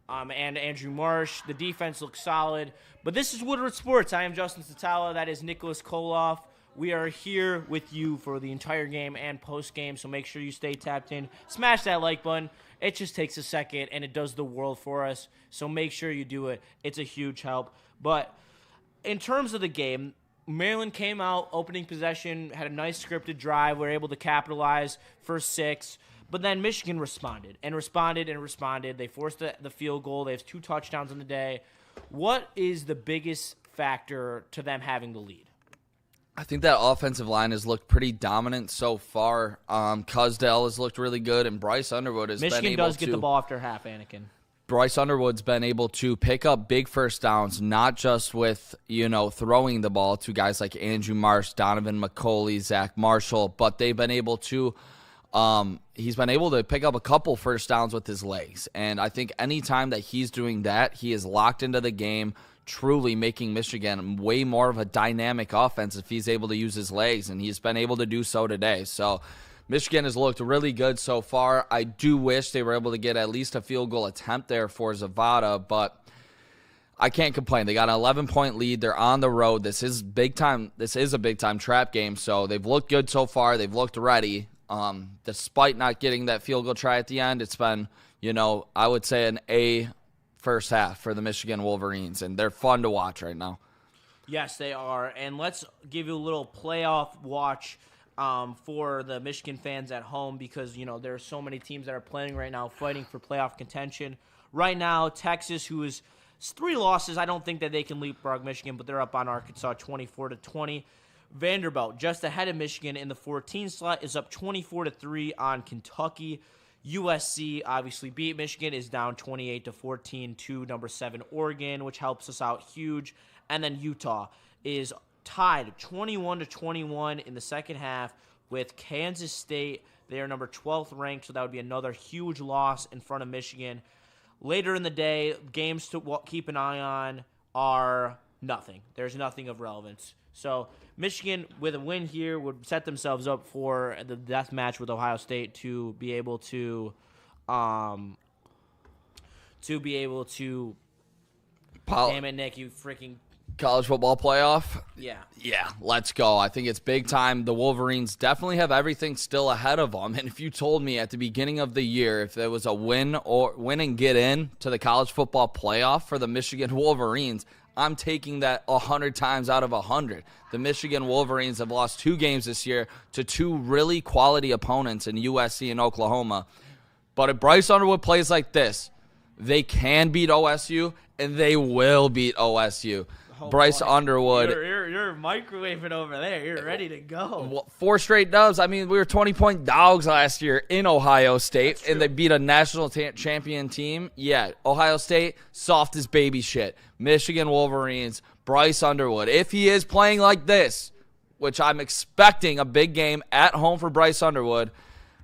and Andrew Marsh. The defense looks solid. But this is Woodward Sports. I am Justin Satala. That is Nicholas Koloff. We are here with you for the entire game and post-game, so make sure you stay tapped in. Smash that like button. It just takes a second, and it does the world for us. So make sure you do it. It's a huge help. But in terms of the game, Maryland came out, opening possession, had a nice scripted drive. We were able to capitalize for 6. But then Michigan responded. They forced the field goal. They have 2 touchdowns in the day. What is the biggest factor to them having the lead? I think that offensive line has looked pretty dominant so far. Cusdale has looked really good, and Bryce Underwood has been able to... Michigan does get the ball after half, Anakin. Bryce Underwood's been able to pick up big first downs, not just with, throwing the ball to guys like Andrew Marsh, Donovan McCauley, Zach Marshall, but they've been able to, he's been able to pick up a couple first downs with his legs. And I think anytime that he's doing that, he is locked into the game, truly making Michigan way more of a dynamic offense if he's able to use his legs, and he's been able to do so today. So Michigan has looked really good so far. I do wish they were able to get at least a field goal attempt there for Zavada, but I can't complain. They got an 11-point lead. They're on the road. This is big time. This is a big-time trap game, so they've looked good so far. They've looked ready. Despite not getting that field goal try at the end, it's been, I would say an A first half for the Michigan Wolverines, and they're fun to watch right now. Yes, they are, and let's give you a little playoff watch for the Michigan fans at home because, there are so many teams that are playing right now fighting for playoff contention. Right now, Texas, who is 3 losses, I don't think that they can leapfrog Michigan, but they're up on Arkansas 24-20. Vanderbilt, just ahead of Michigan in the 14 slot, is up 24-3 on Kentucky. USC obviously beat Michigan, is down 28-14 to number 7 Oregon, which helps us out huge. And then Utah is tied 21-21 in the second half with Kansas State. They are number 12th ranked, so that would be another huge loss in front of Michigan. Later in the day, games to keep an eye on are nothing. There's nothing of relevance. So Michigan, with a win here, would set themselves up for the death match with Ohio State to be able to damn it, Nick, you freaking college football playoff? Yeah. Yeah, let's go. I think it's big time. The Wolverines definitely have everything still ahead of them. And if you told me at the beginning of the year if there was a win and get in to the college football playoff for the Michigan Wolverines, I'm taking that 100 times out of 100. The Michigan Wolverines have lost 2 games this year to 2 really quality opponents in USC and Oklahoma. But if Bryce Underwood plays like this, they can beat OSU, and they will beat OSU. Oh, Bryce Underwood. You're microwaving over there. You're ready to go. 4 straight dubs. I mean, we were 20-point dogs last year in Ohio State, and they beat a national champion team. Yeah, Ohio State, soft as baby shit. Michigan Wolverines, Bryce Underwood. If he is playing like this, which I'm expecting a big game at home for Bryce Underwood,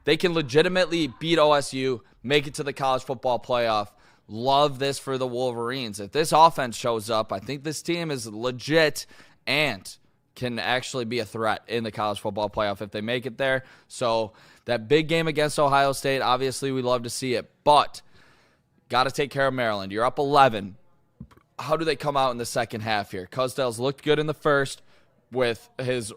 they can legitimately beat OSU, make it to the college football playoff. Love this for the Wolverines. If this offense shows up, I think this team is legit. And can actually be a threat in the college football playoff if they make it there. So that big game against Ohio State, obviously we love to see it, but got to take care of Maryland. You're up 11. How do they come out in the second half here? Cusdale's looked good in the first with his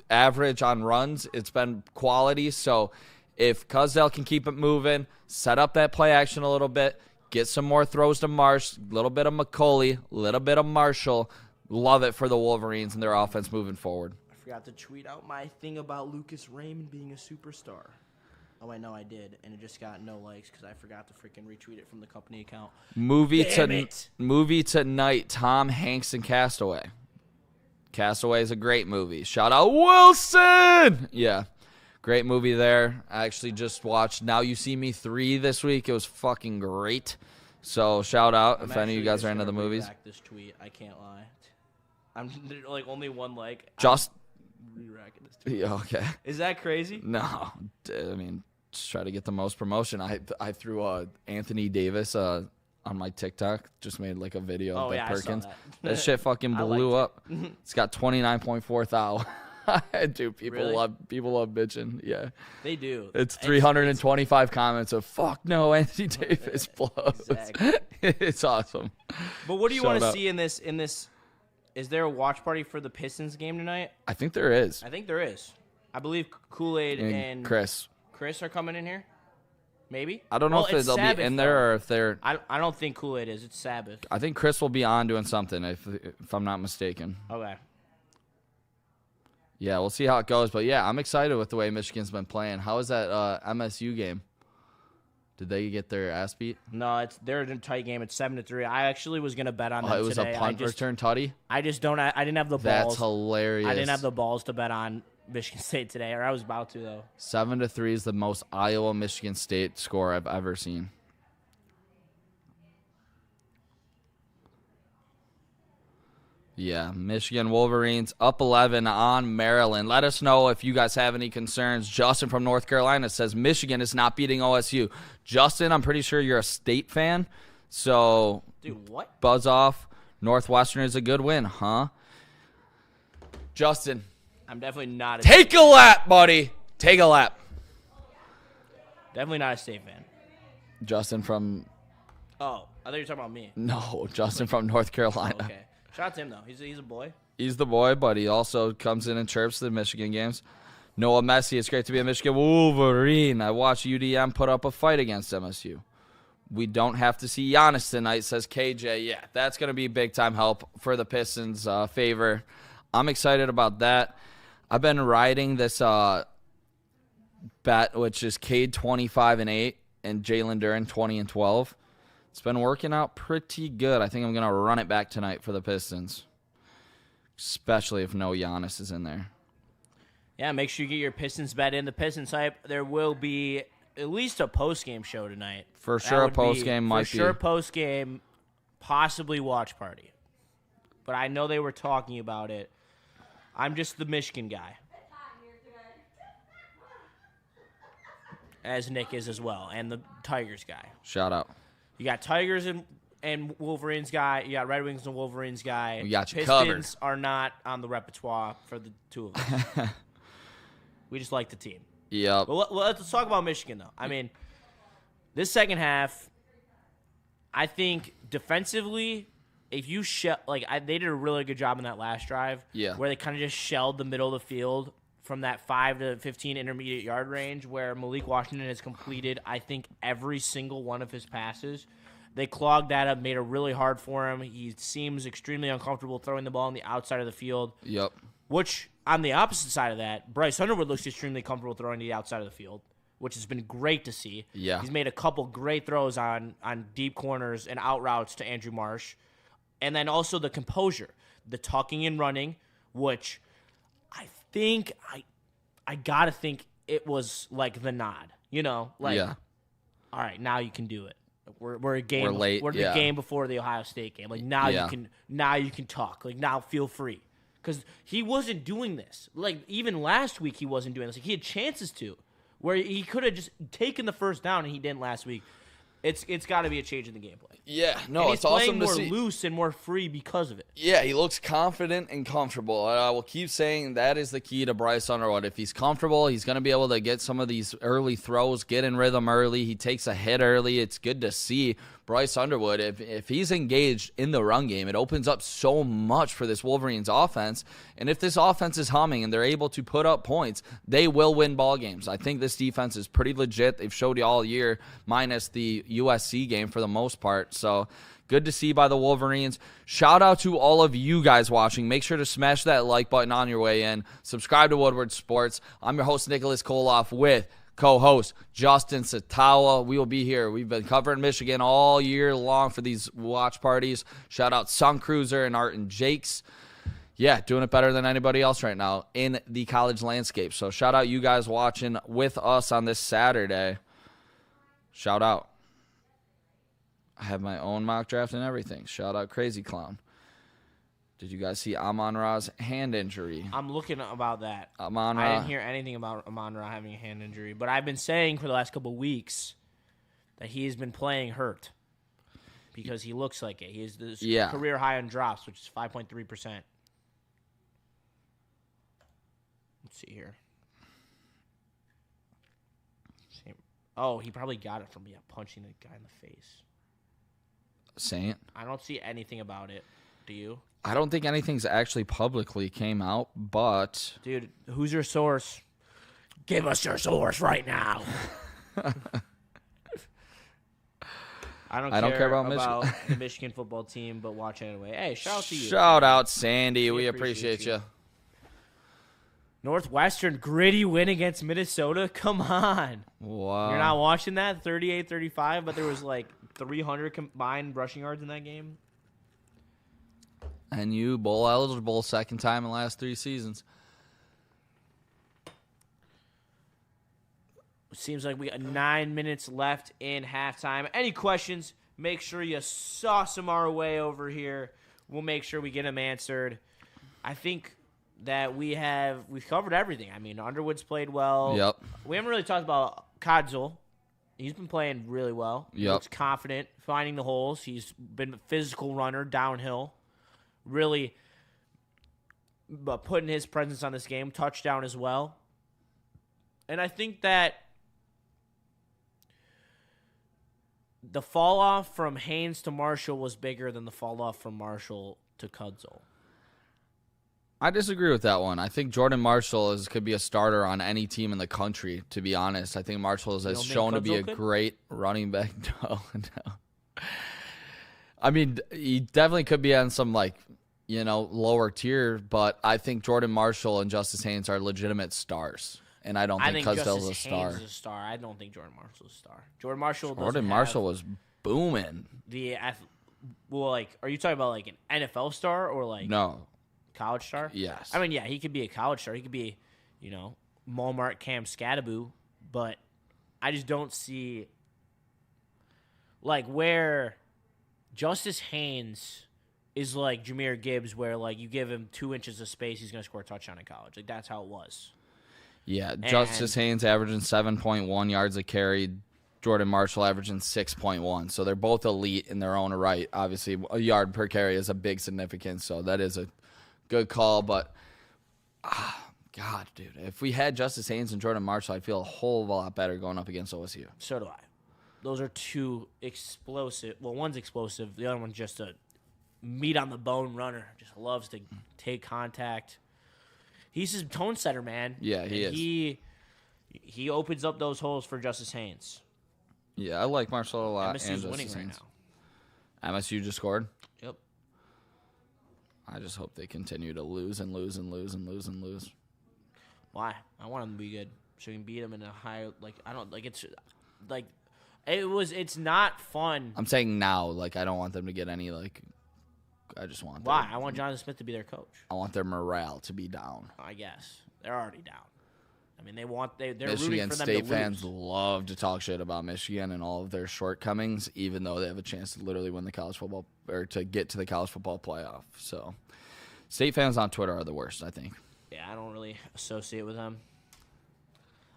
average on runs. It's been quality. So if Cusdale can keep it moving, set up that play action a little bit, get some more throws to Marsh, a little bit of McCauley, a little bit of Marshall, love it for the Wolverines and their offense moving forward. I forgot to tweet out my thing about Lucas Raymond being a superstar. Oh, I know I did, and it just got no likes because I forgot to freaking retweet it from the company account. Movie tonight, Tom Hanks and Castaway. Castaway is a great movie. Shout out Wilson! Yeah, great movie there. I actually just watched Now You See Me 3 this week. It was fucking great. So shout out if any of you guys are into the movies. Back this tweet. I can't lie. I'm like only one like. Just re-racking this tweet. Yeah, okay. Is that crazy? No, I mean just try to get the most promotion. I threw Anthony Davis on my TikTok. Just made like a video of Perkins. I saw that shit fucking blew up. It's got 29.4 thou. Dude, people love bitching. Yeah, they do. It's 325 comments of "fuck no, Anthony Davis blows." Exactly. It's awesome. But what do you want to see in this? Is there a watch party for the Pistons game tonight? I think there is. I believe Kool-Aid and Chris are coming in here. Maybe. I don't know if they'll be in there or if they're. I don't think Kool-Aid is. It's Sabbath. I think Chris will be on doing something if I'm not mistaken. Okay. Yeah, we'll see how it goes. But, yeah, I'm excited with the way Michigan's been playing. How was that MSU game? Did they get their ass beat? No, they're in a tight game. It's 7-3. I actually was going to bet on them today. It was a punt return tutty? I didn't have the balls. That's hilarious. I didn't have the balls to bet on Michigan State today, or I was about to, though. 7-3 is the most Iowa-Michigan State score I've ever seen. Yeah, Michigan Wolverines up 11 on Maryland. Let us know if you guys have any concerns. Justin from North Carolina says Michigan is not beating OSU. Justin, I'm pretty sure you're a State fan. So, dude, what? Buzz off. Northwestern is a good win, huh? Justin. I'm definitely not a Take a lap, buddy. Take a lap. Definitely not a State fan. Justin from... Oh, I thought you were talking about me. No, Justin from North Carolina. Oh, okay. Shout out to him, though. He's a boy. He's the boy, but he also comes in and chirps the Michigan games. Noah Messi, it's great to be a Michigan Wolverine. I watched UDM put up a fight against MSU. We don't have to see Giannis tonight, says KJ. Yeah, that's going to be big-time help for the Pistons' favor. I'm excited about that. I've been riding this bet, which is Cade 25-8 and Jalen Duren 20-12. It's been working out pretty good. I think I'm going to run it back tonight for the Pistons, especially if no Giannis is in there. Yeah, make sure you get your Pistons bet in. The Pistons hype. There will be at least a post-game show tonight. For sure, a post-game might be. For sure, post-game, possibly watch party. But I know they were talking about it. I'm just the Michigan guy. As Nick is as well, and the Tigers guy. Shout out. You got Tigers and Wolverines guy. You got Red Wings and Wolverines guy. We got you Pistons covered. Are not on the repertoire for the two of us. We just like the team. Yep. Well, let's talk about Michigan, though. I mean, this second half, I think defensively, if you they did a really good job in that last drive. Yeah. Where they kind of just shelled the middle of the field from that 5 to 15 intermediate yard range, where Malik Washington has completed, I think, every single one of his passes. They clogged that up, made it really hard for him. He seems extremely uncomfortable throwing the ball on the outside of the field. Yep. Which, on the opposite side of that, Bryce Underwood looks extremely comfortable throwing the outside of the field, which has been great to see. Yeah. He's made a couple great throws on deep corners and out routes to Andrew Marsh. And then also the composure, the tucking and running, which I think I got to think it was like the nod. Yeah. All right, now you can do it. We're a game. We're late. We're the game before the Ohio State game. Like now you can talk. Like now feel free. Because he wasn't doing this. Like, even last week he wasn't doing this. Like, he had chances to, where he could have just taken the first down, and he didn't last week. It's got to be a change in the gameplay. Yeah, no, and it's awesome to see. He's playing more loose and more free because of it. Yeah, he looks confident and comfortable. And I will keep saying that is the key to Bryce Underwood. If he's comfortable, he's going to be able to get some of these early throws, get in rhythm early. He takes a hit early. It's good to see Bryce Underwood. If he's engaged in the run game, it opens up so much for this Wolverines offense. And if this offense is humming and they're able to put up points, they will win ball games. I think this defense is pretty legit. They've showed you all year, minus the USC game for the most part. So good to see by the Wolverines. Shout out to all of you guys watching. Make sure to smash that like button on your way in. Subscribe to Woodward Sports. I'm your host, Nicholas Koloff, with co-host Justin Satawa. We will be here. We've been covering Michigan all year long for these watch parties. Shout out Sun Cruiser and Art and Jakes. Yeah, doing it better than anybody else right now in the college landscape. So shout out you guys watching with us on this Saturday. Shout out. I have my own mock draft and everything. Shout out Crazy Clown. Did you guys see Amon-Ra's hand injury? I'm looking about that. Amon-Ra. I didn't hear anything about Amon-Ra having a hand injury, but I've been saying for the last couple of weeks that he has been playing hurt because he looks like it. He has this career high on drops, which is 5.3%. Let's see here. Oh, he probably got it from punching the guy in the face. Saint? I don't see anything about it. Do you? I don't think anything's actually publicly came out, but... Dude, who's your source? Give us your source right now. I don't care about the Michigan football team, but watch anyway. Hey, shout out to you. Shout out, Sandy. We appreciate you. Northwestern, gritty win against Minnesota? Come on. Wow. You're not watching that? 38-35, but there was like 300 combined rushing yards in that game? And you, bowl eligible, second time in the last 3 seasons. Seems like we got 9 minutes left in halftime. Any questions, make sure you sauce them our way over here. We'll make sure we get them answered. I think that we've covered everything. I mean, Underwood's played well. Yep. We haven't really talked about Kodzul. He's been playing really well. He looks confident, finding the holes. He's been a physical runner downhill. Really putting his presence on this game. Touchdown as well. And I think that the fall off from Haynes to Marshall was bigger than the fall off from Marshall to Kodzul. I disagree with that one. I think Jordan Marshall could be a starter on any team in the country, to be honest. I think Marshall has shown to be a great running back. No. I mean, he definitely could be on some, lower tier, but I think Jordan Marshall and Justice Haynes are legitimate stars. And I don't think Cusdale's a star. Haynes is a star. I don't think Jordan Marshall's a star. Jordan Marshall was booming. Are you talking about an NFL star or No. College star? Yes. I mean, yeah, he could be a college star. He could be, Walmart Cam Scattaboo, but I just don't see where Justice Haynes is like Jahmyr Gibbs, where you give him 2 inches of space, he's gonna score a touchdown in college. That's how it was. Yeah, Justice Haynes averaging 7.1 yards a carry. Jordan Marshall averaging 6.1. So they're both elite in their own right. Obviously, a yard per carry is a big significance, so that is a good call. But, God, dude, if we had Justice Haynes and Jordan Marshall, I'd feel a whole lot better going up against OSU. So do I. Those are two explosive. Well, one's explosive. The other one's just a meat-on-the-bone runner. Just loves to take contact. He's his tone setter, man. Yeah, he is. He opens up those holes for Justice Haynes. Yeah, I like Marshall a lot. MSU's winning right now. MSU just scored? Yep. I just hope they continue to lose and lose and lose and lose and lose. Why? I want them to be good so we can beat them in a high. It's not fun. I'm saying now, I don't want them to get any I just want. Why? I want Jonathan Smith to be their coach. I want their morale to be down. I guess they're already down. I mean, they're Michigan rooting for them State to fans lose. love to talk shit about Michigan and all of their shortcomings, even though they have a chance to literally win the college football or to get to the college football playoff. So, State fans on Twitter are the worst, I think. Yeah, I don't really associate with them.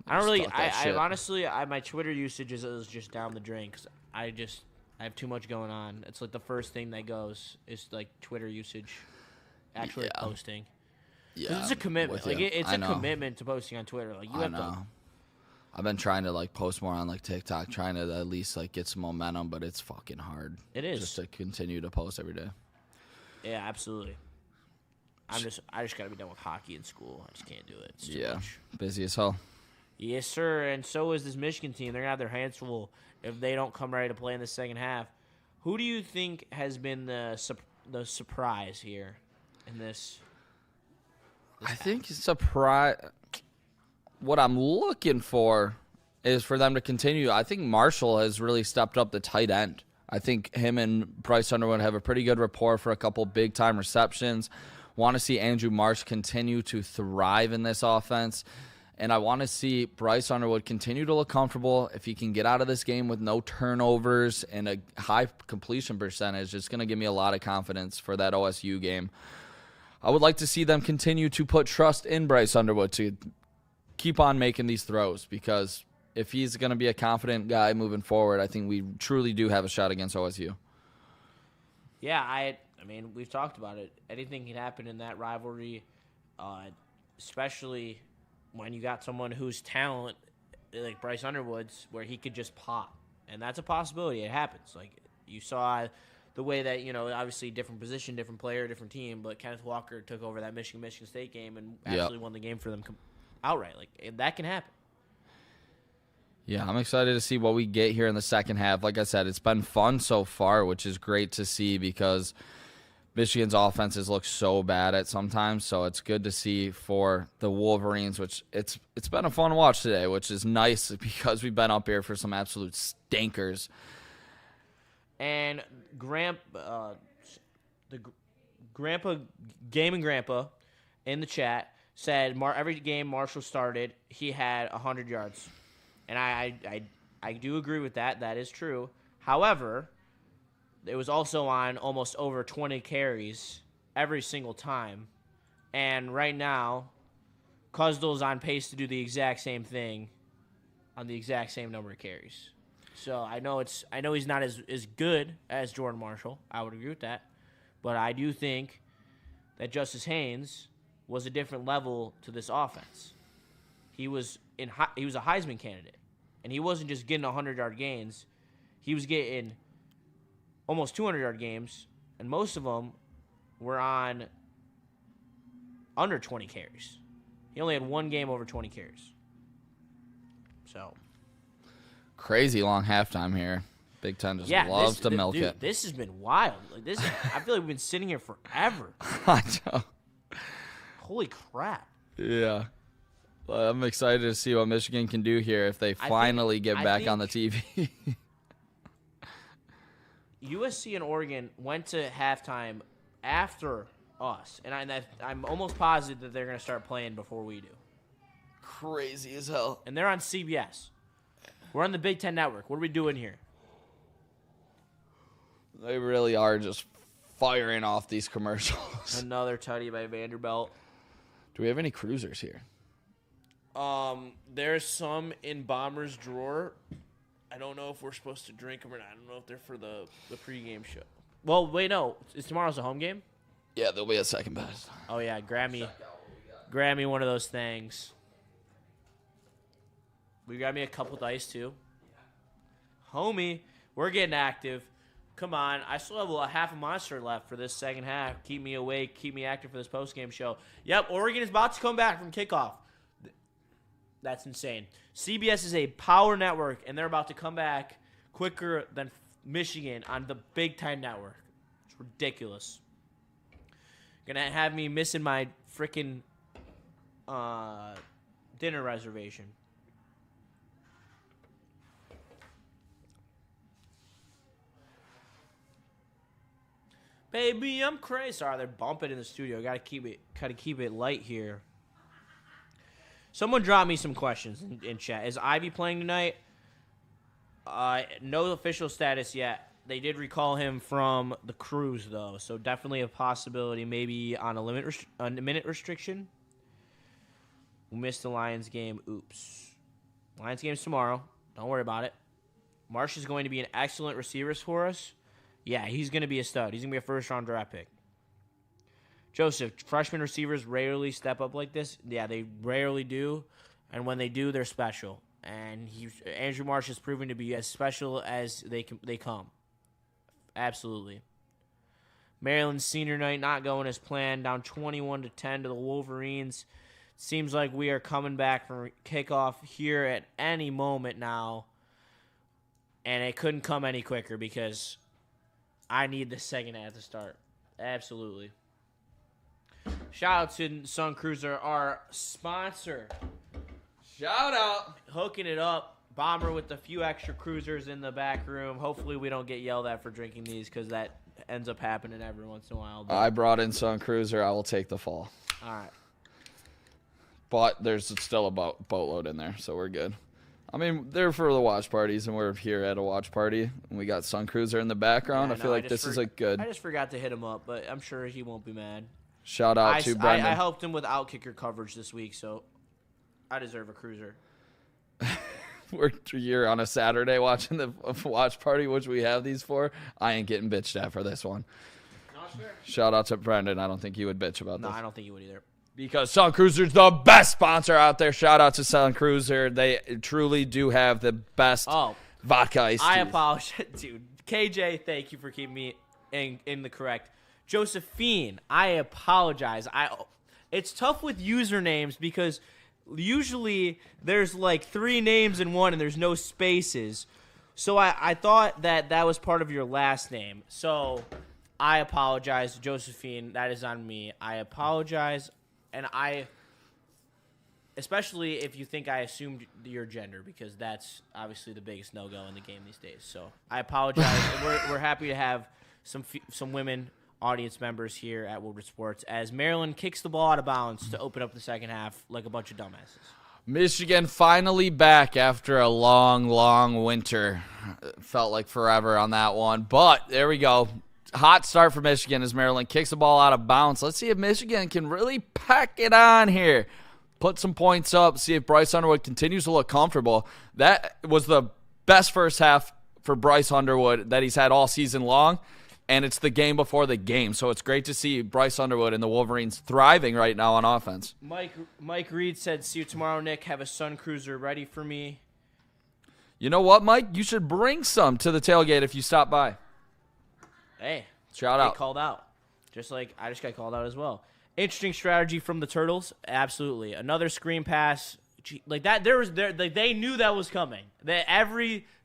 I don't really. I honestly, my Twitter usage is just down the drain because I have too much going on. It's like the first thing that goes is like Twitter usage, actually posting. Yeah, it's a commitment. Like it's a commitment to posting on Twitter. Like you have to. I've been trying to like post more on like TikTok, trying to at least like get some momentum, but it's fucking hard. It is just to continue to post every day. Yeah, absolutely. I just gotta be done with hockey in school. I just can't do it. It's too much. Busy as hell. Yes, sir. And so is this Michigan team. They're gonna have their hands full if they don't come ready to play in the second half. Who do you think has been the surprise here in this I think surprise. What I'm looking for is for them to continue. I think Marshall has really stepped up the tight end. I think him and Bryce Underwood have a pretty good rapport for a couple big-time receptions. Want to see Andrew Marsh continue to thrive in this offense. And I want to see Bryce Underwood continue to look comfortable. If he can get out of this game with no turnovers and a high completion percentage, it's going to give me a lot of confidence for that OSU game. I would like to see them continue to put trust in Bryce Underwood to keep on making these throws, because if he's going to be a confident guy moving forward, I think we truly do have a shot against OSU. Yeah, I mean, we've talked about it. Anything can happen in that rivalry, especially when you got someone whose talent, like Bryce Underwood's, where he could just pop. And that's a possibility. It happens. Like, you saw the way that, obviously different position, different player, different team, but Kenneth Walker took over that Michigan State game and actually won the game for them outright. Like, that can happen. Yeah, I'm excited to see what we get here in the second half. Like I said, it's been fun so far, which is great to see because Michigan's offenses look so bad at sometimes. So it's good to see for the Wolverines, which it's been a fun watch today, which is nice because we've been up here for some absolute stinkers. And the Grandpa Gaming Grandpa in the chat said every game Marshall started, he had 100 yards. And I do agree with that. That is true. However, it was also on almost over 20 carries every single time. And right now, Kuzdal's on pace to do the exact same thing on the exact same number of carries. So I know he's not as good as Jordan Marshall. I would agree with that. But I do think that Justice Haynes was a different level to this offense. He was a Heisman candidate, and he wasn't just getting 100-yard gains. He was getting almost 200-yard games, and most of them were on under 20 carries. He only had one game over 20 carries. So crazy long halftime here. Big Ten just loves to milk it. This has been wild. I feel like we've been sitting here forever. I know. Holy crap. Yeah. I'm excited to see what Michigan can do here if they finally get back on the TV. USC and Oregon went to halftime after us, and I'm almost positive that they're going to start playing before we do. Crazy as hell. And they're on CBS. We're on the Big Ten Network. What are we doing here? They really are just firing off these commercials. Another tutty by Vanderbilt. Do we have any cruisers here? There's some in Bomber's drawer. I don't know if we're supposed to drink them or not. I don't know if they're for the pregame show. Well, wait, no. Is tomorrow's a home game? Yeah, there'll be a second best. Oh, yeah. Grab me one of those things. Will you grab me a couple dice, too? Homie, we're getting active. Come on. I still have a half a monster left for this second half. Keep me awake. Keep me active for this postgame show. Yep, Oregon is about to come back from kickoff. That's insane. CBS is a power network, and they're about to come back quicker than Michigan on the Big Ten Network. It's ridiculous. Gonna have me missing my freaking dinner reservation. Baby, I'm crazy. Sorry, they're bumping in the studio. Gotta keep it light here. Someone drop me some questions in chat. Is Ivy playing tonight? No official status yet. They did recall him from the cruise, though, so definitely a possibility. Maybe on a minute restriction. We missed the Lions game. Oops. Lions game's tomorrow. Don't worry about it. Marsh is going to be an excellent receiver for us. Yeah, he's going to be a stud. He's going to be a first-round draft pick. Joseph, freshman receivers rarely step up like this. Yeah, they rarely do. And when they do, they're special. And Andrew Marsh has proven to be as special as they come. Absolutely. Maryland's senior night not going as planned. Down 21-10 to the Wolverines. Seems like we are coming back from kickoff here at any moment now. And it couldn't come any quicker because I need the second half to start. Absolutely. Shout out to Sun Cruiser, our sponsor. Shout out. Hooking it up. Bomber with a few extra cruisers in the back room. Hopefully we don't get yelled at for drinking these because that ends up happening every once in a while. I brought in Sun Cruiser. I will take the fall. All right. But there's still a boatload in there, so we're good. I mean, they're for the watch parties, and we're here at a watch party, and we got Sun Cruiser in the background. I feel like this is a good. I just forgot to hit him up, but I'm sure he won't be mad. Shout out to Brendan. I helped him with outkicker coverage this week, so I deserve a cruiser. You're on a Saturday watching the watch party, which we have these for. I ain't getting bitched at for this one. Not sure. Shout out to Brendan. I don't think you would bitch about this. No, I don't think you would either. Because Sun Cruiser's the best sponsor out there. Shout out to Sun Cruiser. They truly do have the best vodka iced teas. I apologize, dude. KJ, thank you for keeping me in the correct. Josephine, I apologize. It's tough with usernames because usually there's like 3 names in one and there's no spaces. So I thought that was part of your last name. So I apologize, Josephine. That is on me. I apologize. And especially if you think I assumed your gender, because that's obviously the biggest no-go in the game these days. So I apologize. we're happy to have some women audience members here at Woodward Sports as Maryland kicks the ball out of bounds to open up the second half like a bunch of dumbasses. Michigan finally back after a long, long winter. Felt like forever on that one. But there we go. Hot start for Michigan as Maryland kicks the ball out of bounds. Let's see if Michigan can really pack it on here. Put some points up, see if Bryce Underwood continues to look comfortable. That was the best first half for Bryce Underwood that he's had all season long, and it's the game before the game. So it's great to see Bryce Underwood and the Wolverines thriving right now on offense. Mike Reed said, "See you tomorrow, Nick. Have a Sun Cruiser ready for me." You know what, Mike? You should bring some to the tailgate if you stop by. Hey, shout out. Called out. Just like I just got called out as well. Interesting strategy from the Turtles. Absolutely. Another screen pass. Like that they knew that was coming. That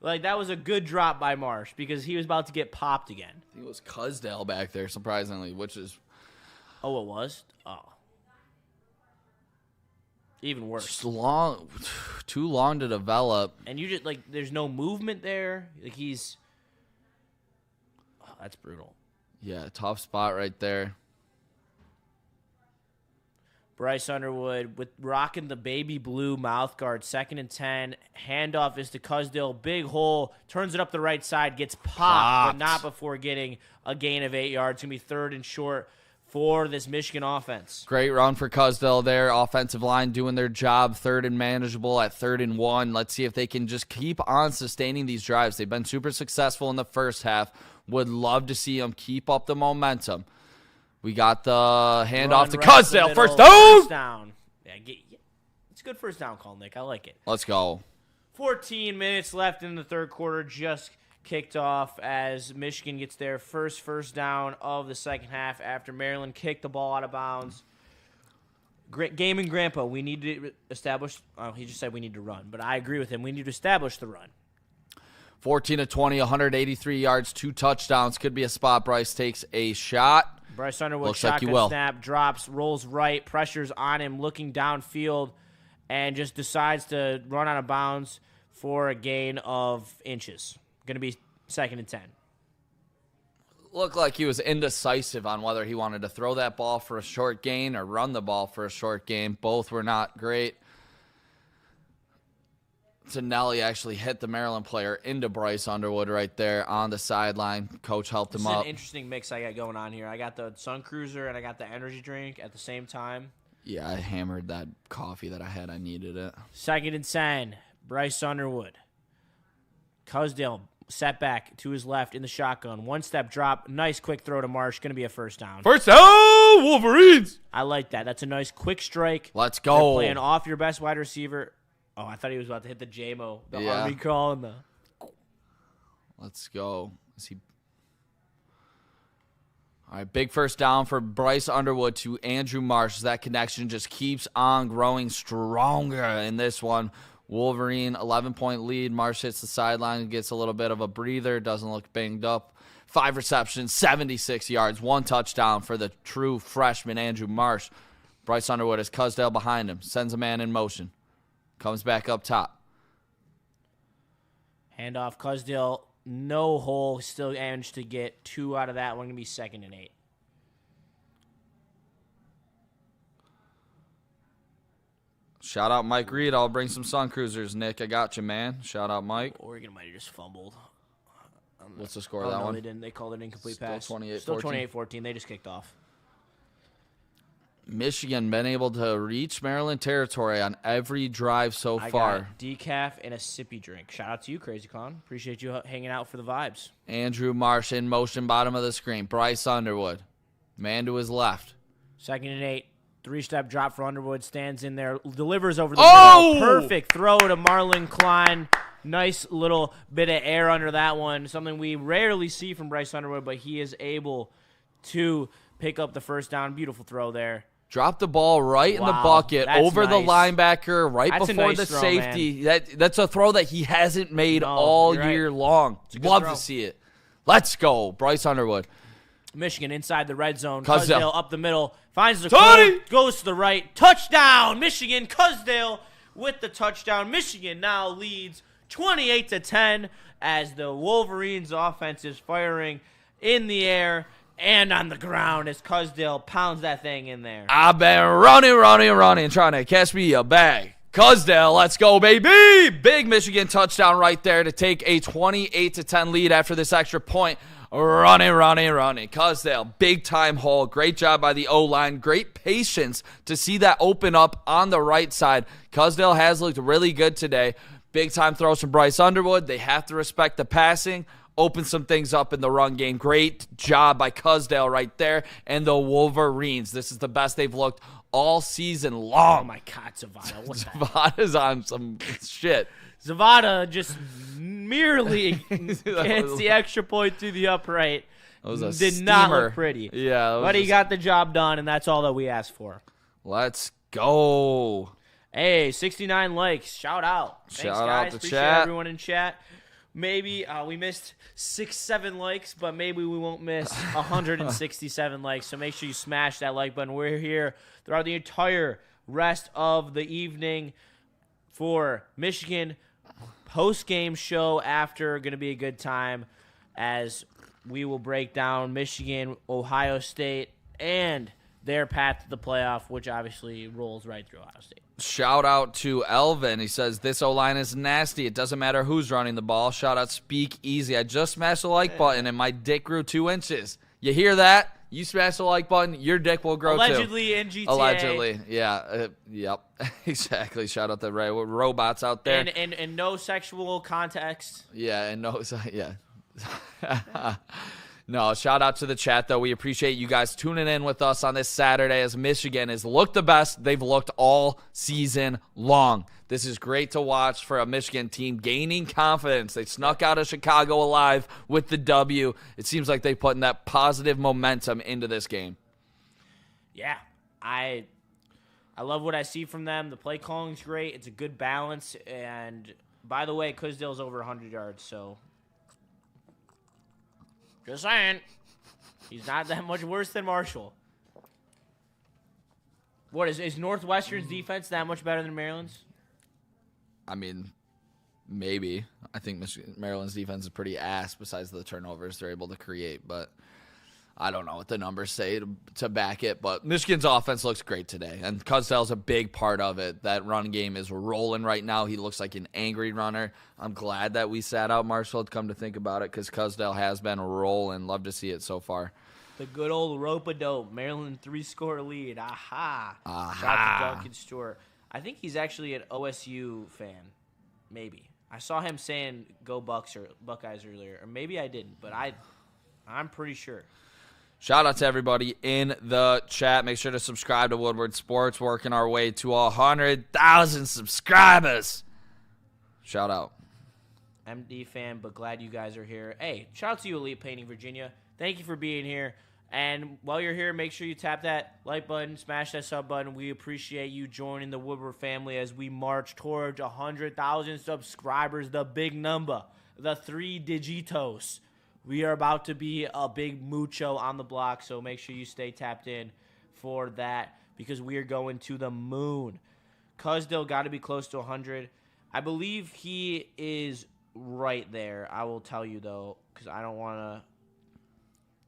was a good drop by Marsh because he was about to get popped again. I think it was Cusdale back there, surprisingly, which is Oh, it was? Oh. Even worse. Just too long to develop. And you just there's no movement there. That's brutal. Yeah, tough spot right there. Bryce Underwood with rocking the baby blue mouth guard. 2nd and 10. Handoff is to Cusdale. Big hole. Turns it up the right side. Gets popped. But not before getting a gain of 8 yards. It's going to be 3rd and short for this Michigan offense. Great run for Cusdale there. Offensive line doing their job. 3rd and manageable at 3rd and 1. Let's see if they can just keep on sustaining these drives. They've been super successful in the first half. Would love to see them keep up the momentum. We got the handoff to Cusdale. First down. Yeah, it's a good first down call, Nick. I like it. Let's go. 14 minutes left in the third quarter. Just kicked off as Michigan gets their first down of the second half after Maryland kicked the ball out of bounds. Gaming Grandpa, we need to establish. He just said we need to run, but I agree with him. We need to establish the run. 14-20, 183 yards, 2 touchdowns. Could be a spot. Bryce takes a shot. Bryce Underwood, shotgun snap, drops, rolls right, pressures on him, looking downfield, and just decides to run out of bounds for a gain of inches. Going to be 2nd and 10. Looked like he was indecisive on whether he wanted to throw that ball for a short gain or run the ball for a short gain. Both were not great. Nelly actually hit the Maryland player into Bryce Underwood right there on the sideline. Coach helped him up. This is an interesting mix I got going on here. I got the Sun Cruiser and I got the energy drink at the same time. Yeah, I hammered that coffee that I had. I needed it. 2nd and 10. Bryce Underwood. Cusdale set back to his left in the shotgun. One-step drop. Nice quick throw to Marsh. Going to be a first down. First down, Wolverines. I like that. That's a nice quick strike. Let's go. They're playing off your best wide receiver. Oh, I thought he was about to hit the J-Mo. The army crawl and the... Let's go. All right, big first down for Bryce Underwood to Andrew Marsh. That connection just keeps on growing stronger in this one. Wolverine, 11-point lead. Marsh hits the sideline, gets a little bit of a breather, doesn't look banged up. 5 receptions, 76 yards, 1 touchdown for the true freshman, Andrew Marsh. Bryce Underwood has Cusdale behind him, sends a man in motion, comes back up top. Handoff, Cusdale. No hole, still managed to get 2 out of that one. Going to be 2nd and 8. Shout out Mike Reed. I'll bring some Sun Cruisers, Nick. I got you, man. Shout out Mike. Oregon might have just fumbled. What's the score of that no, one? They didn't. They called it an incomplete pass. Still 28-14. They just kicked off. Michigan been able to reach Maryland territory on every drive so far. I got decaf and a sippy drink. Shout out to you, Crazy Con. Appreciate you hanging out for the vibes. Andrew Marsh in motion, bottom of the screen. Bryce Underwood, man to his left. 2nd and 8. 3-step drop for Underwood. Stands in there. Delivers over the middle. Perfect throw to Marlon Klein. Nice little bit of air under that one. Something we rarely see from Bryce Underwood, but he is able to pick up the first down. Beautiful throw there. Drop the ball right in the bucket, over the linebacker, right before the safety. That's a throw that he hasn't made all year long. Love to see it. Let's go, Bryce Underwood. Michigan inside the red zone. Cusdale up the middle. Finds the corner. Goes to the right. Touchdown, Michigan. Cusdale with the touchdown. Michigan now leads 28-10 as the Wolverines' offense is firing in the air and on the ground as Cusdale pounds that thing in there. I've been running, trying to catch me a bag. Cusdale, let's go, baby! Big Michigan touchdown right there to take a 28-10 lead after this extra point. Running. Cusdale, big-time hole. Great job by the O-line. Great patience to see that open up on the right side. Cusdale has looked really good today. Big-time throws from Bryce Underwood. They have to respect the passing. Open some things up in the run game. Great job by Cusdale right there. And the Wolverines. This is the best they've looked all season long. Oh, my God, Zavada. What Zavada's on some shit. Zavada just merely gets the extra point to the upright. Did not look pretty. Yeah. But he got the job done, and that's all that we asked for. Let's go. Hey, 69 likes. Shout out. Thanks, guys. Appreciate chat. Everyone in chat. Maybe we missed 6-7 likes, but maybe we won't miss 167 likes. So make sure you smash that like button. We're here throughout the entire rest of the evening for Michigan post-game show after. Going to be a good time as we will break down Michigan, Ohio State, and their path to the playoff, which obviously rolls right through Ohio State. Shout out to Elvin. He says, this O-line is nasty. It doesn't matter who's running the ball. Shout out Speak Easy. I just smashed the like button, and my dick grew 2 inches. You hear that? You smash the like button, your dick will grow Allegedly too. in GTA. Allegedly, yeah. Yep, exactly. Shout out the robots out there. And no sexual context. Yeah, and no, yeah. No, shout out to the chat, though. We appreciate you guys tuning in with us on this Saturday as Michigan has looked the best they've looked all season long. This is great to watch for a Michigan team gaining confidence. They snuck out of Chicago alive with the W. It seems like they're putting that positive momentum into this game. Yeah, I love what I see from them. The play calling's great. It's a good balance. And, by the way, Cusdale's over 100 yards, so... Just saying. He's not that much worse than Marshall. What, is Northwestern's defense that much better than Maryland's? I mean, maybe. I think Maryland's defense is pretty ass besides the turnovers they're able to create, but I don't know what the numbers say to back it. But Michigan's offense looks great today, and Cusdale's a big part of it. That run game is rolling right now. He looks like an angry runner. I'm glad that we sat out Marshall, come to think about it, because Cusdale has been rolling. Love to see it so far. The good old rope-a-dope. Maryland 3-score lead. Aha. Shout out to Duncan Stewart. I think he's actually an OSU fan. Maybe. I saw him saying "Go Bucks" or Buckeyes earlier, or maybe I didn't, but I'm pretty sure. Shout out to everybody in the chat. Make sure to subscribe to Woodward Sports. Working our way to 100,000 subscribers. Shout out. MD fan, but glad you guys are here. Hey, shout out to you, Elite Painting Virginia. Thank you for being here. And while you're here, make sure you tap that like button, smash that sub button. We appreciate you joining the Woodward family as we march towards 100,000 subscribers, the big number, the 3 digitos. We are about to be a big mucho on the block, so make sure you stay tapped in for that because we are going to the moon. Cusdale got to be close to 100. I believe he is right there. I will tell you, though, because I don't want to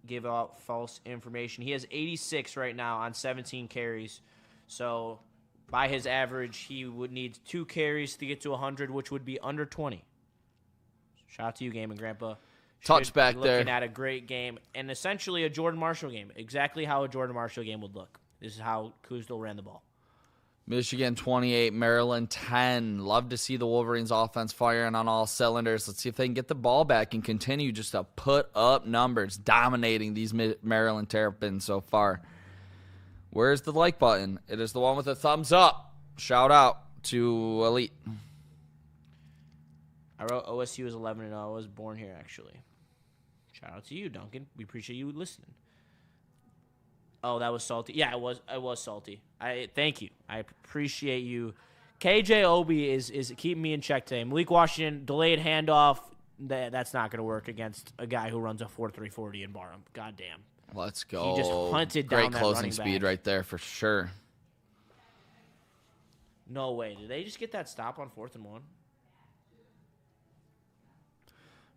give out false information. He has 86 right now on 17 carries. So by his average, he would need 2 carries to get to 100, which would be under 20. Shout out to you, Gaming Grandpa. Touch back there. Looking at a great game and essentially a Jordan Marshall game. Exactly how a Jordan Marshall game would look. This is how Cusdale ran the ball. Michigan 28, Maryland 10. Love to see the Wolverines offense firing on all cylinders. Let's see if they can get the ball back and continue just to put up numbers, dominating these Maryland Terrapins so far. Where's the like button? It is the one with the thumbs up. Shout out to Elite. I wrote OSU is 11-0. I was born here, actually. Shout out to you, Duncan. We appreciate you listening. Oh, that was salty. Yeah, it was salty. Thank you. I appreciate you. KJ Obi is keeping me in check today. Malik Washington, delayed handoff. That's not going to work against a guy who runs a 4.340 in Barham. Goddamn. Let's go. He just hunted down Great closing speed right there for sure. No way. Did they just get that stop on 4th and 1?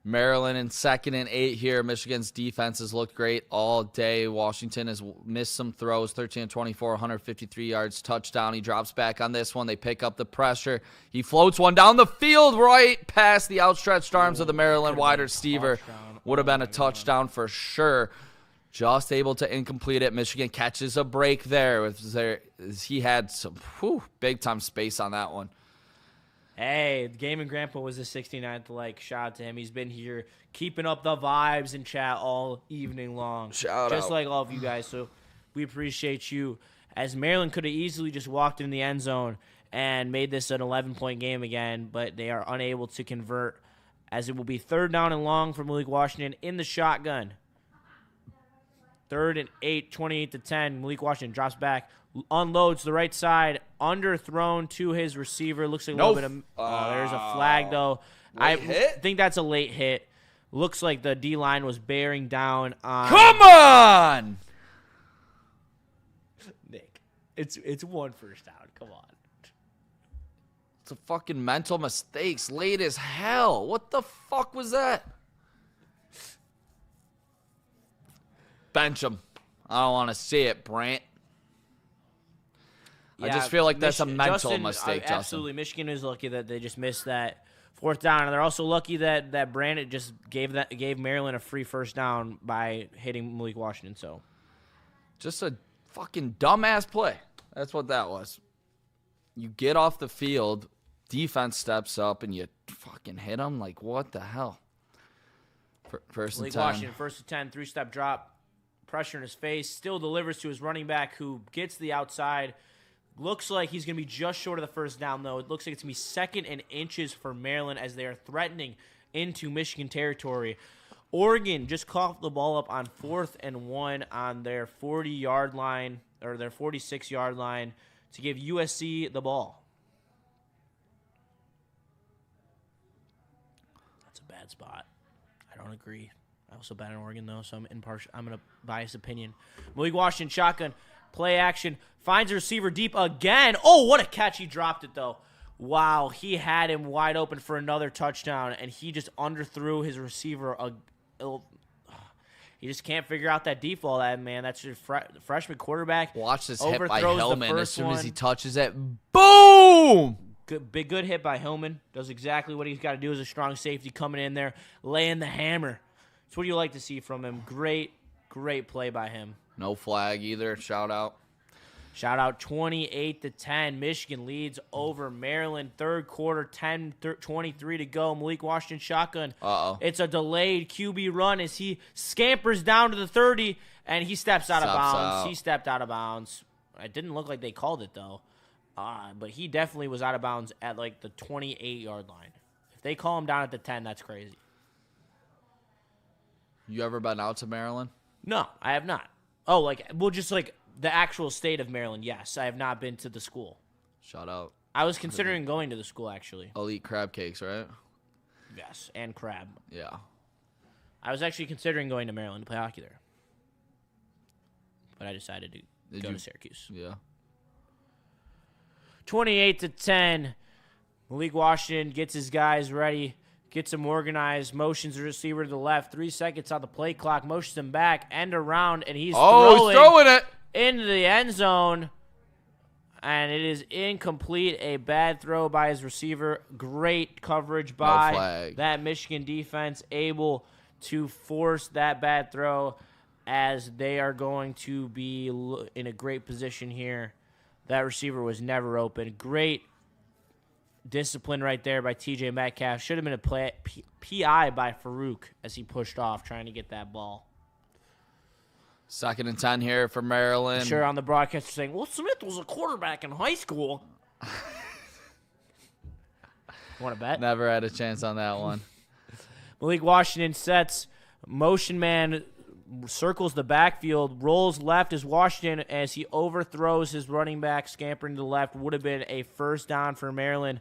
Maryland in 2nd and 8 here. Michigan's defense has looked great all day. Washington has missed some throws. 13-24, 153 yards, touchdown. He drops back on this one. They pick up the pressure. He floats one down the field right past the outstretched arms of the Maryland wide receiver. Would have been a touchdown for sure. Just able to incomplete it. Michigan catches a break there. He had some big-time space on that one. Hey, Gaming Grandpa was the 69th like. Shout out to him. He's been here keeping up the vibes in chat all evening long. Shout out. Just like all of you guys. So we appreciate you. As Maryland could have easily just walked in the end zone and made this an 11-point game again, but they are unable to convert as it will be 3rd down and long for Malik Washington in the shotgun. 3rd and 8, 28-10. Malik Washington drops back, unloads the right side, underthrown to his receiver. Looks like a little bit of there's a flag, though. I think that's a late hit. Looks like the D-line was bearing down on. Come on! Nick, it's 1 first down. Come on. It's a fucking mental mistakes. Late as hell. What the fuck was that? Bench him. I don't want to see it, Brant. Yeah, I just feel like that's a mental mistake, Justin. Absolutely. Michigan is lucky that they just missed that 4th down, and they're also lucky that Brandon just gave Maryland a free first down by hitting Malik Washington. So, just a fucking dumbass play. That's what that was. You get off the field, defense steps up, and you fucking hit them. Like, what the hell? First and 10. Malik Washington, 1st and 10, 3-step drop, pressure in his face, still delivers to his running back who gets the outside. Looks like he's going to be just short of the first down, though. It looks like it's going to be 2nd and inches for Maryland as they are threatening into Michigan territory. Oregon just coughed the ball up on 4th and 1 on their 40-yard line, or their 46-yard line, to give USC the ball. That's a bad spot. I don't agree. I also bet on Oregon, though, so I'm going to bias opinion. Malik Washington, shotgun. Play action, finds a receiver deep again. Oh, what a catch. He dropped it, though. Wow, he had him wide open for another touchdown, and he just underthrew his receiver. He just can't figure out that default, man. That's your freshman quarterback. Watch this hit by Hillman as soon as he touches it. Boom! Good hit by Hillman. Does exactly what he's got to do as a strong safety, coming in there, laying the hammer. That's what you like to see from him. Great play by him. No flag either. Shout out. Shout out 28-10. Michigan leads over Maryland. Third quarter, 23 to go. Malik Washington shotgun. It's a delayed QB run as he scampers down to the 30, and he steps out of bounds. He stepped out of bounds. It didn't look like they called it, though. But he definitely was out of bounds at, like, the 28-yard line. If they call him down at the 10, that's crazy. You ever been out to Maryland? No, I have not. Oh, just the actual state of Maryland, yes. I have not been to the school. Shout out. I was considering going to the school, actually. Elite crab cakes, right? Yes, and crab. Yeah. I was actually considering going to Maryland to play hockey there. But I decided to go to Syracuse. Yeah. 28-10. Malik Washington gets his guys ready, gets them organized, motions the receiver to the left. 3 seconds on the play clock, motions him back, end around, and he's throwing it into the end zone, and it is incomplete. A bad throw by his receiver. Great coverage by that Michigan defense, able to force that bad throw as they are going to be in a great position here. That receiver was never open. Great discipline right there by TJ Metcalf. Should have been a PI by Farouk as he pushed off trying to get that ball. 2nd and 10 here for Maryland. Sure, on the broadcast saying, well, Smith was a quarterback in high school. Want to bet? Never had a chance on that one. Malik Washington sets, motion man, circles the backfield, rolls left as Washington as he overthrows his running back, scampering to the left. Would have been a first down for Maryland.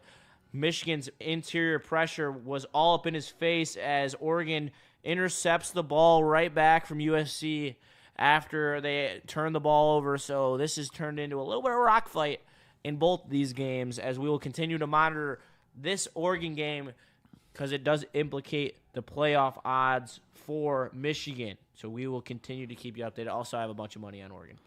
Michigan's interior pressure was all up in his face as Oregon intercepts the ball right back from USC after they turn the ball over. So this has turned into a little bit of a rock fight in both these games as we will continue to monitor this Oregon game because it does implicate the playoff odds for Michigan. So we will continue to keep you updated. Also, I have a bunch of money on Oregon.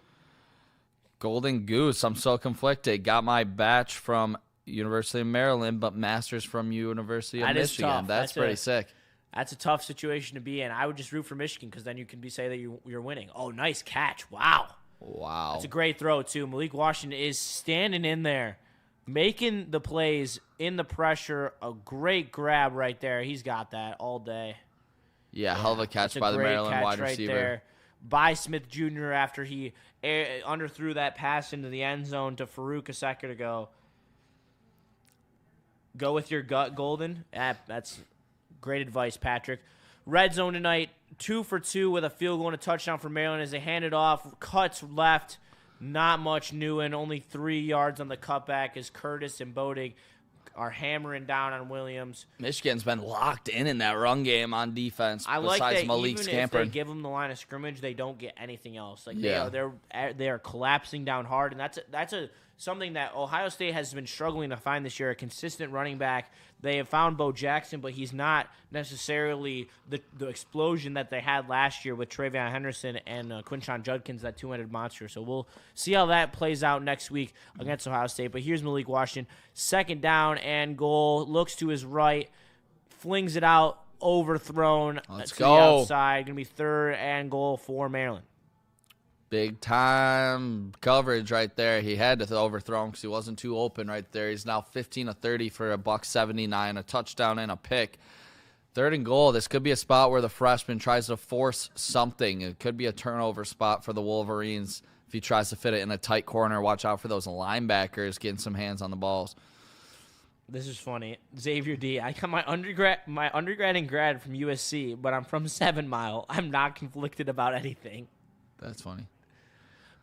Golden Goose. I'm so conflicted. Got my batch from University of Maryland, but Masters from University of Michigan. That's pretty sick. That's a tough situation to be in. I would just root for Michigan because then you can say that you're winning. Oh, nice catch. Wow. That's a great throw, too. Malik Washington is standing in there, making the plays in the pressure. A great grab right there. He's got that all day. Yeah, hell of a catch by the Maryland wide receiver. Right there by Smith Jr. after he underthrew that pass into the end zone to Farouk a second ago. Go with your gut, Golden. That's great advice, Patrick. Red zone tonight, 2 for 2 with a field goal and a touchdown for Maryland as they hand it off. Cuts left, not much new, and only 3 yards on the cutback as Curtis and Bodig are hammering down on Williams. Michigan's been locked in that run game on defense. I like besides that Malik even Scamper. if they give them the line of scrimmage, they don't get anything else. They are collapsing down hard, and that's something that Ohio State has been struggling to find this year, a consistent running back. They have found Bo Jackson, but he's not necessarily the explosion that they had last year with Travion Henderson and Quinshon Judkins, that two-headed monster. So we'll see how that plays out next week against Ohio State. But here's Malik Washington, 2nd down and goal, looks to his right, flings it out, overthrown to the outside. Going to be 3rd and goal for Maryland. Big time coverage right there. He had to overthrow him because he wasn't too open right there. He's now 15 of 30 for $179, a touchdown and a pick. 3rd and goal. This could be a spot where the freshman tries to force something. It could be a turnover spot for the Wolverines if he tries to fit it in a tight corner. Watch out for those linebackers getting some hands on the balls. This is funny. Xavier D. I got my undergrad and grad from USC, but I'm from 7 Mile. I'm not conflicted about anything. That's funny.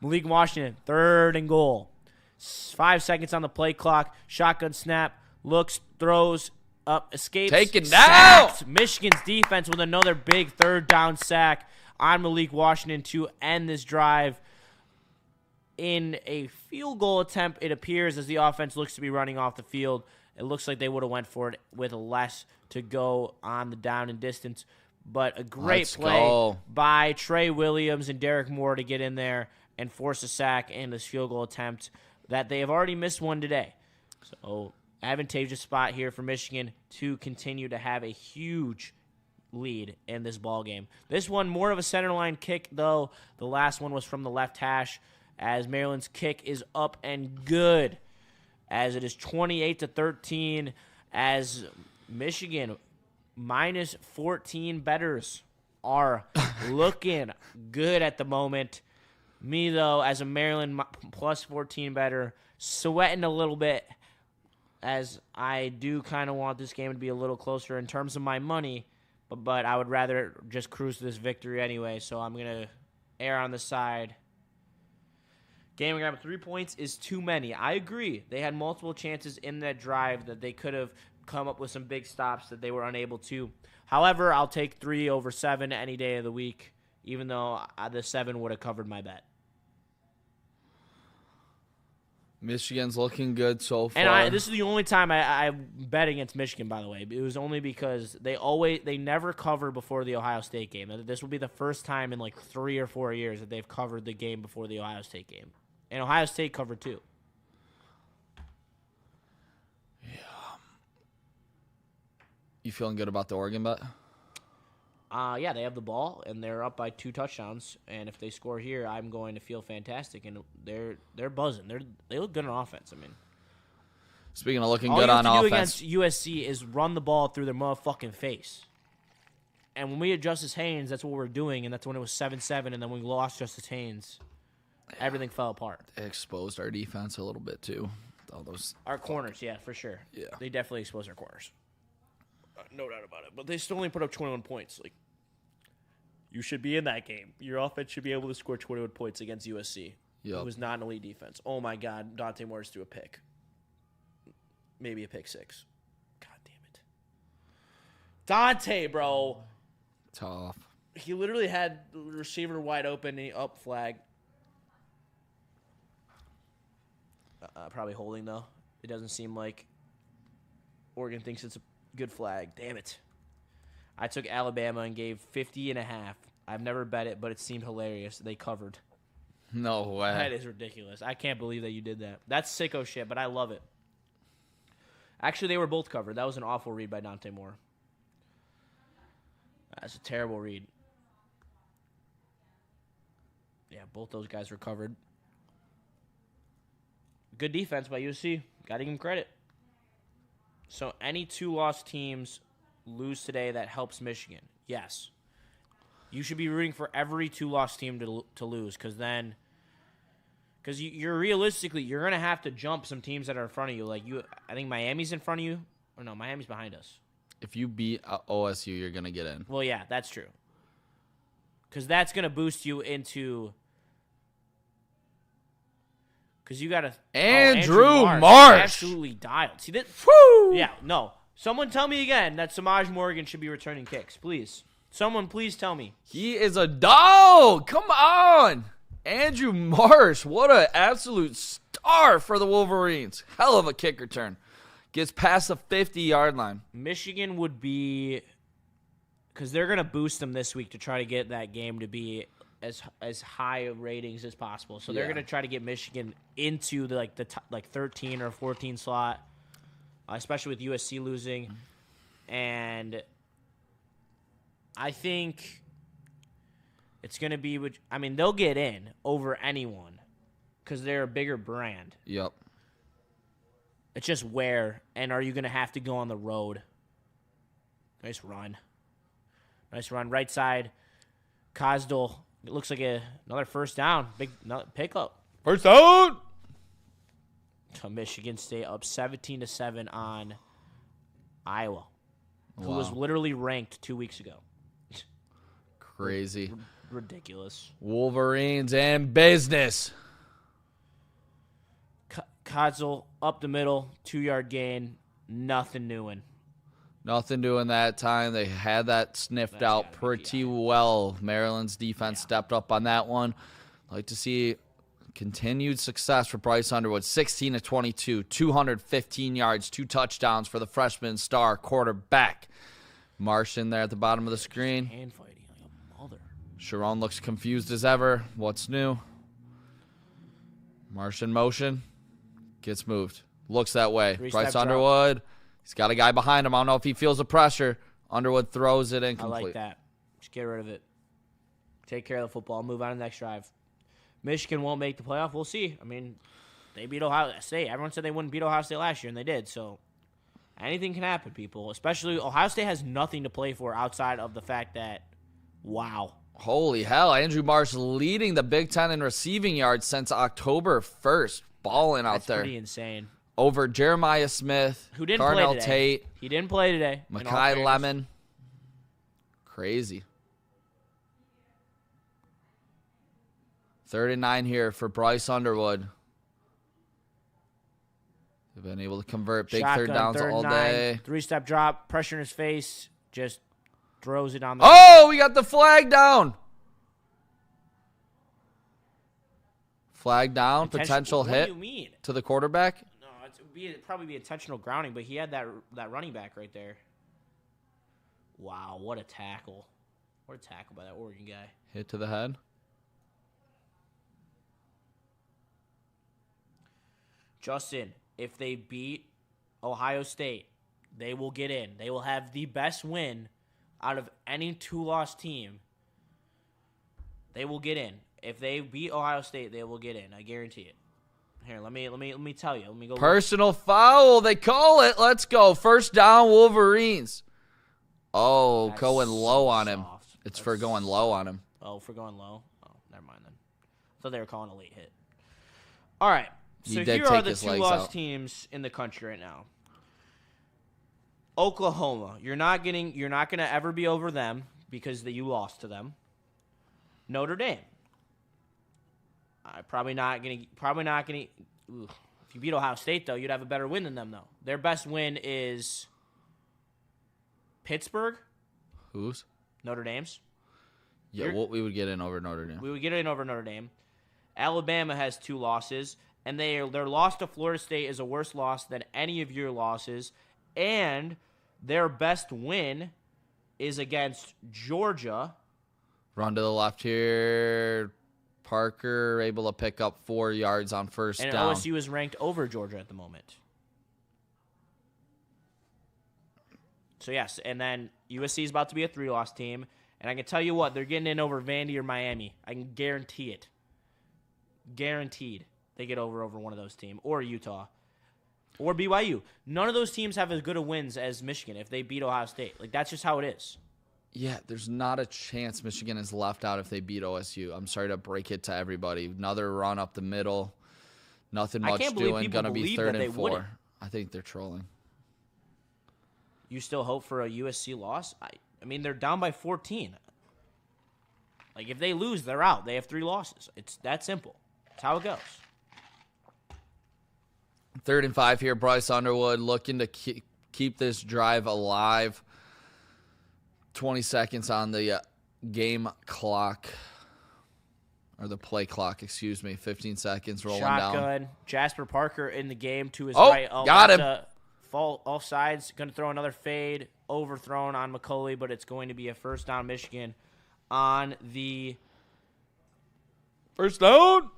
Malik Washington, 3rd and goal. 5 seconds on the play clock. Shotgun snap. Looks, throws, up, escapes. Taken down. Michigan's defense with another big 3rd down sack on Malik Washington to end this drive in a field goal attempt, it appears, as the offense looks to be running off the field. It looks like they would have went for it with less to go on the down and distance. But a great play by Trey Williams and Derek Moore to get in there and force a sack in this field goal attempt that they have already missed one today. So advantageous spot here for Michigan to continue to have a huge lead in this ball game. This one more of a center line kick, though. The last one was from the left hash as Maryland's kick is up and good, as it is 28-13, as Michigan minus 14 bettors are looking good at the moment. Me, though, as a Maryland plus 14 better, sweating a little bit, as I do kind of want this game to be a little closer in terms of my money, but I would rather just cruise to this victory anyway, so I'm going to err on the side. Game grab 3 points is too many. I agree. They had multiple chances in that drive that they could have come up with some big stops that they were unable to. However, I'll take 3 over 7 any day of the week, even though the 7 would have covered my bet. Michigan's looking good so far. And this is the only time I bet against Michigan, by the way. It was only because they never cover before the Ohio State game. This will be the first time in like 3 or 4 years that they've covered the game before the Ohio State game. And Ohio State covered too. Yeah. You feeling good about the Oregon bet? Yeah, they have the ball, and they're up by 2 touchdowns. And if they score here, I'm going to feel fantastic. And they're buzzing. They look good on offense. I mean, speaking of looking good on offense, all you have to do against USC is run the ball through their motherfucking face. And when we had Justice Haynes, that's what we're doing, and that's when it was 7-7, and then we lost Justice Haynes. Everything fell apart. They exposed our defense a little bit too. Our corners, yeah, for sure. Yeah, they definitely exposed our corners. No doubt about it. But they still only put up 21 points. Like, you should be in that game. Your offense should be able to score 21 points against USC. Yep. It was not an elite defense. Oh my God, Dante Morris threw a pick. Maybe a pick 6. God damn it, Dante, bro. Tough. He literally had the receiver wide open. And he up flag. Probably holding, though. It doesn't seem like Oregon thinks it's a good flag. Damn it. I took Alabama and gave 50.5. I've never bet it, but it seemed hilarious. They covered. No way. That is ridiculous. I can't believe that you did that. That's sicko shit, but I love it. Actually, they were both covered. That was an awful read by Dante Moore. That's a terrible read. Yeah, both those guys were covered. Good defense by USC. Got to give them credit. So any 2-loss teams lose today, that helps Michigan. Yes. You should be rooting for every 2-loss team to lose, because you're realistically, you're going to have to jump some teams that are in front of you. I think Miami's in front of you. Or no, Miami's behind us. If you beat OSU, you're going to get in. Well, yeah, that's true. Because that's going to boost you into... Because you got to... Andrew Marsh. Absolutely dialed. See that? Woo! Yeah, no. Someone tell me again that Samaj Morgan should be returning kicks, please. Someone please tell me. He is a dog. Come on. Andrew Marsh. What an absolute star for the Wolverines. Hell of a kick return. Gets past the 50-yard line. Michigan would be... Because they're going to boost them this week to try to get that game to be as high ratings as possible. So they're going to try to get Michigan into the 13 or 14 slot, especially with USC losing. And I think it's going to be – I mean, they'll get in over anyone because they're a bigger brand. Yep. It's just where, and are you going to have to go on the road? Nice run. Right side. Kosdal. It looks like another first down. Big pickup. First down. Michigan State up 17-7 on Iowa, who was literally ranked 2 weeks ago. Crazy. Ridiculous. Wolverines and business. Kosdal up the middle, 2-yard gain. Nothing doing. Nothing doing that time. They had that sniffed out pretty well. Maryland's defense stepped up on that one. Like to see continued success for Bryce Underwood. 16-22, 215 yards, 2 touchdowns for the freshman star quarterback. Marsh in there at the bottom of the screen. Hand fighting like a mother. Sharon looks confused as ever. What's new? Marsh in motion. Gets moved. Looks that way. Bryce Underwood. He's got a guy behind him. I don't know if he feels the pressure. Underwood throws it incomplete. I like that. Just get rid of it. Take care of the football. Move on to the next drive. Michigan won't make the playoff. We'll see. I mean, they beat Ohio State. Everyone said they wouldn't beat Ohio State last year, and they did. So anything can happen, people. Especially Ohio State has nothing to play for outside of the fact that, wow. Holy hell. Andrew Marsh leading the Big Ten in receiving yards since October 1st. Balling out there. That's pretty insane. Over Jeremiah Smith, who didn't Darnell play today. Tate. He didn't play today. Mekhi Lemon. Crazy. 3rd and 9 here for Bryce Underwood. They've been able to convert big Shotgun, 3rd downs all day. 3-step drop, pressure in his face, just throws it on the Oh, we got the flag down. Flag down, potential hit what do you mean? to the quarterback. No, it'd probably be intentional grounding, but he had that running back right there. Wow, what a tackle. What a tackle by that Oregon guy. Hit to the head. Justin, if they beat Ohio State, they will get in. They will have the best win out of any 2-loss team. They will get in. If they beat Ohio State, they will get in. I guarantee it. Here, let me tell you. Let me go. Personal foul. They call it. Let's go. 1st down, Wolverines. Oh, That's going low on him. soft. It's for going low on him. Oh, for going low? Oh, never mind then. I thought they were calling a late hit. All right. So here are the 2-loss teams in the country right now. Oklahoma. You're not going to ever be over them because you lost to them. Notre Dame. Probably not going to. If you beat Ohio State, though, you'd have a better win than them, though. Their best win is Pittsburgh. Who's? Notre Dame's. Yeah, we would get in over Notre Dame. We would get in over Notre Dame. Alabama has 2 losses, and their loss to Florida State is a worse loss than any of your losses. And their best win is against Georgia. Run to the left here. Parker able to pick up 4 yards on 1st down. And OSU is ranked over Georgia at the moment. So, yes, and then USC is about to be a 3-loss team. And I can tell you what, they're getting in over Vandy or Miami. I can guarantee it. Guaranteed they get over one of those teams. Or Utah. Or BYU. None of those teams have as good of wins as Michigan if they beat Ohio State. Like, that's just how it is. Yeah, there's not a chance Michigan is left out if they beat OSU. I'm sorry to break it to everybody. Another run up the middle. Nothing much doing. Going to be 3rd and 4. Wouldn't. I think they're trolling. You still hope for a USC loss? I mean, they're down by 14. Like, if they lose, they're out. They have 3 losses. It's that simple. That's how it goes. 3rd and 5 here. Bryce Underwood looking to keep this drive alive. 20 seconds on the game clock. Or the play clock, excuse me. 15 seconds rolling down. Shotgun. Jasper Parker in the game to his right. right. Got him. Fall offsides. Going to throw another fade. Overthrown on McCulley, but it's going to be a 1st down Michigan on the 1st down.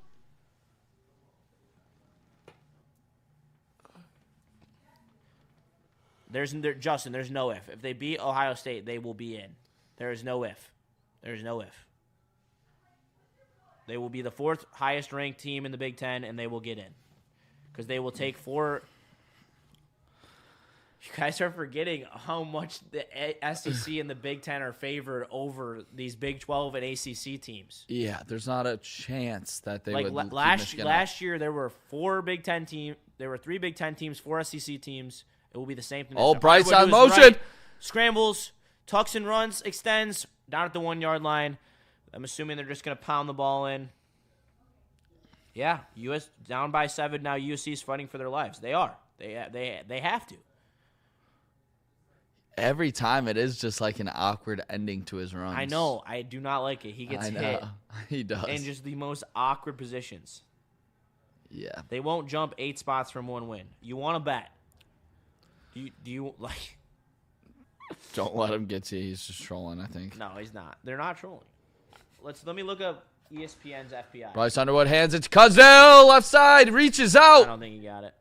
Justin, there's no if. If they beat Ohio State, they will be in. There is no if. There's no if. They will be the 4th highest ranked team in the Big Ten, and they will get in. Because they will take 4. You guys are forgetting how much the SEC and the Big Ten are favored over these Big 12 and ACC teams. Yeah, there's not a chance that they would. Last year, there were 4 Big Ten teams. There were 3 Big Ten teams, 4 SEC teams. It will be the same thing. Oh, Bryce on motion. Right, scrambles, tucks and runs, extends, down at the 1-yard line. I'm assuming they're just going to pound the ball in. Yeah, US down by 7. Now USC is fighting for their lives. They are. They have to. Every time it is just like an awkward ending to his runs. I know. I do not like it. He gets hit. He does. In just the most awkward positions. Yeah. They won't jump 8 spots from 1 win. You want to bet. Do you like? Don't let him get to you. He's just trolling, I think. No, he's not. They're not trolling. Let me look up ESPN's FPI. Bryce Underwood hands it to Cuzell. Left side. Reaches out. I don't think he got it.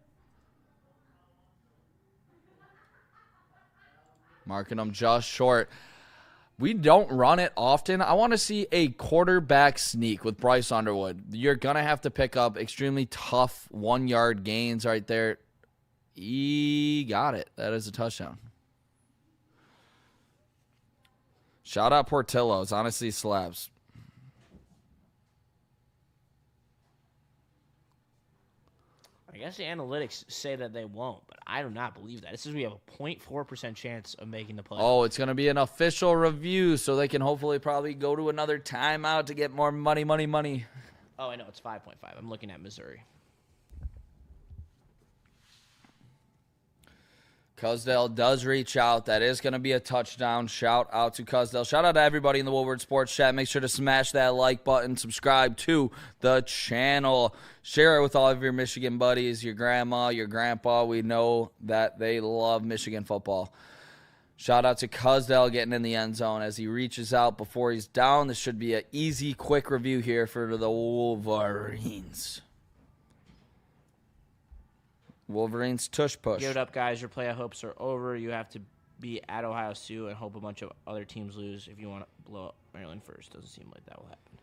Marking him just short. We don't run it often. I want to see a quarterback sneak with Bryce Underwood. You're going to have to pick up extremely tough 1-yard gains right there. He got it. That is a touchdown. Shout out Portillo's. Honestly slaps. I guess the analytics say that they won't, but I do not believe that. This is we have a 0.4% chance of making the play. Oh, it's going to be an official review, so they can hopefully probably go to another timeout to get more money. Oh, I know. It's 5.5. I'm looking at Missouri. Cusdale does reach out. That is going to be a touchdown. Shout out to Cusdale. Shout out to everybody in the Woodward Sports Chat. Make sure to smash that like button. Subscribe to the channel. Share it with all of your Michigan buddies, your grandma, your grandpa. We know that they love Michigan football. Shout out to Cusdale getting in the end zone as he reaches out before he's down. This should be an easy, quick review here for the Wolverines. Wolverines tush push. Give it up, guys. Your playoff hopes are over. You have to be at Ohio State and hope a bunch of other teams lose if you want to blow up Maryland first. Doesn't seem like that will happen.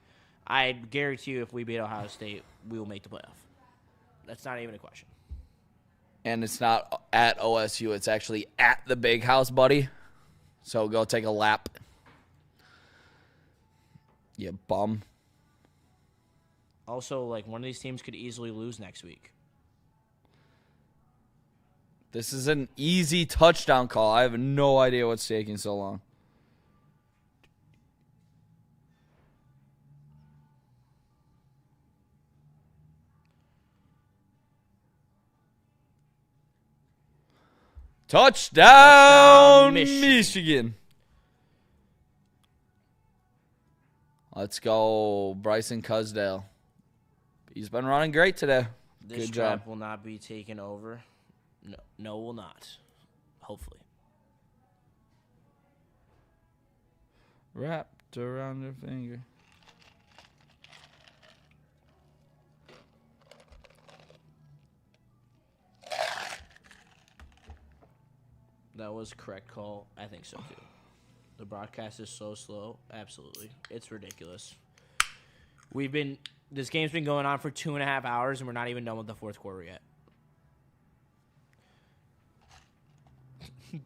I guarantee you if we beat Ohio State, we will make the playoff. That's not even a question. And it's not at OSU. It's actually at the big house, buddy. So go take a lap. You bum. Also, like, one of these teams could easily lose next week. This is an easy touchdown call. I have no idea what's taking so long. Touchdown, Michigan. Let's go, Bryson Cusdale. He's been running great today. This Good job. trap will not be taken over. No, will not. Hopefully. Wrapped around your finger. That was correct call. I think so, too. The broadcast is so slow. Absolutely. It's ridiculous. This game's been going on for 2.5 hours, and we're not even done with the fourth quarter yet.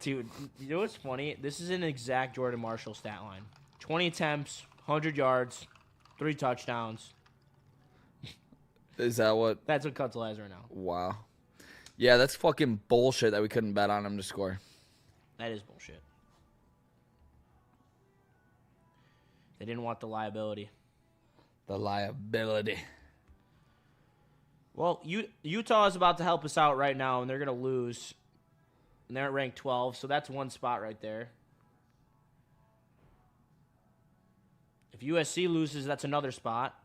Dude, you know what's funny? This is an exact Jordan Marshall stat line. 20 attempts, 100 yards, 3 touchdowns. Is that what? That's what Cutzel has right now. Wow. Yeah, that's fucking bullshit that we couldn't bet on him to score. That is bullshit. They didn't want the liability. The liability. Well, Utah is about to help us out right now, and they're going to lose. And they're at rank 12, so that's one spot right there. If USC loses, that's another spot.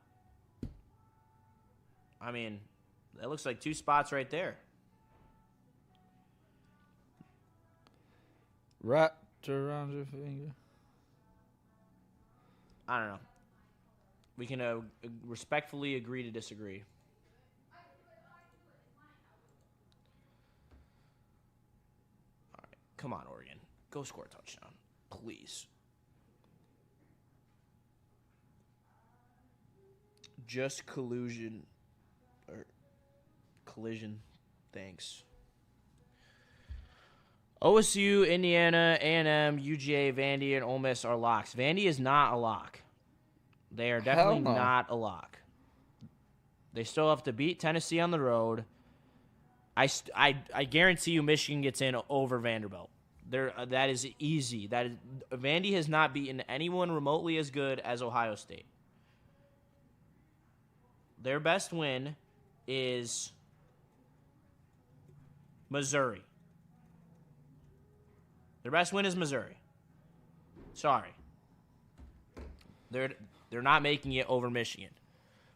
I mean, that looks like 2 spots right there. Wrapped around your finger. I don't know. We can respectfully agree to disagree. Come on, Oregon. Go score a touchdown. Please. Just collusion. Or collision. Thanks. OSU, Indiana, A&M, UGA, Vandy, and Ole Miss are locks. Vandy is not a lock. They are definitely not a lock. They still have to beat Tennessee on the road. I guarantee you Michigan gets in over Vanderbilt. That is easy. Vandy has not beaten anyone remotely as good as Ohio State. Their best win is Missouri. Their best win is Missouri. Sorry. They're not making it over Michigan,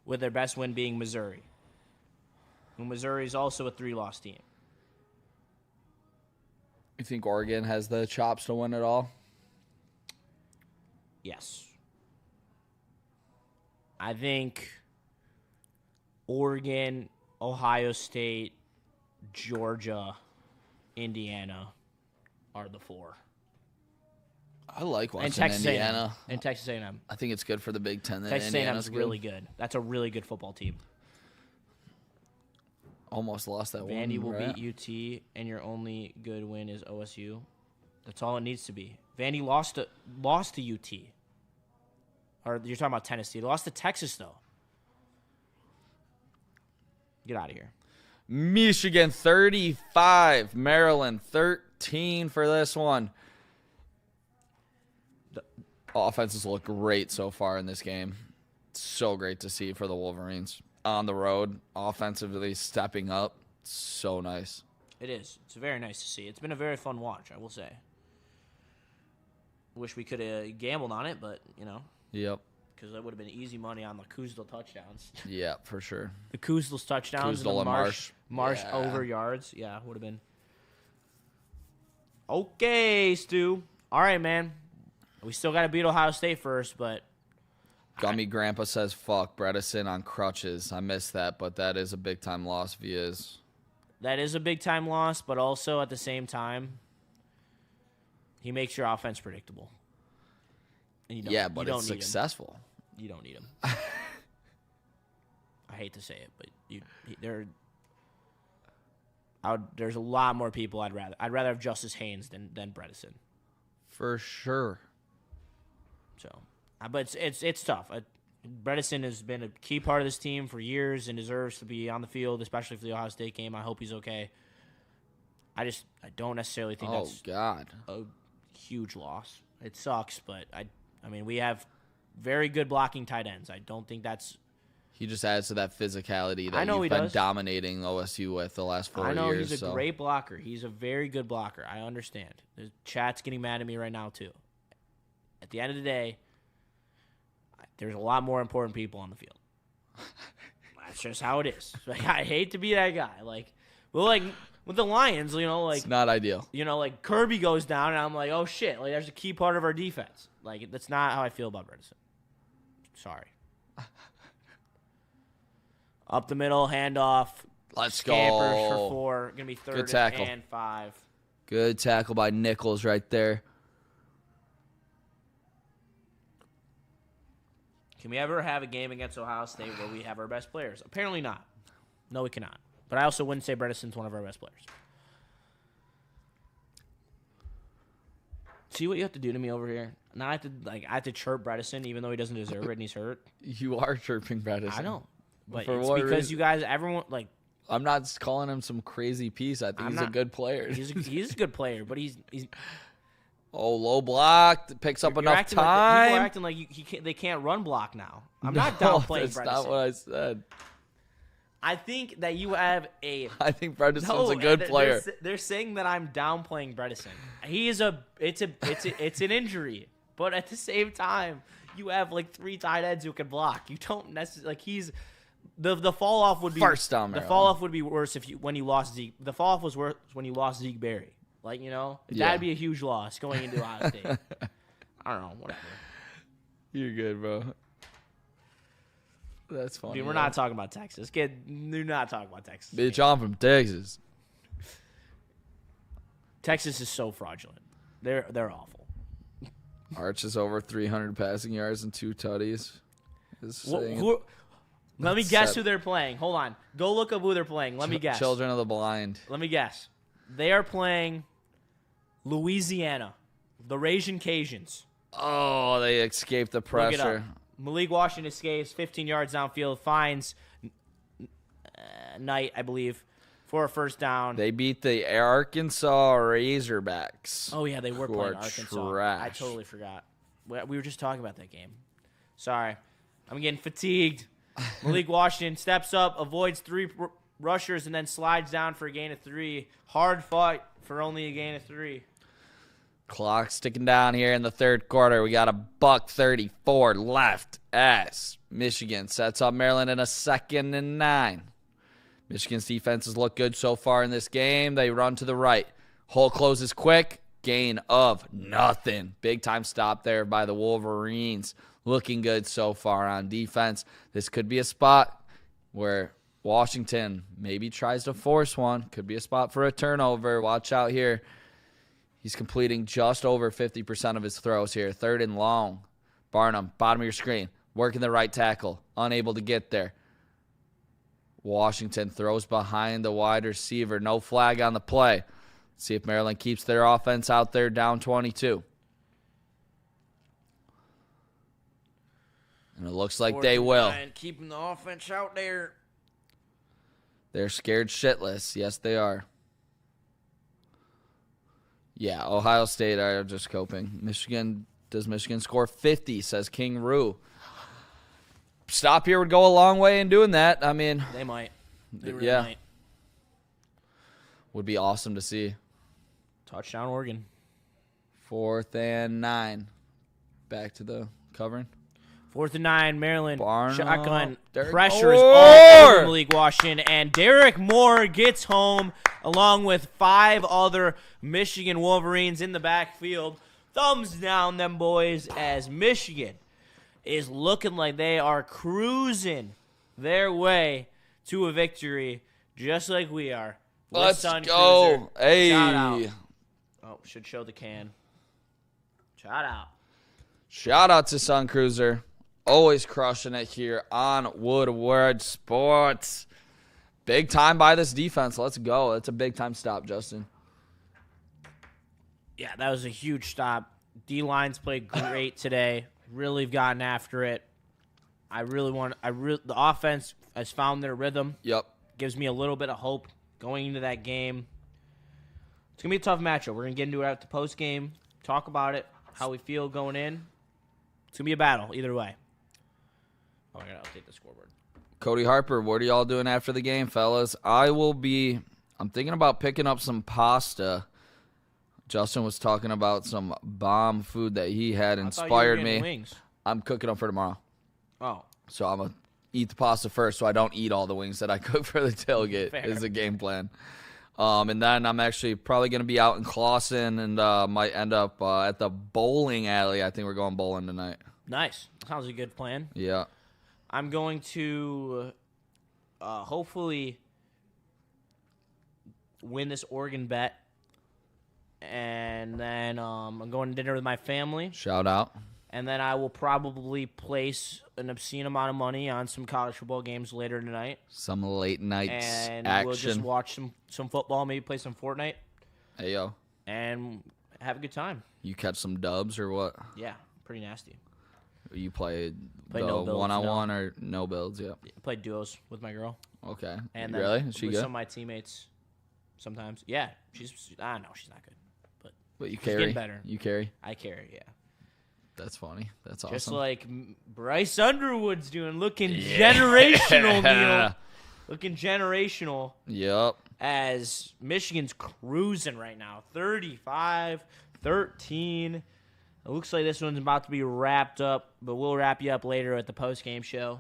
with their best win being Missouri. And Missouri is also a 3-loss team. You think Oregon has the chops to win it all? Yes. I think Oregon, Ohio State, Georgia, Indiana are the 4. I like watching and Texas Indiana. A&M. And Texas A&M. I think it's good for the Big Ten. Texas A&M is really good. That's a really good football team. Almost lost that Vandy one. will beat UT, and your only good win is OSU. That's all it needs to be. Vandy lost to UT. Or you're talking about Tennessee. They lost to Texas, though. Get out of here. Michigan 35, Maryland 13 for this one. The offenses look great so far in this game. So great to see for the Wolverines. On the road, offensively stepping up. So nice. It is. It's very nice to see. It's been a very fun watch, I will say. Wish we could have gambled on it, but, Yep. Because that would have been easy money on the Kuzdal touchdowns. Yeah, for sure. The Kuzdal's touchdowns Kuzdal and the Marsh yeah. over yards. Yeah, would have been. Okay, Stu. All right, man. We still got to beat Ohio State first, but. Gummy Grandpa says, fuck, Bredesen on crutches. I missed that, but that is a big-time loss if he is. That is a big-time loss, but also at the same time, he makes your offense predictable. And yeah, but it's successful. You don't need him. I hate to say it, but there's a lot more people I'd rather have Justice Haynes than Bredesen. For sure. So, but it's tough. Bredesen has been a key part of this team for years and deserves to be on the field, especially for the Ohio State game. I hope he's okay. I don't necessarily think that's a huge loss. It sucks, but I mean, we have very good blocking tight ends. I don't think that's. He just adds to that physicality that you've been dominating OSU with the last 4 years. I know he's a great blocker. He's a very good blocker. I understand. The chat's getting mad at me right now, too. At the end of the day, there's a lot more important people on the field. That's just how it is. Like, I hate to be that guy. With the Lions, it's not ideal. Kirby goes down, and I'm like, oh, shit. There's a key part of our defense. That's not how I feel about Bredesen. Sorry. Up the middle, handoff. Let's Scampers go. for 4. Going to be third and 5. Good tackle by Nichols right there. Can we ever have a game against Ohio State where we have our best players? Apparently not. No, we cannot. But I also wouldn't say Bredesen's one of our best players. See what you have to do to me over here? Now I have to chirp Bredesen even though he doesn't deserve it and he's hurt. You are chirping Bredesen. I know. But For it's what because reason? you guys, everyone, I'm not calling him some crazy piece. I think he's a good player. He's a good player, but he's low block. Picks up enough time. People are acting like they can't run block now. I'm not downplaying Bredesen. That's not what I said. I think that you have I think Bredesen's a good player. They're saying that I'm downplaying Bredesen. He is it's an injury, but at the same time, you have 3 tight ends who can block. You don't necessarily he's the fall off would be first down. The fall off would be worse when you lost Zeke. The fall off was worse when you lost Zeke Berry. That'd be a huge loss going into Ohio State. I don't know, whatever. You're good, bro. That's funny. Dude, we're not talking about Texas. Kid, do not talk about Texas. Bitch, I'm from Texas. Texas is so fraudulent. They're awful. Arch is over 300 passing yards and 2 tutties. Let me guess who they're playing. Hold on. Go look up who they're playing. Let me guess. Children of the Blind. Let me guess. They are playing Louisiana, the Ragin' Cajuns. Oh, they escaped the pressure. Malik Washington escapes 15 yards downfield, finds Knight, I believe, for a first down. They beat the Arkansas Razorbacks. Oh, yeah, they were playing Arkansas. Trash. I totally forgot. We were just talking about that game. Sorry. I'm getting fatigued. Malik Washington steps up, avoids 3 rushers, and then slides down for a gain of 3. Hard fought for only a gain of 3. Clock ticking down here in the third quarter. We got a $1:34 left as Michigan sets up Maryland in a 2nd and 9. Michigan's defenses look good so far in this game. They run to the right. Hole closes quick. Gain of nothing. Big time stop there by the Wolverines. Looking good so far on defense. This could be a spot where Washington maybe tries to force one. Could be a spot for a turnover. Watch out here. He's completing just over 50% of his throws here. 3rd and long. Barnum, bottom of your screen. Working the right tackle. Unable to get there. Washington throws behind the wide receiver. No flag on the play. See if Maryland keeps their offense out there down 22. And it looks like they will. Keeping the offense out there. They're scared shitless. Yes, they are. Yeah, Ohio State are just coping. Does Michigan score 50, says King Rue. Stop here would go a long way in doing that. I mean, they might. They really might. Would be awesome to see. Touchdown, Oregon. 4th and 9. Back to the covering. 4th and 9, Maryland. Shotgun. Derek Pressure is all over Malik Washington, and Derek Moore gets home along with 5 other Michigan Wolverines in the backfield. Thumbs down, them boys, as Michigan is looking like they are cruising their way to a victory, just like we are. Let's go. Cruiser. Hey. Shout out. Oh, should show the can. Shout out. Shout out to Sun Cruiser. Always crushing it here on Woodward Sports. Big time by this defense. Let's go. That's a big time stop, Justin. Yeah, that was a huge stop. D-lines played great today. Really have gotten after it. The offense has found their rhythm. Yep. Gives me a little bit of hope going into that game. It's going to be a tough matchup. We're going to get into it at the post game, talk about it, how we feel going in. It's going to be a battle either way. Oh, I got to update the scoreboard. Cody Harper, what are y'all doing after the game, fellas? I'm thinking about picking up some pasta. Justin was talking about some bomb food that he had inspired me. Wings. I'm cooking them for tomorrow. Oh. So I'm going to eat the pasta first so I don't eat all the wings that I cook for the tailgate. Fair. Is the game plan. And then I'm actually probably going to be out in Clawson and might end up at the bowling alley. I think we're going bowling tonight. Nice. Sounds like a good plan. Yeah. I'm going to hopefully win this Oregon bet. And then I'm going to dinner with my family. Shout out. And then I will probably place an obscene amount of money on some college football games later tonight. Some late night action. And we'll just watch some football, maybe play some Fortnite. Hey, yo. And have a good time. You catch some dubs or what? Yeah, pretty nasty. You play the no builds, one-on-one or no builds? Yeah. I played duos with my girl. Okay. And really? then Is she with good? some of my teammates sometimes. Yeah. No, she's not good. But you she's carry? getting better. You carry? I carry, yeah. That's funny. That's awesome. Just like Bryce Underwood's doing, looking generational, Neil. Looking generational. Yep. As Michigan's cruising right now, 35-13. It looks like this one's about to be wrapped up, but we'll wrap you up later at the post-game show.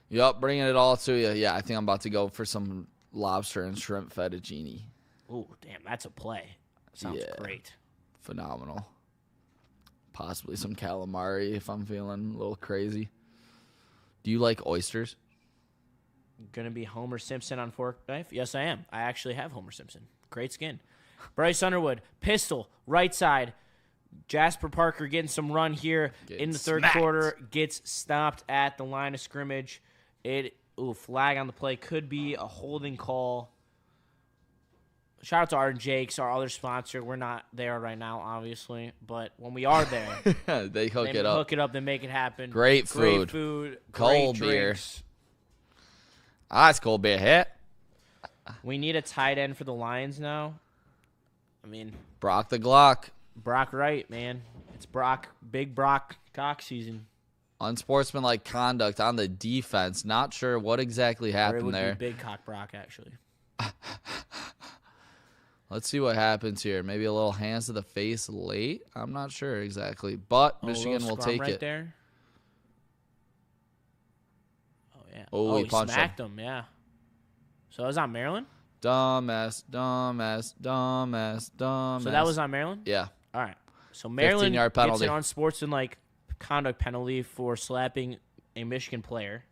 Yep, bringing it all to you. Yeah, I think I'm about to go for some lobster and shrimp fettuccine. Ooh, damn, that's a play. Sounds great. Phenomenal. Possibly some calamari if I'm feeling a little crazy. Do you like oysters? Gonna be Homer Simpson on fork knife? Yes, I am. I actually have Homer Simpson. Great skin. Bryce Underwood, pistol, right side. Jasper Parker getting some run here in the third quarter. Gets stopped at the line of scrimmage. Flag on the play. Could be a holding call. Shout out to Art and Jake's, our other sponsor. We're not there right now, obviously, but when we are there, they hook it up. Hook it up, they make it happen. Great food, cold beer. Ice cold beer hit. We need a tight end for the Lions now. I mean, Brock the Glock. Brock Wright, man. It's Big Brock Cox season. Unsportsmanlike conduct on the defense. Not sure what exactly happened there. Big Cock Brock, actually. Let's see what happens here. Maybe a little hands to the face late. I'm not sure exactly, but Michigan will take it. There. Oh yeah. Oh, he smacked him. Yeah. So it was on Maryland. Dumbass. So that was on Maryland. Yeah. All right. So Maryland 15-yard gets penalty. an unsportsmanlike conduct penalty for slapping a Michigan player.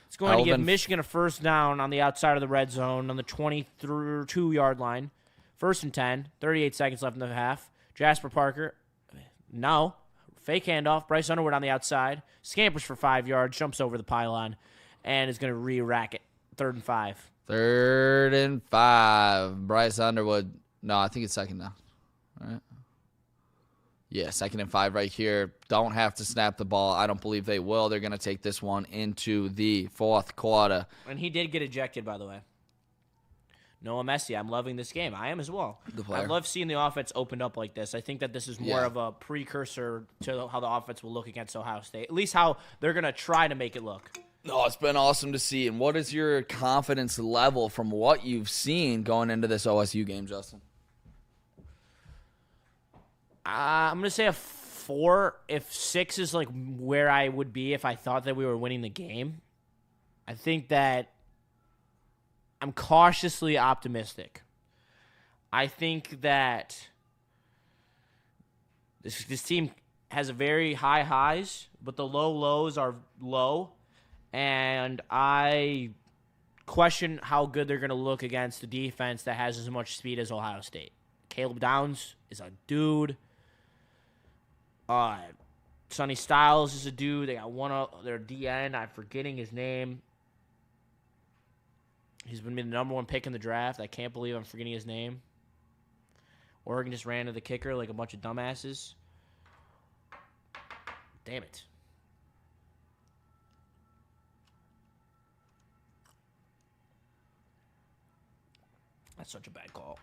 It's going to give Michigan a first down on the outside of the red zone on the 22-yard line. First and 10, 38 seconds left in the half. Jasper Parker, no. Fake handoff. Bryce Underwood on the outside. Scampers for 5 yards, jumps over the pylon, and is going to re-rack it. 3rd and 5. 3rd and 5. Bryce Underwood. No, I think it's second now. All right. Yeah, 2nd and 5 right here. Don't have to snap the ball. I don't believe they will. They're going to take this one into the 4th quarter. And he did get ejected, by the way. Noah Messi, I'm loving this game. I am as well. I love seeing the offense opened up like this. I think that this is more of a precursor to how the offense will look against Ohio State. At least how they're going to try to make it look. No, it's been awesome to see. And what is your confidence level from what you've seen going into this OSU game, Justin? I'm going to say a 4. If 6 is like where I would be if I thought that we were winning the game, I think that I'm cautiously optimistic. I think that this team has a very high highs, but the low lows are low, and I question how good they're going to look against the defense that has as much speed as Ohio State. Caleb Downs is a dude. Sonny Styles is a dude. They got one of their DN. I'm forgetting his name. He's been the number 1 pick in the draft. I can't believe I'm forgetting his name. Oregon just ran to the kicker like a bunch of dumbasses. Damn it. That's such a bad call.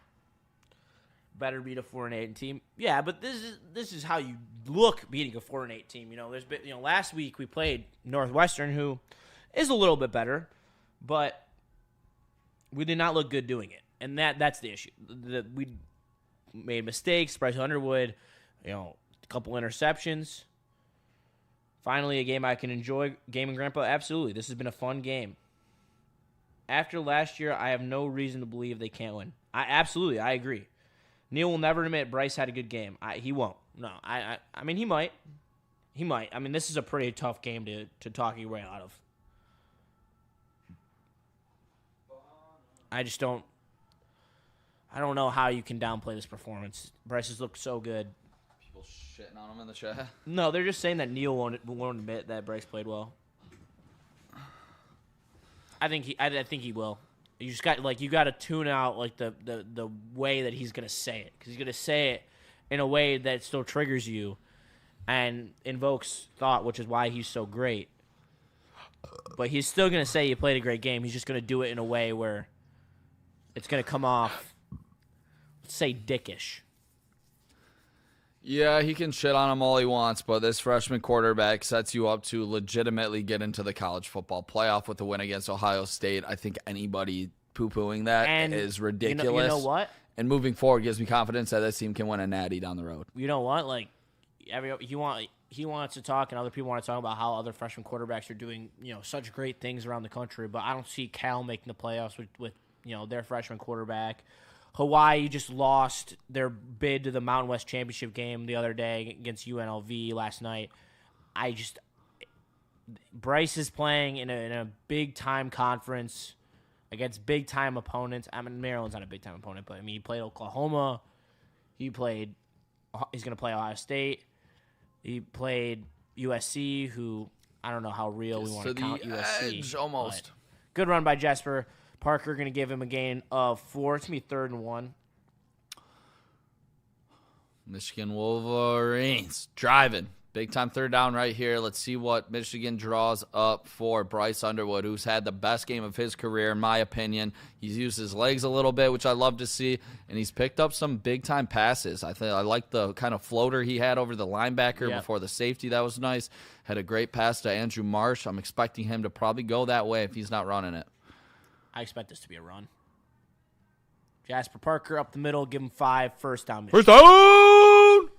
Better beat a 4-8 team. Yeah, but this is how you look beating a 4-8 team. There's been last week we played Northwestern, who is a little bit better, but we did not look good doing it, and that's the issue. We made mistakes. Bryce Underwood, a couple interceptions. Finally, a game I can enjoy. Gaming Grandpa, absolutely. This has been a fun game. After last year, I have no reason to believe they can't win. I agree. Neil will never admit Bryce had a good game. He won't. No, I mean, he might. He might. I mean, this is a pretty tough game to talk your way out of. I don't know how you can downplay this performance. Bryce has looked so good. People shitting on him in the chat. No, they're just saying that Neil won't admit that Bryce played well. I think he will. You just got to tune out the way that he's gonna say it, because he's gonna say it in a way that still triggers you and invokes thought, which is why he's so great. But he's still gonna say you played a great game. He's just gonna do it in a way where it's going to come off, let's say, dickish. Yeah, he can shit on him all he wants, but this freshman quarterback sets you up to legitimately get into the college football playoff with a win against Ohio State. I think anybody poo-pooing that is ridiculous. You know what? And moving forward gives me confidence that this team can win a natty down the road. You know what? He wants to talk, and other people want to talk about how other freshman quarterbacks are doing, such great things around the country, but I don't see Cal making the playoffs with their freshman quarterback. Hawaii just lost their bid to the Mountain West Championship game the other day against UNLV last night. Bryce is playing in a big-time conference against big-time opponents. I mean, Maryland's not a big-time opponent, but, he played Oklahoma. He's going to play Ohio State. He played USC, who I don't know how real we want to count USC. Edge, almost. Good run by Jasper Parker. Going to give him a gain of 4. It's going to be 3rd and 1. Michigan Wolverines driving. Big time 3rd down right here. Let's see what Michigan draws up for Bryce Underwood, who's had the best game of his career, in my opinion. He's used his legs a little bit, which I love to see, and he's picked up some big time passes. I like the kind of floater he had over the linebacker before the safety. That was nice. Had a great pass to Andrew Marsh. I'm expecting him to probably go that way if he's not running it. I expect this to be a run. Jasper Parker up the middle, give him 5, first down. Michigan. First down!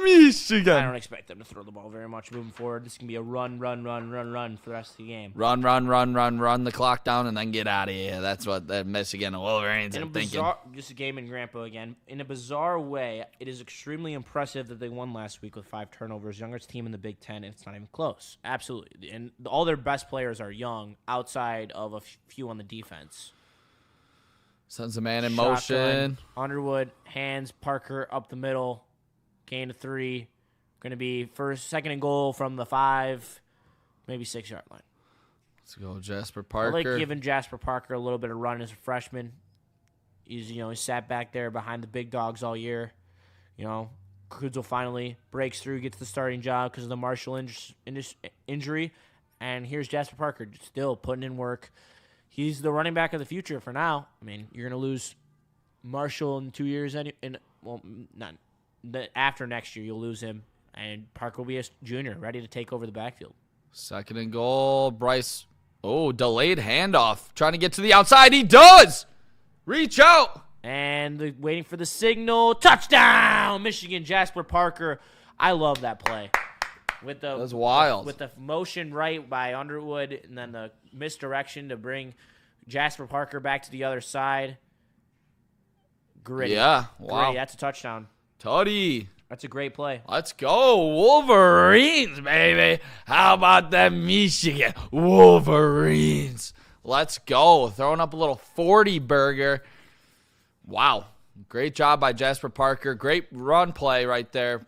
Michigan. I don't expect them to throw the ball very much moving forward. This can be a run for the rest of the game. Run the clock down, and then get out of here. That's what the Michigan Wolverines are thinking. Just a game in Grandpa again. In a bizarre way, it is extremely impressive that they won last week with 5 turnovers. Youngest team in the Big Ten, and it's not even close. Absolutely. And all their best players are young outside of a few on the defense. Sends a man in Shotgun. motion. Underwood, hands, Parker up the middle. Gain of 3. Going to be second and goal from the 5, maybe 6-yard line. Let's go, Jasper Parker. I like giving Jasper Parker a little bit of run as a freshman. He sat back there behind the big dogs all year. Kudzo finally breaks through, gets the starting job because of the Marshall injury. And here's Jasper Parker still putting in work. He's the running back of the future for now. I mean, you're going to lose Marshall in 2 years. After next year, you'll lose him. And Parker will be a junior, ready to take over the backfield. Second and goal. Bryce. Oh, delayed handoff. Trying to get to the outside. He does. Reach out. And waiting for the signal. Touchdown, Michigan, Jasper Parker. I love that play. That's wild. With the motion right by Underwood and then the misdirection to bring Jasper Parker back to the other side. Gritty. Yeah, wow. Gritty. That's a touchdown. Tutty. That's a great play. Let's go, Wolverines, baby. How about that Michigan Wolverines? Let's go. Throwing up a little 40 burger. Wow. Great job by Jasper Parker. Great run play right there.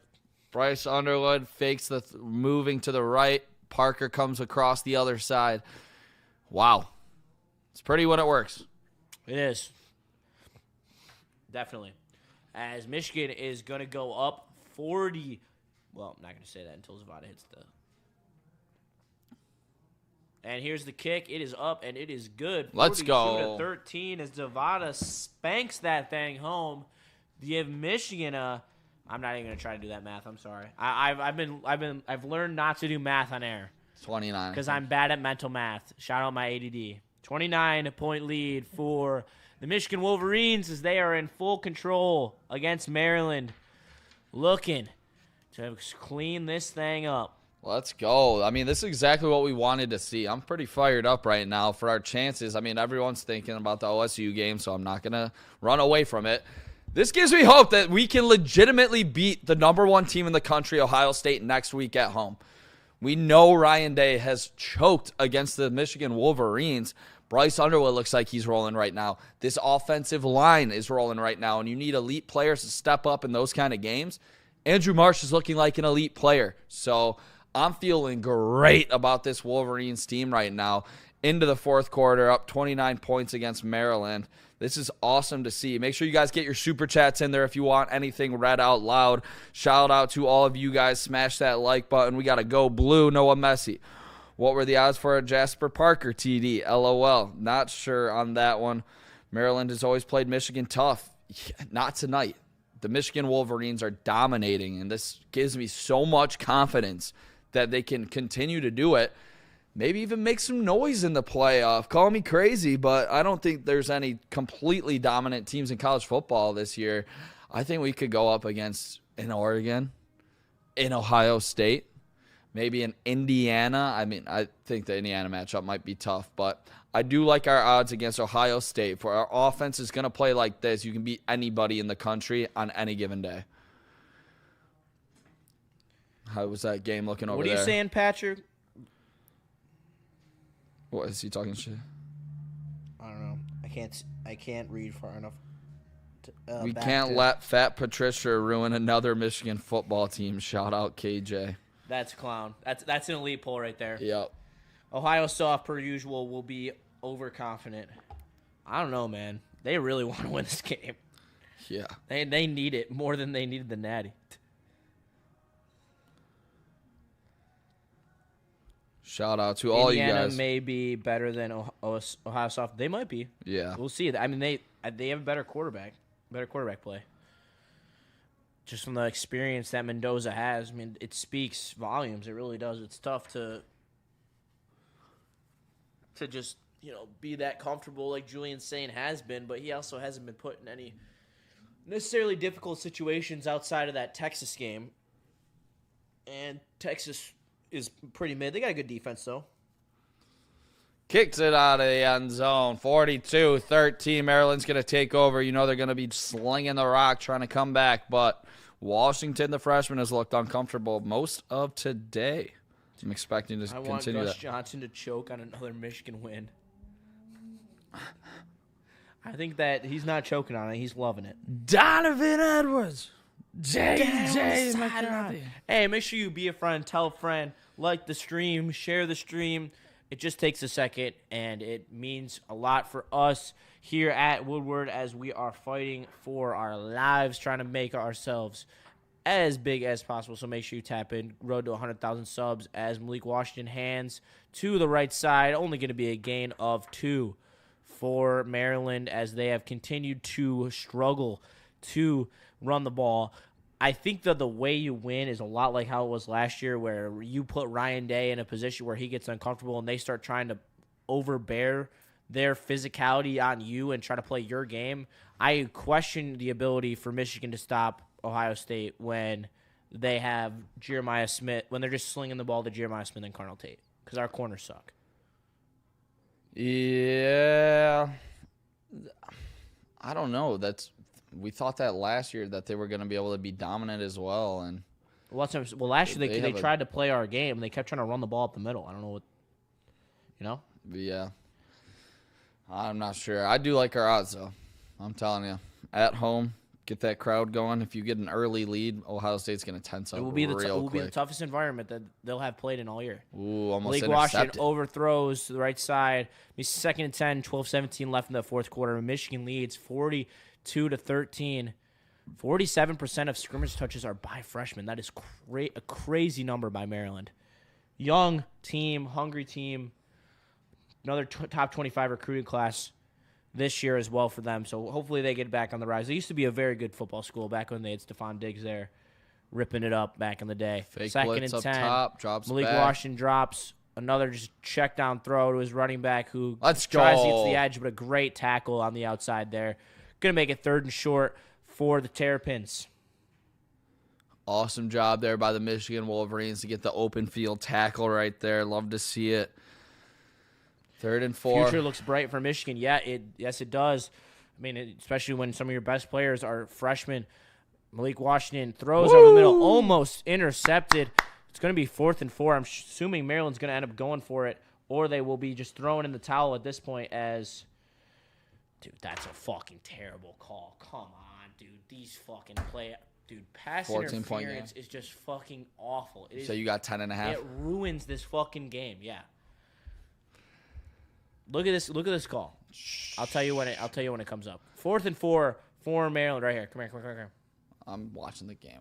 Bryce Underwood fakes the moving to the right. Parker comes across the other side. Wow. It's pretty when it works. It is. Definitely. As Michigan is going to go up 40. Well, I'm not going to say that until Zavada hits the. And here's the kick. It is up, and it is good. Let's go. 42-13 as Zavada spanks that thing home. Give Michigan a. I'm not even going to try to do that math. I'm sorry. I've learned not to do math on air. 29. Because I'm bad at mental math. Shout out my ADD. 29-point lead for the Michigan Wolverines as they are in full control against Maryland. Looking to clean this thing up. Let's go. I mean, this is exactly what we wanted to see. I'm pretty fired up right now for our chances. I mean, everyone's thinking about the OSU game, so I'm not going to run away from it. This gives me hope that we can legitimately beat the number 1 team in the country, Ohio State, next week at home. We know Ryan Day has choked against the Michigan Wolverines. Bryce Underwood looks like he's rolling right now. This offensive line is rolling right now, and you need elite players to step up in those kind of games. Andrew Marsh is looking like an elite player. So I'm feeling great about this Wolverines team right now. Into the fourth quarter, up 29 points against Maryland. This is awesome to see. Make sure you guys get your super chats in there if you want anything read out loud. Shout out to all of you guys. Smash that like button. We got to go blue, Noah Messi. What were the odds for a Jasper Parker TD? LOL. Not sure on that one. Maryland has always played Michigan tough. Not tonight. The Michigan Wolverines are dominating, and this gives me so much confidence that they can continue to do it. Maybe even make some noise in the playoff. Call me crazy, but I don't think there's any completely dominant teams in college football this year. I think we could go up against an Oregon, in Ohio State, maybe in Indiana. I mean, I think the Indiana matchup might be tough, but I do like our odds against Ohio State. For our offense is going to play like this, you can beat anybody in the country on any given day. How was that game looking over there? What are you saying, Patrick? What, is he talking shit? I don't know. I can't read far enough. We can't let Fat Patricia ruin another Michigan football team. Shout out KJ. That's a clown. That's an elite poll right there. Yep. Ohio soft per usual will be overconfident. I don't know, man. They really want to win this game. Yeah. They need it more than they needed the Natty. Shout out to all you guys. Indiana may be better than Ohio soft. They might be. Yeah. We'll see. I mean, they have a better quarterback play. Just from the experience that Mendoza has, I mean, it speaks volumes. It really does. It's tough to just, be that comfortable like Julian Sain has been, but he also hasn't been put in any necessarily difficult situations outside of that Texas game. And Texas is pretty mid. They got a good defense, though. Kicks it out of the end zone. 42-13. Maryland's going to take over. You know they're going to be slinging the rock, trying to come back. But Washington, the freshman, has looked uncomfortable most of today. I'm expecting to continue that. I want Gus Johnson to choke on another Michigan win. I think that he's not choking on it. He's loving it. Donovan Edwards. J.J. McCarthy. Hey, make sure you be a friend, tell a friend, like the stream, share the stream. It just takes a second, and it means a lot for us here at Woodward as we are fighting for our lives, trying to make ourselves as big as possible. So make sure you tap in. Road to 100,000 subs as Malik Washington hands to the right side. Only going to be a gain of 2 for Maryland as they have continued to struggle to run the ball. I think that the way you win is a lot like how it was last year, where you put Ryan Day in a position where he gets uncomfortable and they start trying to overbear their physicality on you and try to play your game. I question the ability for Michigan to stop Ohio State when they have Jeremiah Smith, when they're just slinging the ball to Jeremiah Smith and Carnell Tate, because our corners suck. Yeah. I don't know. We thought that last year that they were going to be able to be dominant as well. And last year they tried to play our game. They kept trying to run the ball up the middle. I don't know what, Yeah. I'm not sure. I do like our odds, though. I'm telling you. At home, get that crowd going. If you get an early lead, Ohio State's going to tense up real quick. It will be the toughest environment that they'll have played in all year. Ooh, almost Malik Washington overthrows to the right side. He's 2nd and 10, 12-17 left in the fourth quarter. Michigan leads 42-13. 47% of scrimmage touches are by freshmen. That is a crazy number by Maryland. Young team, hungry team. Another top 25 recruiting class this year as well for them. So hopefully they get back on the rise. They used to be a very good football school back when they had Stephon Diggs there, ripping it up back in the day. Fake 2nd blitz and 10. Up top, drops Malik back. Washington drops another just check down throw to his running back who tries to get to the edge, but a great tackle on the outside there. Going to make it 3rd and short for the Terrapins. Awesome job there by the Michigan Wolverines to get the open field tackle right there. Love to see it. 3rd and 4. Future looks bright for Michigan. Yes, it does. I mean, especially when some of your best players are freshmen. Malik Washington throws over the middle, almost intercepted. It's going to be 4th and 4. I'm assuming Maryland's going to end up going for it, or they will be just throwing in the towel at this point as, dude, that's a fucking terrible call. Come on, dude. These fucking pass interference is just fucking awful. So you got 10.5? It ruins this fucking game, yeah. Look at this call. I'll tell you when it comes up. 4th and 4 for Maryland right here. Come here. I'm watching the game.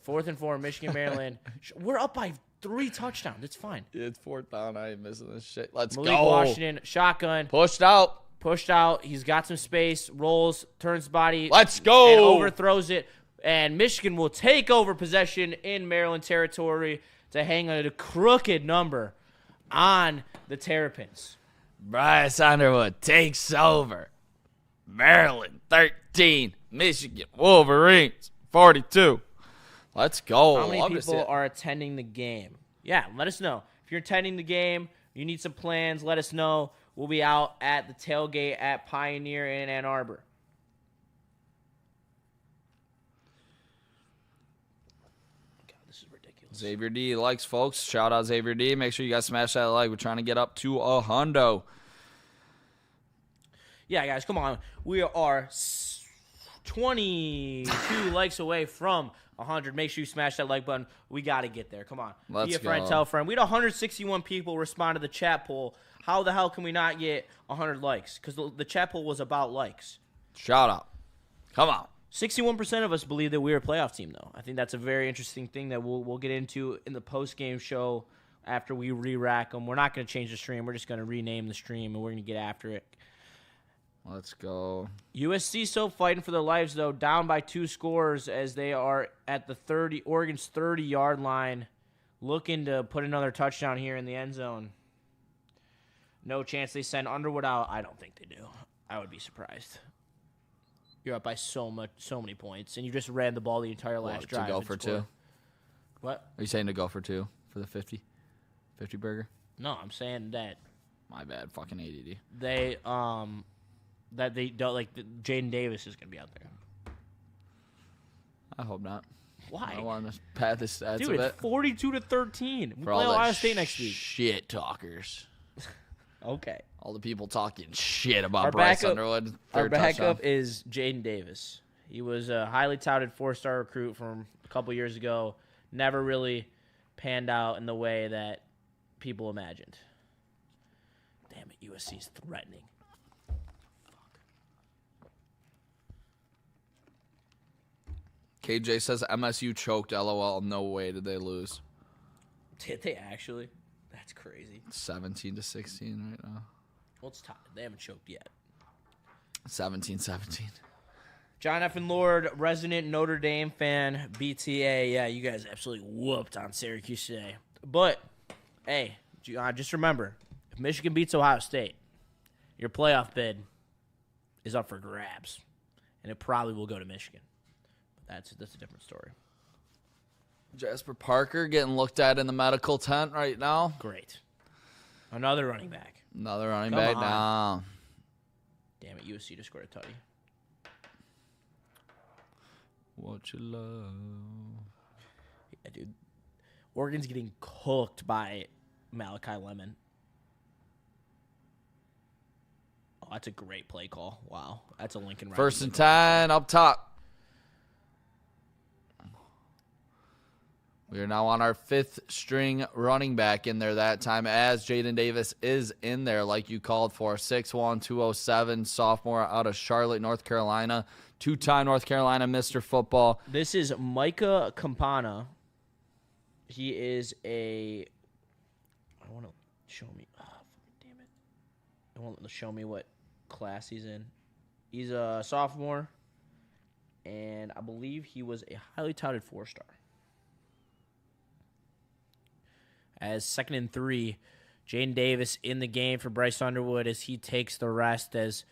4th and 4, Michigan, Maryland. We're up by 3 touchdowns. It's fine. It's 4th down. I ain't missing this shit. Let's Malik go. Washington, shotgun. Pushed out. He's got some space. Rolls, turns body. Let's go. And overthrows it. And Michigan will take over possession in Maryland territory to hang a crooked number on the Terrapins. Bryce Underwood takes over. Maryland 13, Michigan Wolverines 42. Let's go. How many people are attending the game? Yeah, let us know. If you're attending the game, you need some plans, let us know. We'll be out at the tailgate at Pioneer in Ann Arbor. God, this is ridiculous. Xavier D likes, folks. Shout out Xavier D. Make sure you guys smash that like. We're trying to get up to a hundo. Yeah, guys, come on. We are 22 likes away from 100. Make sure you smash that like button. We got to get there. Come on. Let's Be a friend, tell a friend. We had 161 people respond to the chat poll. How the hell can we not get 100 likes? Because the chat poll was about likes. Shout out. Come on. 61% of us believe that we're a playoff team, though. I think that's a very interesting thing that we'll get into in the post-game show after we re-rack them. We're not going to change the stream. We're just going to rename the stream, and we're going to get after it. Let's go. USC still fighting for their lives, though, down by 2 scores as they are at the Oregon's 30-yard line, looking to put another touchdown here in the end zone. No chance they send Underwood out. I don't think they do. I would be surprised. You're up by so many points, and you just ran the ball the entire last drive. To go for 2? What? Are you saying to go for 2 for the 50 burger? No, I'm saying that. My bad. Fucking ADD. They that they don't like. Jaden Davis is going to be out there. I hope not. Why? I want to pad this stats Dude, a bit. it's 42-13. We For play all Ohio the State next week. Shit talkers. Okay. All the people talking shit about Bryce Underwood. Our backup is Jaden Davis. He was a highly touted 4-star recruit from a couple years ago. Never really panned out in the way that people imagined. Damn it, USC's threatening. KJ says MSU choked. LOL. No way did they lose. Did they actually? That's crazy. 17-16 right now. Well, it's tied. They haven't choked yet. 17-17. John F. and Lord, resident Notre Dame fan, BTA. Yeah, you guys absolutely whooped on Syracuse today. But, hey, just remember, if Michigan beats Ohio State, your playoff bid is up for grabs. And it probably will go to Michigan. But that's a different story. Jasper Parker getting looked at in the medical tent right now. Great. Another running back. Another running back down. Damn it, USC just scored a tutty. What you love. Yeah, dude. Oregon's getting cooked by Malachi Lemon. Oh, that's a great play call. Wow. That's a Lincoln Riley. 1st and 10 up top. We are now on our 5th string running back in there that time as Jaden Davis is in there like you called for. 6'1", 207, sophomore out of Charlotte, North Carolina. 2-time North Carolina Mr. Football. This is Micah Campana. He is I want to show me. Oh, damn it. I want to show me what class he's in. He's a sophomore, and I believe he was a highly touted 4-star. As 2nd and 3, Jaden Davis in the game for Bryce Underwood as he takes the rest as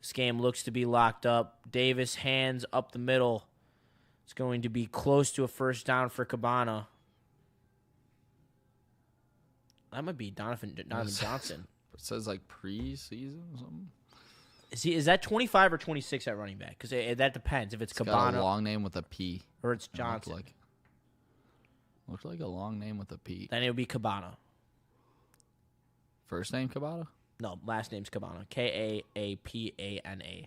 this game looks to be locked up. Davis hands up the middle. It's going to be close to a 1st down for Cabana. That might be Donovan Johnson. It says like preseason or something. Is that 25 or 26 at running back? Because that depends if it's Cabana. Got a long name with a P. Or it's Johnson. Looks like a long name with a P. Then it would be Cabana. First name Cabana? No, last name's Cabana. Kaapana.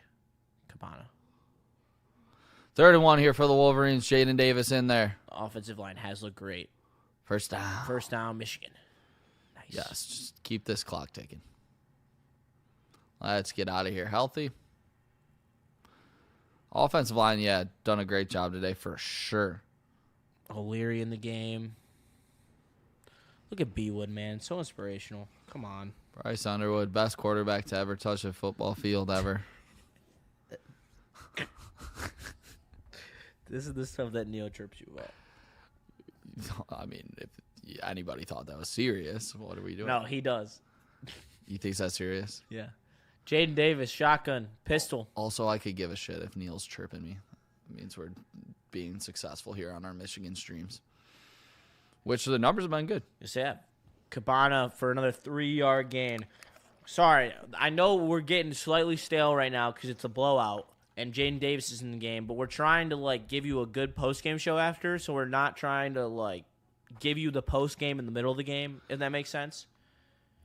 Cabana. 3rd and 1 here for the Wolverines. Jaden Davis in there. Offensive line has looked great. 1st down. 1st down, Michigan. Nice. Yes, just keep this clock ticking. Let's get out of here healthy. Offensive line, yeah, done a great job today for sure. O'Leary in the game. Look at B-Wood, man. So inspirational. Come on. Bryce Underwood, best quarterback to ever touch a football field ever. This is the stuff that Neil trips you about. I mean, if anybody thought that was serious, what are we doing? No, he does. You think that's serious? Yeah. Jaden Davis, shotgun, pistol. Also, I could give a shit if Neil's chirping me. It means we're being successful here on our Michigan streams. Which the numbers have been good. Yes, yeah. Cabana for another 3-yard gain. Sorry, I know we're getting slightly stale right now because it's a blowout and Jaden Davis is in the game, but we're trying to give you a good post-game show after, so we're not trying to give you the post-game in the middle of the game, if that makes sense.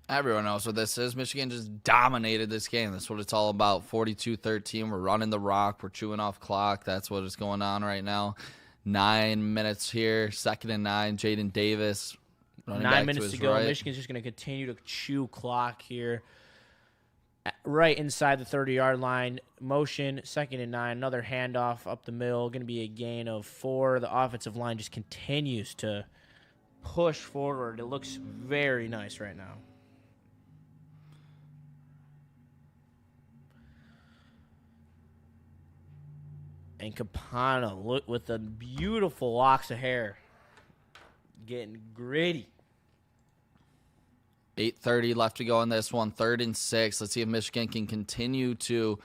Everyone knows what this is. Michigan just dominated this game. That's what it's all about. 42-13. We're running the rock. We're chewing off clock. That's what is going on right now. 9 minutes here. 2nd and 9. Jaden Davis. 9 minutes to go. Right. Michigan's just going to continue to chew clock here. Right inside the 30-yard line. Motion, 2nd and 9. Another handoff up the middle. Going to be a gain of 4. The offensive line just continues to push forward. It looks very nice right now. And Campana, look with the beautiful locks of hair. Getting gritty. 8:30 left to go in this one. 3rd and 6. Let's see if Michigan can continue to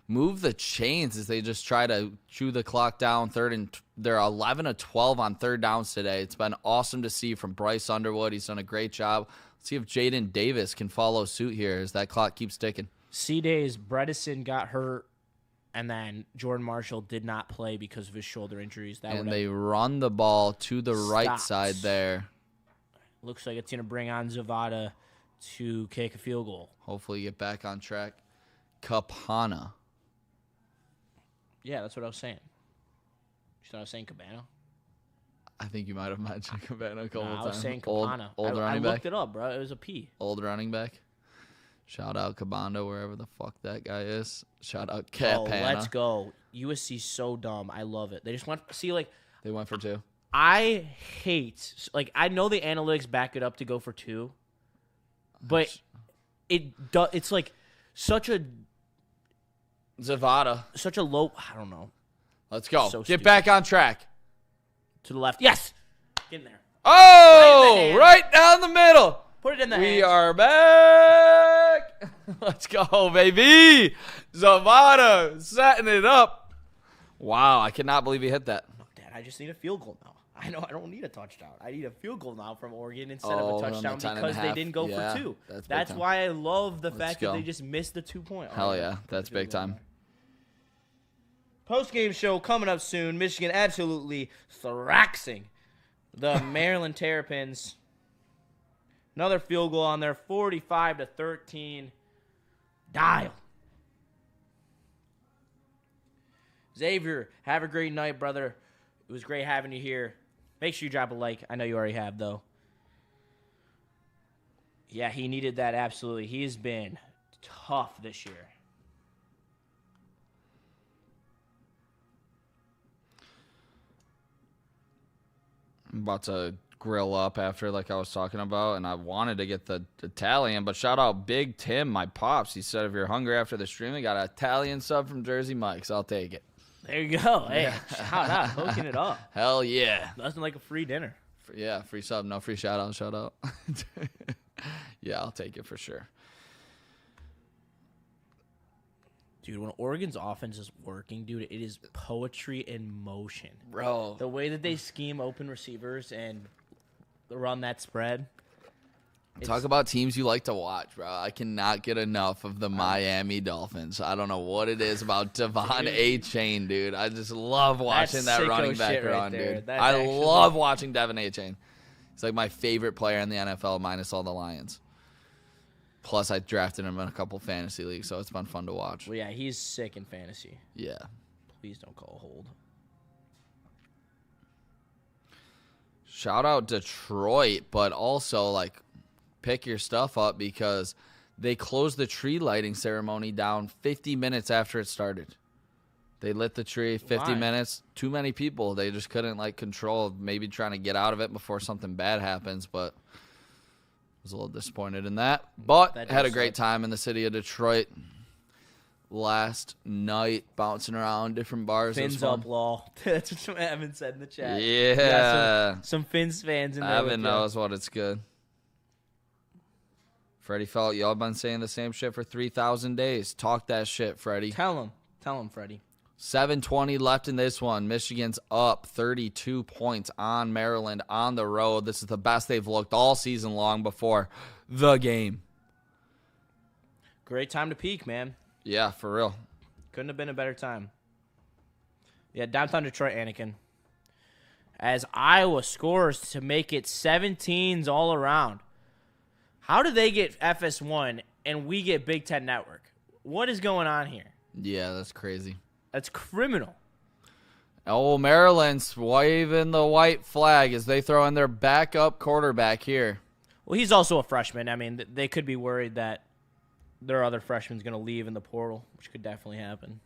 move the chains as they just try to chew the clock down. They're 11 of 12 on 3rd downs today. It's been awesome to see from Bryce Underwood. He's done a great job. Let's see if Jaden Davis can follow suit here as that clock keeps ticking. C-Days, Bredesen got hurt. And then Jordan Marshall did not play because of his shoulder injuries. They run the ball to the right side there. Looks like it's going to bring on Zavada to kick a field goal. Hopefully get back on track. Capana. Yeah, that's what I was saying. You thought I was saying Cabana? I think you might have mentioned Cabana a couple times. I was saying Capana. Old running back. I looked it up, bro. It was a P. Old running back. Shout out Cabana, wherever the fuck that guy is. Shout out Capana. Oh, let's go. USC's so dumb. I love it. They just went. See, like they went for 2. I hate. Like I know the analytics back it up to go for 2, but it's like such a Zavada. Such a low. I don't know. Let's go. So Get stupid. back on track. To the left. Yes. Get in there. Oh, right down the middle. Put it in the We hands. are back. Let's go, baby. Zavada setting it up. Wow, I cannot believe he hit that. No, Dad, I just need a field goal now. I know I don't need a touchdown. I need a field goal now from Oregon instead of a touchdown because they didn't go for 2. That's why I love the fact that they just missed the 2-point. Hell yeah, that's big time. Post-game show coming up soon. Michigan absolutely thraxing the Maryland Terrapins. Another field goal on there, 45-13. Dial. Xavier, have a great night, brother. It was great having you here. Make sure you drop a like. I know you already have, though. Yeah, he needed that absolutely. He's been tough this year. I'm about to grill up after, like I was talking about, and I wanted to get the Italian, but shout out Big Tim, my pops. He said if you're hungry after the stream, we got an Italian sub from Jersey Mike's. I'll take it. There you go. Hey, shout out, hooking it up. Hell yeah. Nothing like a free dinner. Yeah, free sub, no free shout out. Yeah, I'll take it for sure. Dude, when Oregon's offense is working, dude, it is poetry in motion. Bro. The way that they scheme open receivers and run that spread. Talk about teams you like to watch, bro. I cannot get enough of the Miami Dolphins. I don't know what it is about Devon A-Chain, dude. I just love watching that running back run, dude. I love watching Devon A-Chain. He's like my favorite player in the NFL minus all the Lions. Plus, I drafted him in a couple fantasy leagues, so it's been fun to watch. Well, yeah, he's sick in fantasy. Yeah. Please don't call hold. Shout out Detroit, but also, like, pick your stuff up because they closed the tree lighting ceremony down 50 minutes after it started. They lit the tree 50 minutes. Too many people. They just couldn't, like, control maybe trying to get out of it before something bad happens, but was a little disappointed in that. But had a great time in the city of Detroit last night, bouncing around different bars. Fins up, lol. That's what Evan said in the chat. Yeah. Some Fins fans in there. Evan knows what it's good. Freddie felt y'all been saying the same shit for 3,000 days. Talk that shit, Freddie. Tell him, Freddie. 7:20 left in this one. Michigan's up 32 points on Maryland on the road. This is the best they've looked all season long before the game. Great time to peak, man. Yeah, for real. Couldn't have been a better time. Yeah, downtown Detroit, Anakin. As Iowa scores to make it 17s all around. How do they get FS1 and we get Big Ten Network? What is going on here? Yeah, that's crazy. That's criminal. Oh, Maryland's waving the white flag as they throw in their backup quarterback here. Well, he's also a freshman. I mean, they could be worried that their other freshman's going to leave in the portal, which could definitely happen.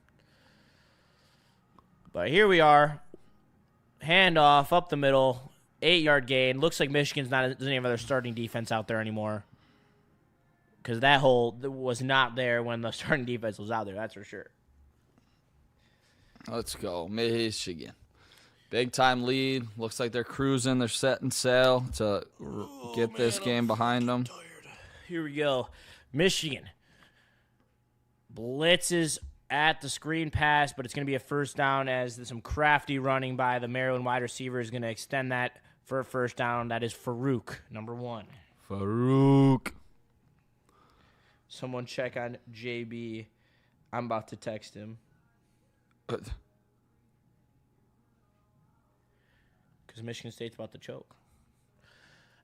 But here we are. Handoff up the middle. 8-yard gain. Looks like Michigan's doesn't even have their starting defense out there anymore. Because that hole was not there when the starting defense was out there. That's for sure. Let's go, Michigan. Big time lead. Looks like they're cruising. They're setting sail to get this game behind them. Here we go. Michigan blitzes at the screen pass, but it's going to be a first down as some crafty running by the Maryland wide receiver is going to extend that for a first down. That is Farouk, number 1. Farouk. Someone check on JB. I'm about to text him. Because Michigan State's about to choke.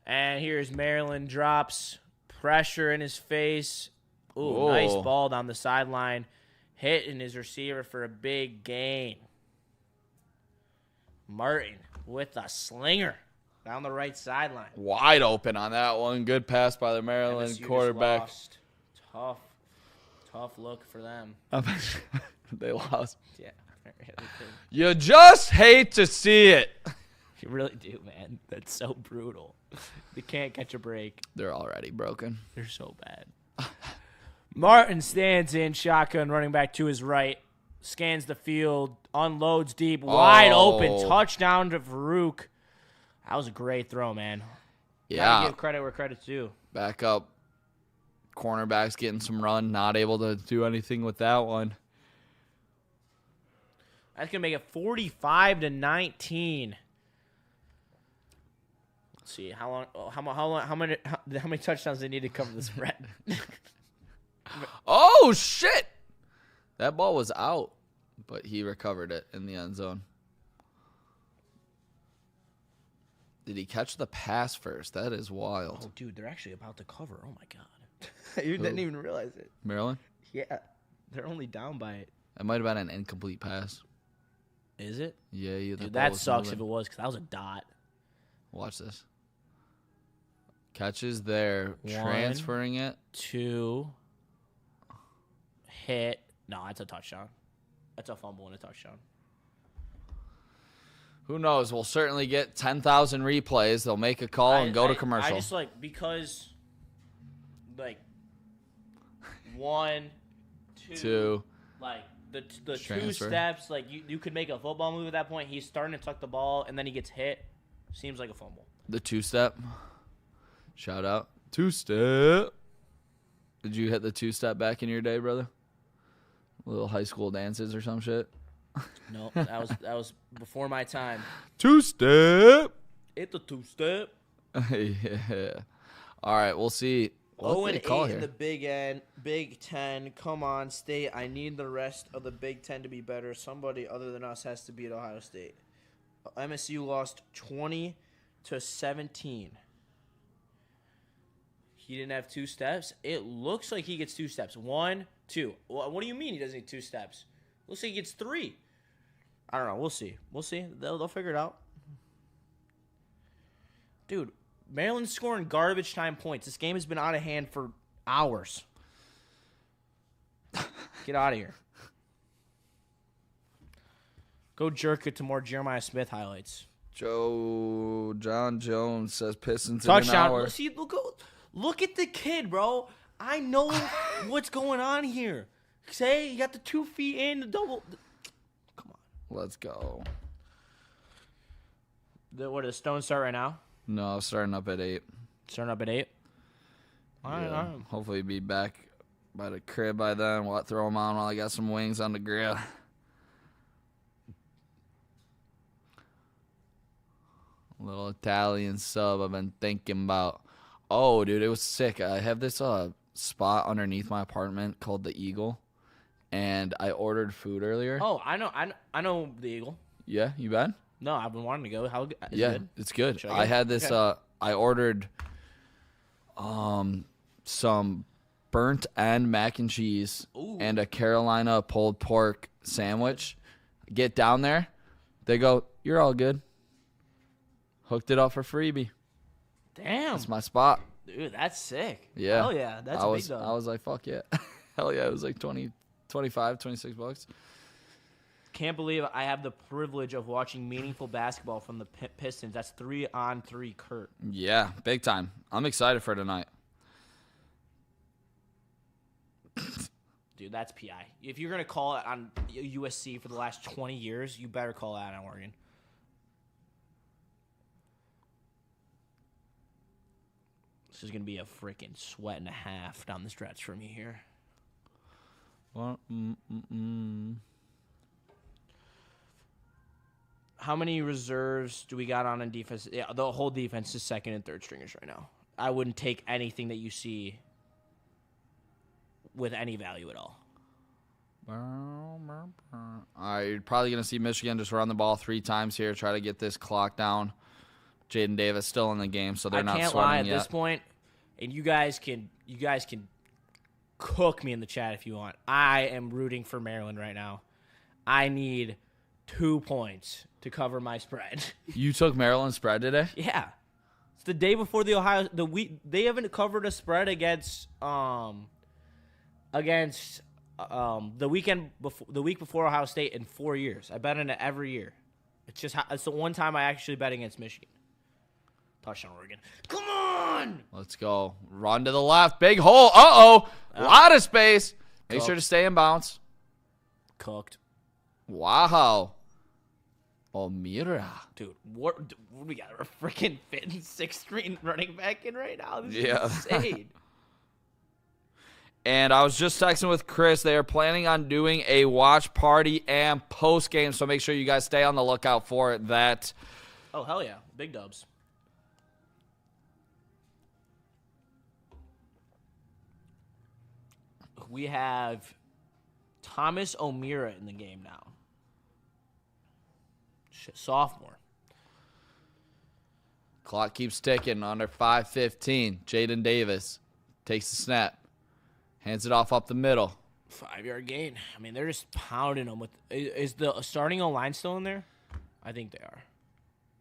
And here's Maryland drops. Pressure in his face. Ooh, nice ball down the sideline. Hitting his receiver for a big gain. Martin with a slinger down the right sideline. Wide open on that one. Good pass by the Maryland MSU quarterback. Just lost. Tough look for them. They lost. Yeah. You just hate to see it. You really do, man. That's so brutal. They can't catch a break. They're already broken. They're so bad. Martin stands in shotgun, running back to his right, scans the field, unloads deep, wide open, touchdown to Farouk. That was a great throw, man. Yeah. Gotta give credit where credit's due. Back up. Cornerbacks getting some run, not able to do anything with that one. That's gonna make it 45-19. Let's see how many touchdowns they need to cover the spread. Oh shit! That ball was out, but he recovered it in the end zone. Did he catch the pass first? That is wild. Oh, dude, they're actually about to cover. Oh my god, you didn't even realize it. Maryland? Yeah, they're only down by it. It might have been an incomplete pass. Is it? Yeah, dude, that sucks if it was, because that was a dot. Watch this. Catches there, transferring it. 2. Hit. No, that's a touchdown. That's a fumble and a touchdown. Who knows? We'll certainly get 10,000 replays. They'll make a call and go to commercial. I just because 1, 2, like the two steps, you could make a football move at that point. He's starting to tuck the ball and then he gets hit. Seems like a fumble. The 2-step. Shout out. 2-step. Did you hit the 2-step back in your day, brother? Little high school dances or some shit? No, that was before my time. 2-step. It's a 2-step. Yeah. All right, we'll see. 0-8 in the Big Ten. Come on, State. I need the rest of the Big Ten to be better. Somebody other than us has to beat Ohio State. MSU lost 20-17. He didn't have 2 steps. It looks like he gets 2 steps. 1, 2. What do you mean he doesn't need 2 steps? Looks like he gets 3. I don't know. We'll see. They'll figure it out. Dude, Maryland's scoring garbage time points. This game has been out of hand for hours. Get out of here. Go jerk it to more Jeremiah Smith highlights. John Jones says Pistons touchdown. In an hour. See, look at the kid, bro. I know what's going on here. Say you got the 2 feet in, the double. Come on. Let's go. What, the Stones start right now? No, starting up at 8. Starting up at 8? All right. Hopefully be back by the crib by then. We'll throw them on while I got some wings on the grill. Little Italian sub I've been thinking about. Oh, dude, it was sick. I have this spot underneath my apartment called the Eagle, and I ordered food earlier. Oh, I know the Eagle. Yeah, you been? No, I've been wanting to go. How? Good? It's good. I had this. Okay. I ordered some burnt end mac and cheese and a Carolina pulled pork sandwich. Get down there, they go, "You're all good." Hooked it up for freebie. Damn. That's my spot. Dude, that's sick. Yeah. Hell yeah. That's a big dog. I was like, fuck yeah. Hell yeah. It was like 20, 25, 26 bucks. Can't believe I have the privilege of watching meaningful basketball from the Pistons. That's 3-on-3 Kurt. Yeah, big time. I'm excited for tonight. Dude, that's PI. If you're going to call it on USC for the last 20 years, you better call it on Oregon. This is going to be a freaking sweat and a half down the stretch for me here. How many reserves do we got on in defense? Yeah, the whole defense is second and third stringers right now. I wouldn't take anything that you see with any value at all. All right, you're probably going to see Michigan just run the ball 3 times here, try to get this clock down. Jaden Davis still in the game, so they're not sweating yet. I can't lie. At this point, And you guys can cook me in the chat if you want. I am rooting for Maryland right now. I need 2 points to cover my spread. You took Maryland spread today? Yeah. It's the day before they haven't covered a spread against the week before Ohio State in 4 years. I bet on it every year. It's the one time I actually bet against Michigan. Touchdown Oregon. Come on! Let's go. Run to the left. Big hole. Uh-oh. A lot of space. Make sure to stay in bounds. Cooked. Wow. Amon-Ra. Dude, what we got a freaking fit and 6-string running back in right now. This is insane. And I was just texting with Chris. They are planning on doing a watch party and post game, so make sure you guys stay on the lookout for that. Oh, hell yeah. Big dubs. We have Thomas Amon-Ra in the game now. Sophomore. Clock keeps ticking. Under 5:15. Jaden Davis takes the snap. Hands it off up the middle. 5-yard gain. I mean, they're just pounding them with. Is the starting O-line still in there? I think they are.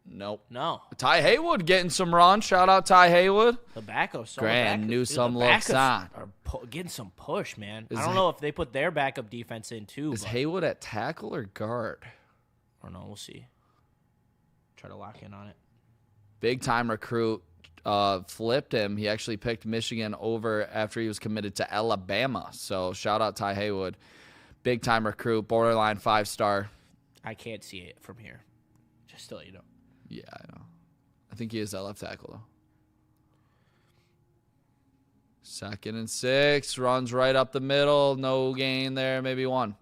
Nope. No. Ty Haywood getting some run. Shout out Ty Haywood. The backups. Grant Newsome looks on. Are getting some push, man. I don't know if they put their backup defense in too. Is Haywood at tackle or guard? I don't know. We'll see. Try to lock in on it. Big time recruit. Flipped him. He actually picked Michigan over after he was committed to Alabama. So shout out Ty Haywood. Big time recruit. Borderline 5-star. I can't see it from here. Just to let you know. Yeah, I know. I think he is that left tackle, though. 2nd and 6. Runs right up the middle. No gain there. Maybe 1.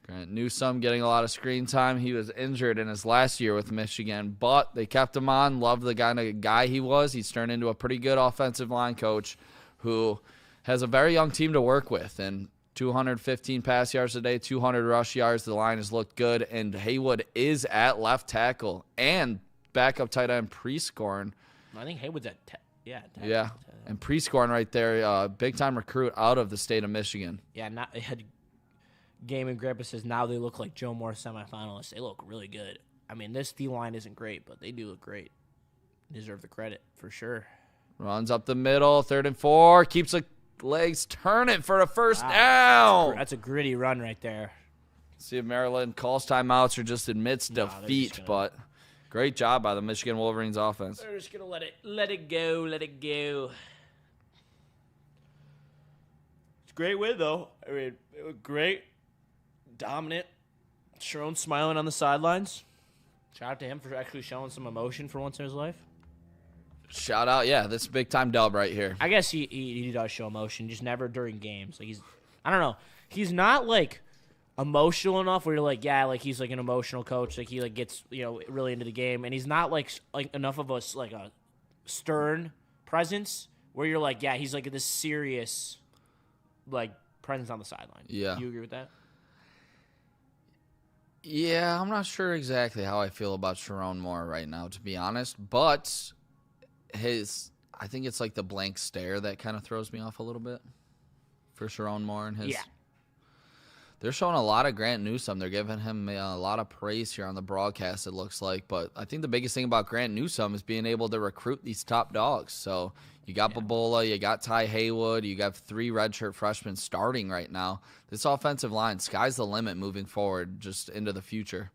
Grant Newsome getting a lot of screen time. He was injured in his last year with Michigan, but they kept him on. Loved the kind of guy he was. He's turned into a pretty good offensive line coach who has a very young team to work with. And 215 pass yards a day, 200 rush yards. The line has looked good, and Haywood is at left tackle and backup tight end pre-scoring. I think Haywood's at yeah, and pre-scoring right there. Big-time recruit out of the state of Michigan. Yeah, it had Game and Grandpa says now they look like Joe Moore semifinalists. They look really good. I mean, this D-line isn't great, but they do look great. Deserve the credit for sure. Runs up the middle, 3rd and 4, keeps the legs turning for a first down. That's a gritty run right there. See if Maryland calls timeouts or just admits defeat, but great job by the Michigan Wolverines offense. They're just going to let it go. It's a great win, though. I mean, it was great. Dominant. Sharon smiling on the sidelines. Shout out to him for actually showing some emotion for once in his life. Shout out, yeah, this big-time dub right here. I guess he does show emotion, just never during games. Like I don't know. He's not, like, emotional enough where you're like, yeah, like, he's, like, an emotional coach. Like, he, like, gets, really into the game. And he's not, like enough of a stern presence where you're like, yeah, he's, like, this serious, like, presence on the sideline. Yeah. You agree with that? Yeah, I'm not sure exactly how I feel about Sharon Moore right now, to be honest. But I think it's like the blank stare that kind of throws me off a little bit for Sharon Moore and his. Yeah. They're showing a lot of Grant Newsome. They're giving him a lot of praise here on the broadcast, it looks like. But I think the biggest thing about Grant Newsome is being able to recruit these top dogs. So you got Babola, you got Ty Haywood, you got 3 redshirt freshmen starting right now. This offensive line, sky's the limit moving forward, just into the future.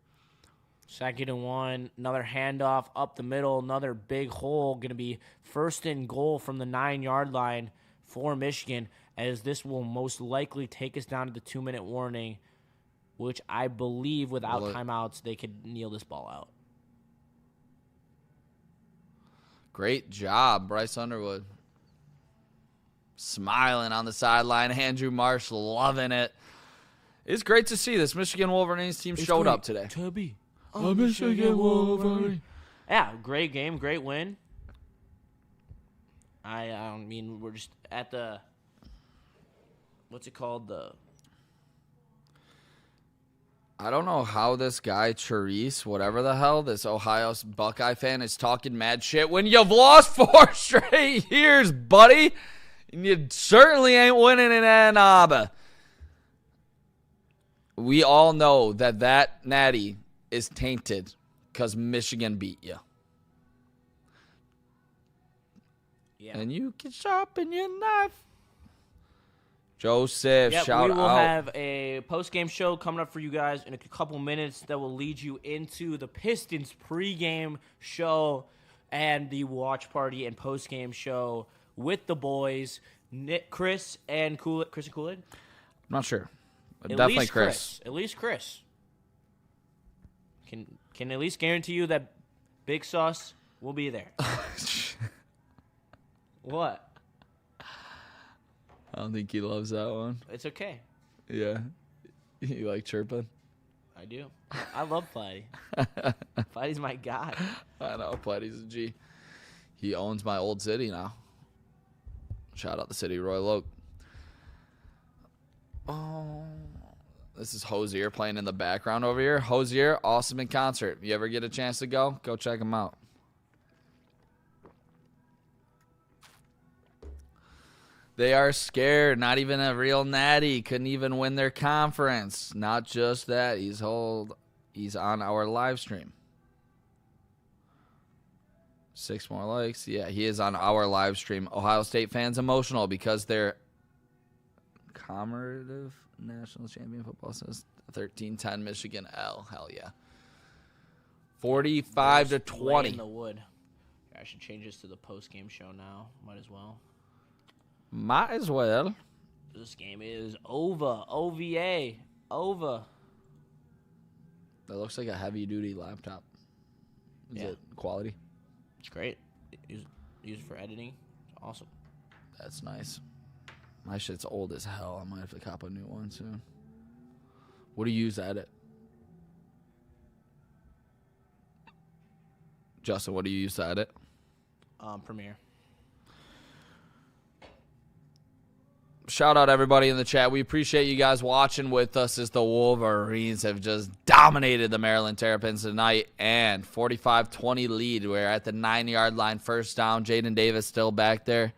2nd and 1, another handoff up the middle, another big hole. Going to be 1st and goal from the 9-yard line for Michigan, as this will most likely take us down to the 2-minute warning, which I believe without timeouts they could kneel this ball out. Great job, Bryce Underwood. Smiling on the sideline. Andrew Marsh loving it. It's great to see this Michigan Wolverines team showed up today. Tubby. A Michigan Wolverine. Yeah, great game, great win. I mean, we're just at the, what's it called? I don't know how this guy, Charisse, whatever the hell, this Ohio Buckeye fan is talking mad shit when you've lost 4 straight years, buddy. And you certainly ain't winning in Ann Arbor. We all know that natty is tainted because Michigan beat you. Yeah. And you can sharpen your knife. Joseph, yep, shout out. We will have a post-game show coming up for you guys in a couple minutes that will lead you into the Pistons pregame show and the watch party and post-game show with the boys, Nick, Chris and Kool-Aid. I'm not sure. But at definitely least Chris. At least Chris. Can at least guarantee you that Big Sauce will be there. What? I don't think he loves that one. It's okay. Yeah. You like chirping? I do. I love Platty. Platty's my guy. I know. Platty's a G. He owns my old city now. Shout out the city, Roy Loke. Oh, this is Hosier playing in the background over here. Hosier, awesome in concert. You ever get a chance to go check him out. They are scared. Not even a real natty. Couldn't even win their conference. Not just that. He's on our live stream. 6 more likes. Yeah, he is on our live stream. Ohio State fans emotional because they're commemorative national champion football says 13-10 Michigan L. Hell yeah. 45-20. In the wood. I should change this to the post-game show now. Might as well. Might as well. This game is over. OVA. Over. That looks like a heavy-duty laptop. Is it quality? It's great. Use it for editing. It's awesome. That's nice. My shit's old as hell. I might have to cop a new one soon. What do you use to edit? Justin, what do you use to edit? Premiere. Shout out everybody in the chat. We appreciate you guys watching with us as the Wolverines have just dominated the Maryland Terrapins tonight. And 45-20 lead. We're at the 9-yard line, first down. Jaden Davis still back there.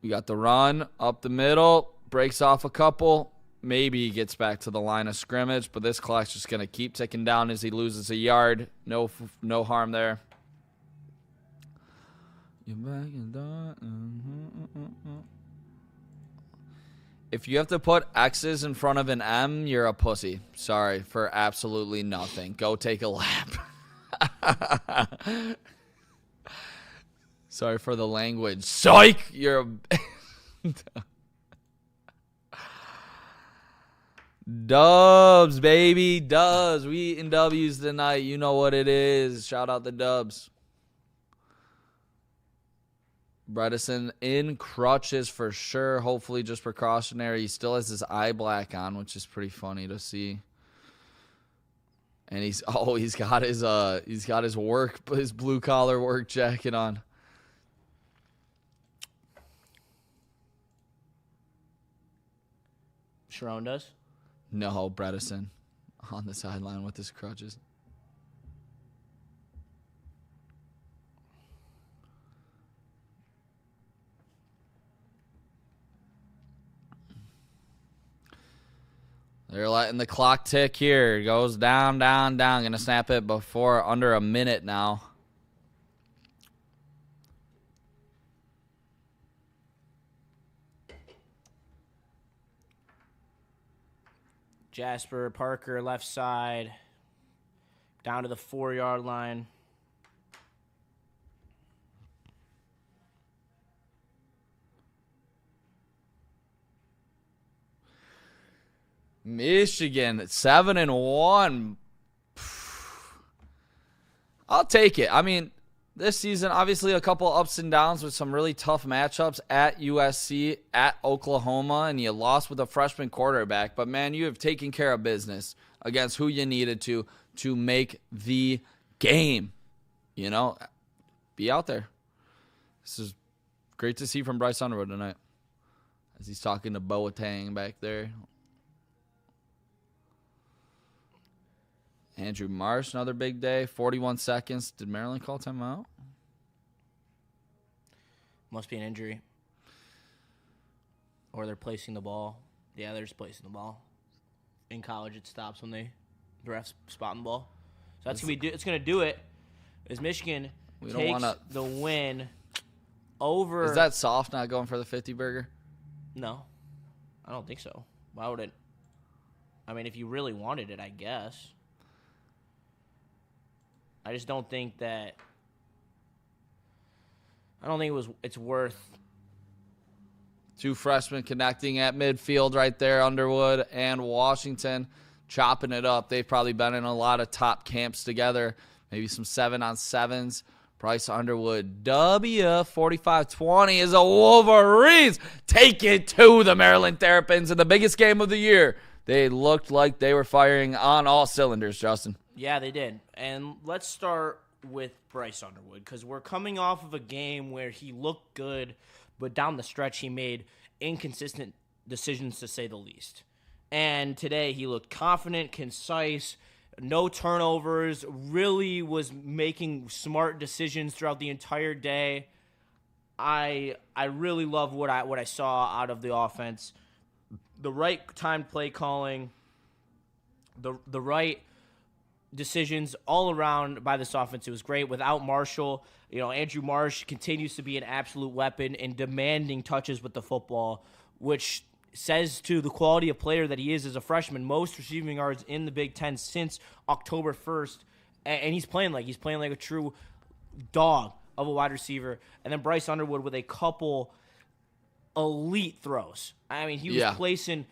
We got the run up the middle. Breaks off a couple. Maybe he gets back to the line of scrimmage. But this clock's just going to keep ticking down as he loses a yard. No harm there. You're back in If you have to put X's in front of an M, you're a pussy. Sorry for absolutely nothing. Go take a lap. Sorry for the language. Psych! You're a... Dubs, baby. Dubs. We eating W's tonight. You know what it is. Shout out the Dubs. Bredesen in crutches for sure. Hopefully just precautionary. He still has his eye black on, which is pretty funny to see. And he's got his his blue collar work jacket on. Sharon does? No, Bredesen on the sideline with his crutches. They're letting the clock tick here. It goes down, down, down. Going to snap it before under a minute now. Jasper Parker, left side. Down to the 4-yard line. Michigan 7-1. I'll take it. I mean, this season, obviously a couple ups and downs with some really tough matchups at USC, at Oklahoma, and you lost with a freshman quarterback. But, man, you have taken care of business against who you needed to make the game. You know, be out there. This is great to see from Bryce Underwood tonight as he's talking to Boateng back there. Andrew Marsh, another big day, 41 seconds. Did Maryland call timeout? Must be an injury. Or they're placing the ball. Yeah, they're just placing the ball. In college, it stops when the refs spotting the ball. So that's going to do it. Is Michigan takes the win over. Is that soft not going for the 50 burger? No, I don't think so. Why would it? I mean, if you really wanted it, I guess. I just don't think that. I don't think it's worth. Two freshmen connecting at midfield right there, Underwood and Washington chopping it up. They've probably been in a lot of top camps together, maybe some 7-on-7s. Bryce Underwood, 45-20 is a Wolverines. Take it to the Maryland Terrapins in the biggest game of the year. They looked like they were firing on all cylinders, Justin. Yeah, they did. And let's start with Bryce Underwood because we're coming off of a game where he looked good, but down the stretch he made inconsistent decisions to say the least. And today he looked confident, concise, no turnovers, really was making smart decisions throughout the entire day. I really love what I saw out of the offense. The right time play calling, the right decisions all around by this offense. It was great. Without Marshall, Andrew Marsh continues to be an absolute weapon and demanding touches with the football, which says to the quality of player that he is as a freshman. Most receiving yards in the Big Ten since October 1st, and he's playing like a true dog of a wide receiver. And then Bryce Underwood with a couple elite throws. I mean, he was placing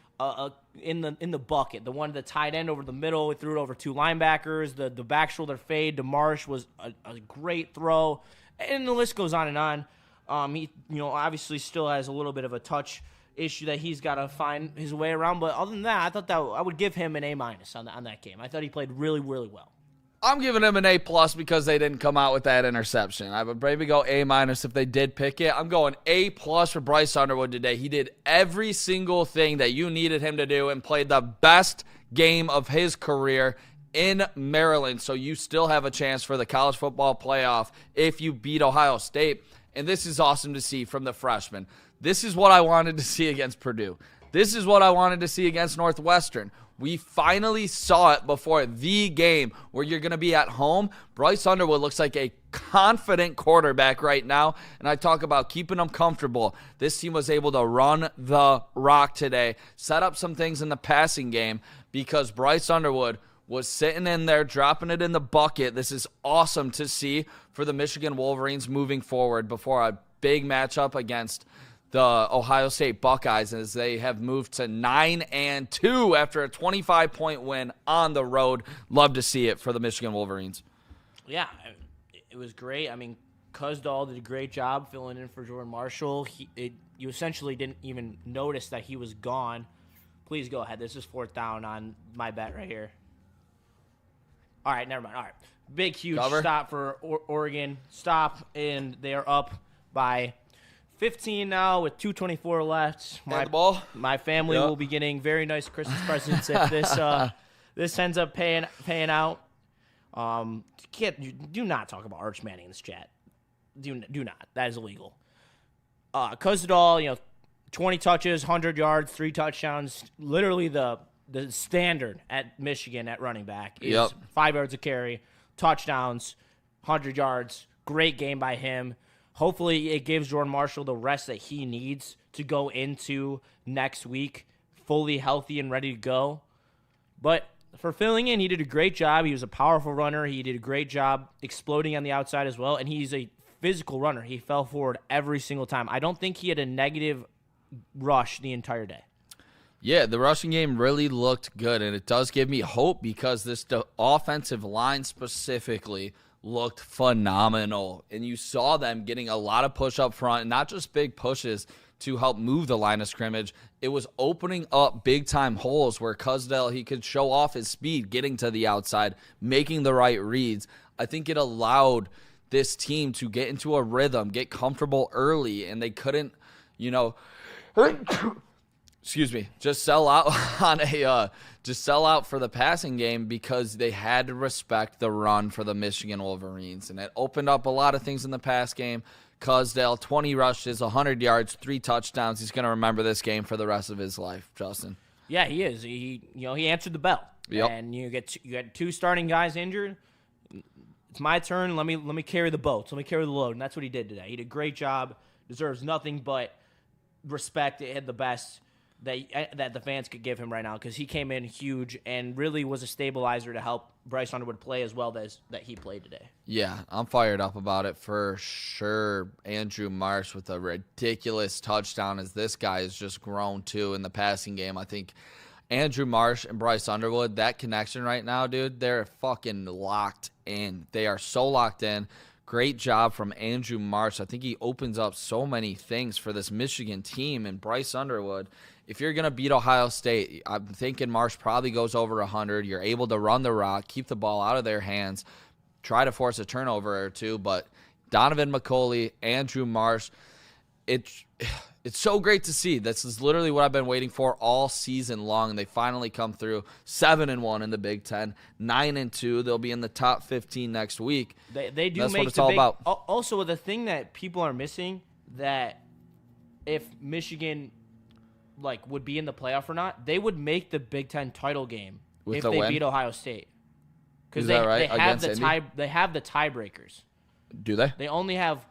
in the bucket. The one, the tight end over the middle, he threw it over two linebackers. The back shoulder fade to Marsh was a great throw, and the list goes on and on. He obviously still has a little bit of a touch issue that he's got to find his way around. But other than that, I thought that I would give him an A- on that game. I thought he played really, really well. I'm giving him an A+ because they didn't come out with that interception. I would maybe go A- if they did pick it. I'm going A+ for Bryce Underwood today. He did every single thing that you needed him to do and played the best game of his career in Maryland. So you still have a chance for the college football playoff if you beat Ohio State. And this is awesome to see from the freshman. This is what I wanted to see against Purdue. This is what I wanted to see against Northwestern. We finally saw it before the game where you're going to be at home. Bryce Underwood looks like a confident quarterback right now, and I talk about keeping them comfortable. This team was able to run the rock today, set up some things in the passing game because Bryce Underwood was sitting in there, dropping it in the bucket. This is awesome to see for the Michigan Wolverines moving forward before a big matchup against the Ohio State Buckeyes as they have moved to 9-2 after a 25-point win on the road. Love to see it for the Michigan Wolverines. Yeah, it was great. I mean, Cusdahl did a great job filling in for Jordan Marshall. You essentially didn't even notice that he was gone. Please go ahead. This is 4th down on my bet right here. All right, never mind. All right. Big, huge stop for Oregon. Stop, and they are up by 15 now with 2:24 left. My family will be getting very nice Christmas presents if this ends up paying out. Do not talk about Arch Manning in this chat. Do not. That is illegal. Cusdahl, 20 touches, 100 yards, 3 touchdowns. Literally the standard at Michigan at running back is 5 yards a carry, touchdowns, 100 yards. Great game by him. Hopefully it gives Jordan Marshall the rest that he needs to go into next week fully healthy and ready to go. But for filling in, he did a great job. He was a powerful runner. He did a great job exploding on the outside as well, and he's a physical runner. He fell forward every single time. I don't think he had a negative rush the entire day. Yeah, the rushing game really looked good, and it does give me hope because this offensive line specifically looked phenomenal. And you saw them getting a lot of push up front, and not just big pushes to help move the line of scrimmage. It was opening up big-time holes where Cusdahl, he could show off his speed, getting to the outside, making the right reads. I think it allowed this team to get into a rhythm, get comfortable early, and they couldn't, just sell out on just sell out for the passing game because they had to respect the run for the Michigan Wolverines, and it opened up a lot of things in the pass game. Cusdale, 20 rushes, 100 yards, 3 touchdowns. He's going to remember this game for the rest of his life, Justin. Yeah, he is. He answered the bell. Yep. And you had 2 starting guys injured. It's my turn. Let me carry the boats. Let me carry the load, and that's what he did today. He did a great job. Deserves nothing but respect. It had the best that the fans could give him right now because he came in huge and really was a stabilizer to help Bryce Underwood play as well as that he played today. Yeah, I'm fired up about it for sure. Andrew Marsh with a ridiculous touchdown as this guy has just grown too in the passing game. I think Andrew Marsh and Bryce Underwood, that connection right now, dude, they're fucking locked in. They are so locked in. Great job from Andrew Marsh. I think he opens up so many things for this Michigan team. And Bryce Underwood, if you're going to beat Ohio State, I'm thinking Marsh probably goes over 100. You're able to run the rock, keep the ball out of their hands, try to force a turnover or two. But Donovan McCulley, Andrew Marsh, it's so great to see. This is literally what I've been waiting for all season long. They finally come through 7-1 in the Big Ten, 9-2. They'll be in the top 15 next week. They do. That's make what it's all about. Also, the thing that people are missing, that if Michigan would be in the playoff or not, they would make the Big Ten title game if they beat Ohio State. Because they have they have the tiebreakers. Do they? They only have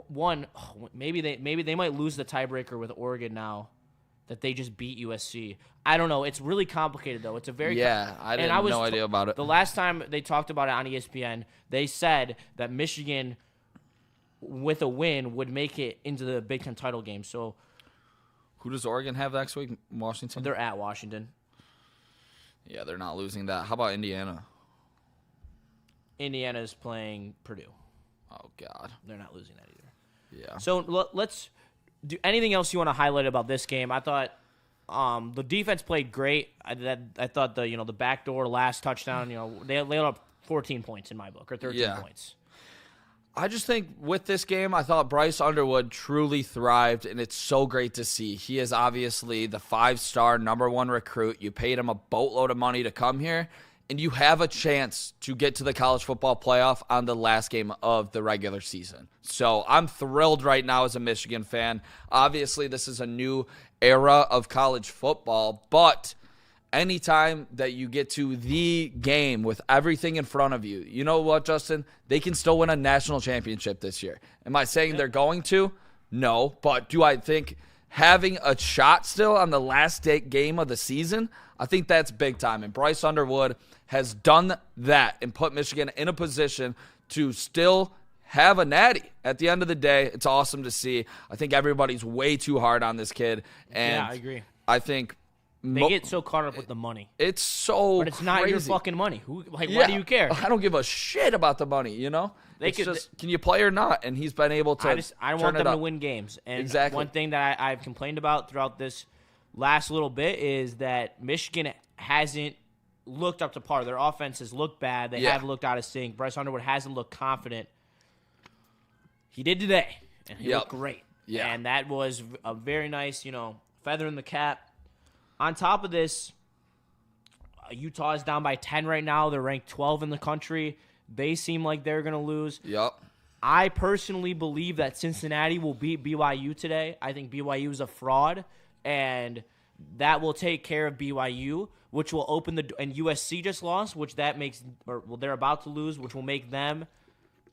one. Maybe they might lose the tiebreaker with Oregon now that they just beat USC. I don't know. It's really complicated though. It's a very I didn't have no idea about it. The last time they talked about it on ESPN, they said that Michigan with a win would make it into the Big Ten title game. So who does Oregon have next week? Washington? They're at Washington. Yeah, they're not losing that. How about Indiana? Indiana's playing Purdue. Oh, God. They're not losing that either. Yeah. So let's do anything else you want to highlight about this game. I thought the defense played great. I thought the backdoor last touchdown, they laid up 14 points in my book, or 13 points. I just think with this game, I thought Bryce Underwood truly thrived, and it's so great to see. He is obviously the 5-star #1 recruit. You paid him a boatload of money to come here, and you have a chance to get to the college football playoff on the last game of the regular season. So I'm thrilled right now as a Michigan fan. Obviously, this is a new era of college football, but anytime that you get to the game with everything in front of you, you know what, Justin? They can still win a national championship this year. Am I saying they're going to? No. But do I think having a shot still on the last game of the season, I think that's big time. And Bryce Underwood has done that and put Michigan in a position to still have a natty. At the end of the day, it's awesome to see. I think everybody's way too hard on this kid. And yeah, I agree. I think they get so caught up with the money. It's so But it's not crazy. your fucking money. Why do you care? I don't give a shit about the money, can you play or not? And he's been able to I want them to win games. And exactly. One thing that I've complained about throughout this last little bit is that Michigan hasn't looked up to par. Their offense has looked bad. They have looked out of sync. Bryce Underwood hasn't looked confident. He did today, and he looked great. Yeah. And that was a very nice, feather in the cap. On top of this, Utah is down by 10 right now. They're ranked 12 in the country. They seem like they're going to lose. Yep. I personally believe that Cincinnati will beat BYU today. I think BYU is a fraud, and that will take care of BYU, which will open and USC just lost, which they're about to lose, which will make them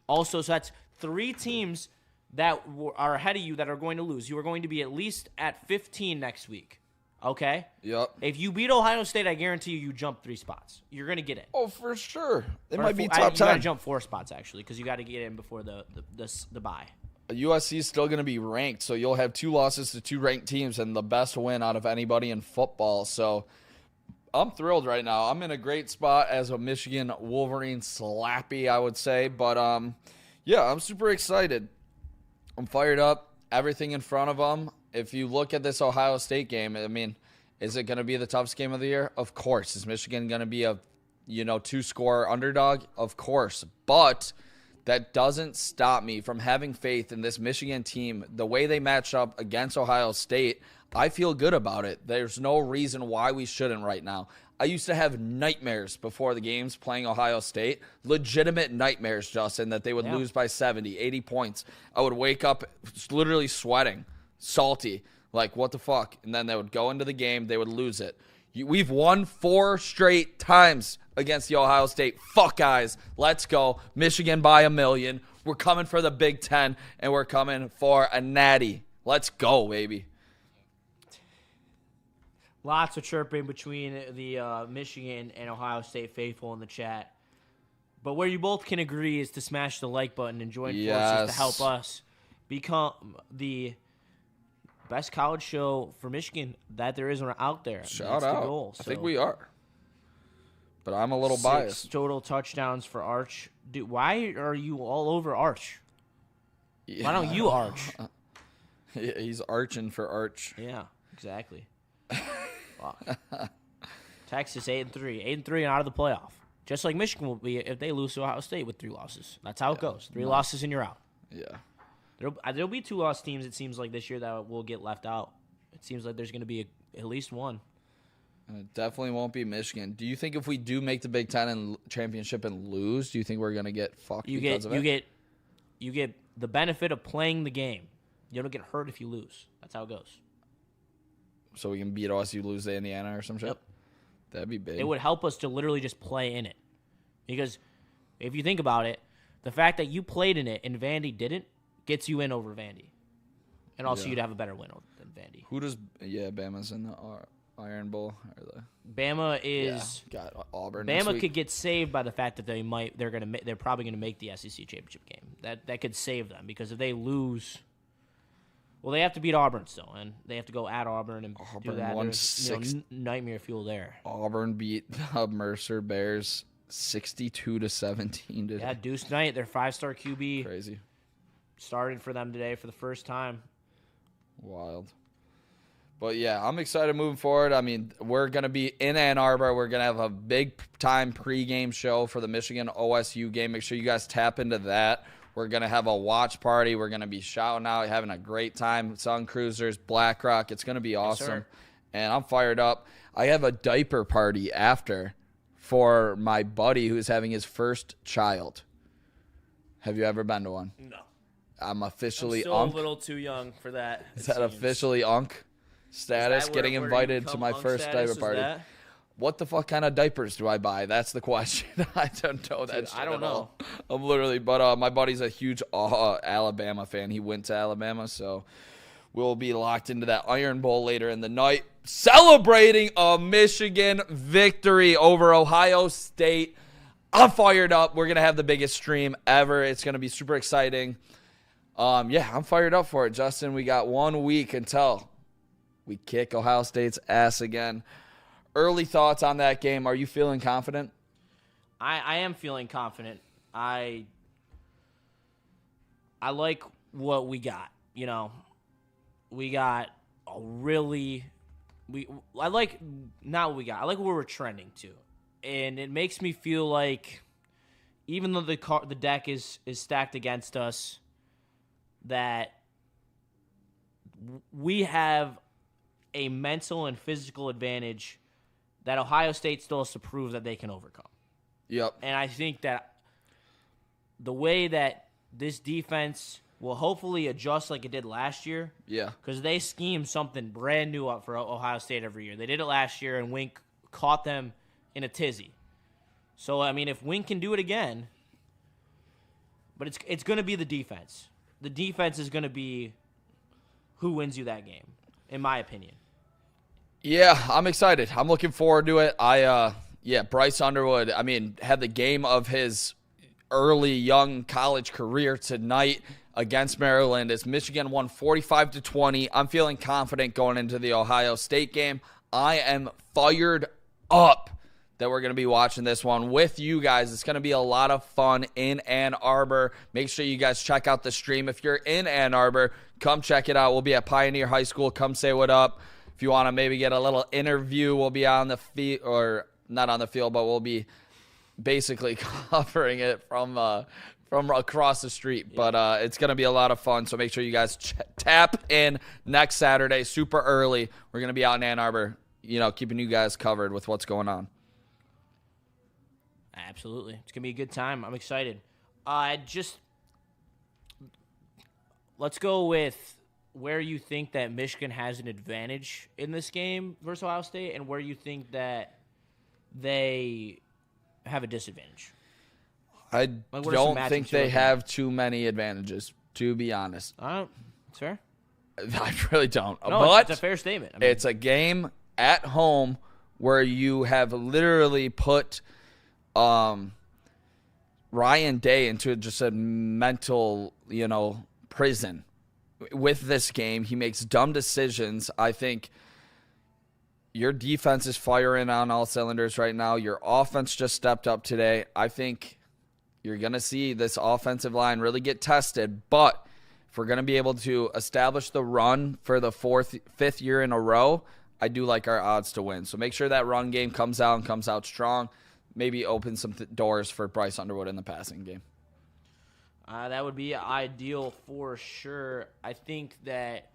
also. So that's 3 teams that are ahead of you that are going to lose. You are going to be at least at 15 next week. Okay? Yep. If you beat Ohio State, I guarantee you jump 3 spots. You're going to get in. Oh, for sure. It might be top 10. You got to jump 4 spots, actually, because you got to get in before the bye. USC is still going to be ranked, so you'll have 2 losses to 2 ranked teams and the best win out of anybody in football. So I'm thrilled right now. I'm in a great spot as a Michigan Wolverine slappy, I would say. But, yeah, I'm super excited. I'm fired up. Everything in front of them. If you look at this Ohio State game, I mean, is it going to be the toughest game of the year? Of course. Is Michigan going to be a 2-score underdog? Of course. But that doesn't stop me from having faith in this Michigan team. The way they match up against Ohio State, I feel good about it. There's no reason why we shouldn't right now. I used to have nightmares before the games playing Ohio State. Legitimate nightmares, Justin, that they would lose by 70, 80 points. I would wake up literally sweating, salty, like, what the fuck? And then they would go into the game. They would lose it. We've won 4 straight times against the Ohio State. Fuck, guys. Let's go. Michigan by 1,000,000. We're coming for the Big Ten, and we're coming for a natty. Let's go, baby. Lots of chirping between the Michigan and Ohio State faithful in the chat. But where you both can agree is to smash the like button and join forces to help us become the best college show for Michigan that there is out there. Shout out. Goal, so. I think we are. But I'm a little biased. 6 total touchdowns for Arch. Dude, why are you all over Arch? Yeah. Why don't you Arch? He's arching for Arch. Yeah, exactly. Texas 8-3. 8-3 and out of the playoff. Just like Michigan will be if they lose to Ohio State with 3 losses. That's how it goes. 3 losses and you're out. Yeah. There'll be 2-loss teams, it seems like, this year that will get left out. It seems like there's going to be at least one. And it definitely won't be Michigan. Do you think if we do make the Big Ten and championship and lose, do you think we're going to get fucked because of it? You get the benefit of playing the game. You don't get hurt if you lose. That's how it goes. So we can beat OSU, lose to Indiana or some shit? Yep. That'd be big. It would help us to literally just play in it. Because if you think about it, the fact that you played in it and Vandy didn't gets you in over Vandy. And also you'd have a better win than Vandy. Who does Bama's in the Iron Bowl or the Bama is got Auburn. Bama could get saved by the fact that they're probably gonna make the SEC championship game. That could save them because if they lose, well, they have to beat Auburn still, and they have to go at Auburn and do that. There's nightmare fuel there. Auburn beat the Mercer Bears 62-17 today. Yeah, Deuce Knight, their 5-star QB, crazy, started for them today for the first time. Wild. But, yeah, I'm excited moving forward. I mean, we're going to be in Ann Arbor. We're going to have a big-time pregame show for the Michigan-OSU game. Make sure you guys tap into that. We're going to have a watch party. We're going to be shouting out, having a great time. Sun Cruisers, BlackRock. It's going to be awesome. Yes, and I'm fired up. I have a diaper party after for my buddy who's having his first child. Have you ever been to one? No. I'm officially still a little too young for that. Is that officially unk status? Getting invited to my first diaper party. What the fuck kind of diapers do I buy? That's the question. I don't know that shit. I don't know. I'm literally, but my buddy's a huge Alabama fan. He went to Alabama, so we'll be locked into that Iron Bowl later in the night, celebrating a Michigan victory over Ohio State. I'm fired up. We're gonna have the biggest stream ever. It's gonna be super exciting. I'm fired up for it, Justin. We got 1 week until we kick Ohio State's ass again. Early thoughts on that game. Are you feeling confident? I am feeling confident. I like what we got. We got a really I like not what we got. I like where we're trending to. And it makes me feel like even though the deck is stacked against us, that we have a mental and physical advantage that Ohio State still has to prove that they can overcome. Yep. And I think that the way that this defense will hopefully adjust like it did last year. Yeah. Because they scheme something brand new up for Ohio State every year. They did it last year, and Wink caught them in a tizzy. So, I mean, if Wink can do it again, but it's going to be the defense. The defense is going to be who wins you that game, in my opinion. Yeah, I'm excited. I'm looking forward to it. Bryce Underwood, had the game of his early young college career tonight against Maryland as Michigan won 45-20. I'm feeling confident going into the Ohio State game. I am fired up that we're going to be watching this one with you guys. It's going to be a lot of fun in Ann Arbor. Make sure you guys check out the stream. If you're in Ann Arbor, come check it out. We'll be at Pioneer High School. Come say what up. If you want to maybe get a little interview, we'll be on the field, or not on the field, but we'll be basically covering it from from across the street. Yeah. But it's going to be a lot of fun, so make sure you guys tap in next Saturday super early. We're going to be out in Ann Arbor, keeping you guys covered with what's going on. Absolutely. It's going to be a good time. I'm excited. Let's go with where you think that Michigan has an advantage in this game versus Ohio State and where you think that they have a disadvantage. I don't think they have too many advantages, to be honest. It's fair. I really don't. No, but it's a fair statement. It's a game at home where you have literally put Ryan Day into just a mental, prison. With this game, he makes dumb decisions. I think your defense is firing on all cylinders right now. Your offense just stepped up today. I think you're going to see this offensive line really get tested. But if we're going to be able to establish the run for the fifth year in a row, I do like our odds to win. So make sure that run game comes out strong. Maybe open some doors for Bryce Underwood in the passing game. That would be ideal for sure. I think that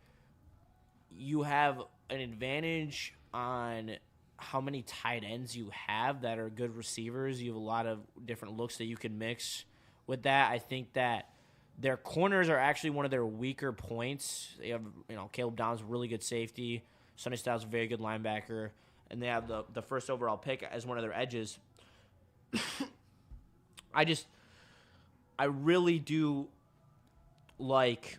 you have an advantage on how many tight ends you have that are good receivers. You have a lot of different looks that you can mix with that. I think that their corners are actually one of their weaker points. They have, Caleb Downs, really good safety. Sonny Styles, a very good linebacker. And they have the first overall pick as one of their edges. I really do like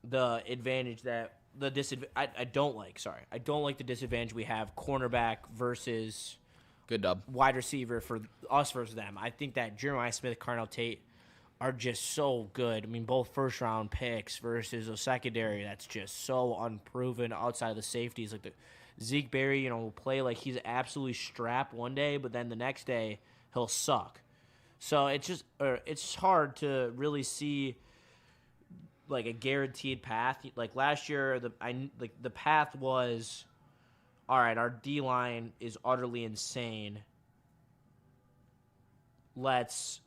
the advantage that the disadvantage. I don't like the disadvantage we have cornerback versus good dub wide receiver for us versus them. I think that Jeremiah Smith, Carnell Tate are just so good. I mean, both first round picks versus a secondary that's just so unproven outside of the safeties. Like the Zeke Berry, will play like he's absolutely strapped one day, but then the next day he'll suck. So it's hard to really see like a guaranteed path. Like last year, the path was, all right, our D-line is utterly insane. Let's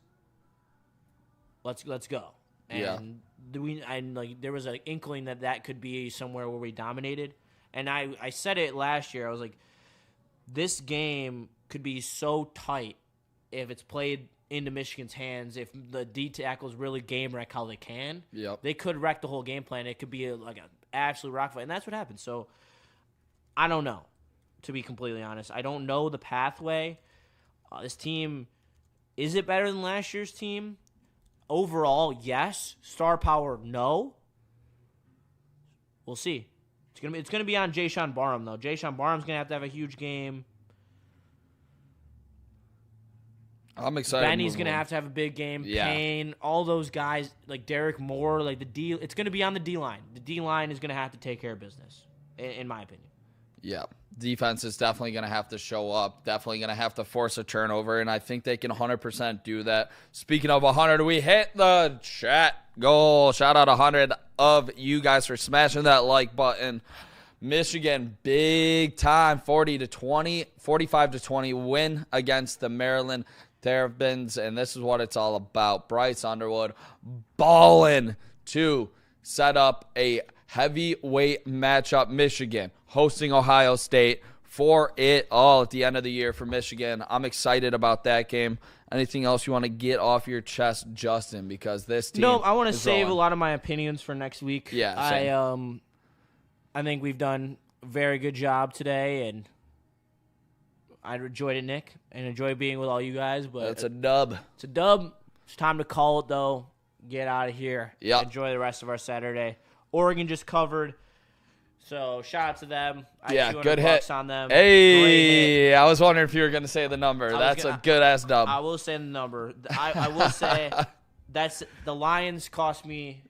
go. And there was an inkling that could be somewhere where we dominated. And I said it last year. I was like, this game could be so tight if it's played into Michigan's hands. If the D tackles really game wreck how they can, they could wreck the whole game plan. It could be like an absolute rock fight, and that's what happened. So I don't know, to be completely honest. I don't know the pathway. This team, is it better than last year's team? Overall, yes. Star power, no. We'll see. It's gonna be on Jayshon Barham though. Jayshon Barham's gonna have a huge game. I'm excited. Benny's gonna have a big game. Yeah. Payne, all those guys like Derek Moore, like it's gonna be on the D line. The D line is gonna have to take care of business, in my opinion. Yeah, defense is definitely gonna have to show up. Definitely gonna have to force a turnover, and I think they can 100% do that. Speaking of 100, we hit the chat goal. Shout out 100 of you guys for smashing that like button. Michigan, big time, 45-20 win against the Maryland Terrapins, and this is what it's all about. Bryce Underwood balling to set up a heavyweight matchup. Michigan hosting Ohio State for it all at the end of the year for Michigan. I'm excited about that game. Anything else you want to get off your chest, Justin? Because this team I want to save a lot of my opinions for next week. Yeah, same. I think we've done a very good job today, and I enjoyed it, Nick, and enjoyed being with all you guys. But it's a dub. It's a dub. It's time to call it, though. Get out of here. Yep. Enjoy the rest of our Saturday. Oregon just covered, so shout out to them. Good hit on them. Hey, I was wondering if you were going to say the number. That's a good-ass dub. I will say the number. I will say that's the Lions cost me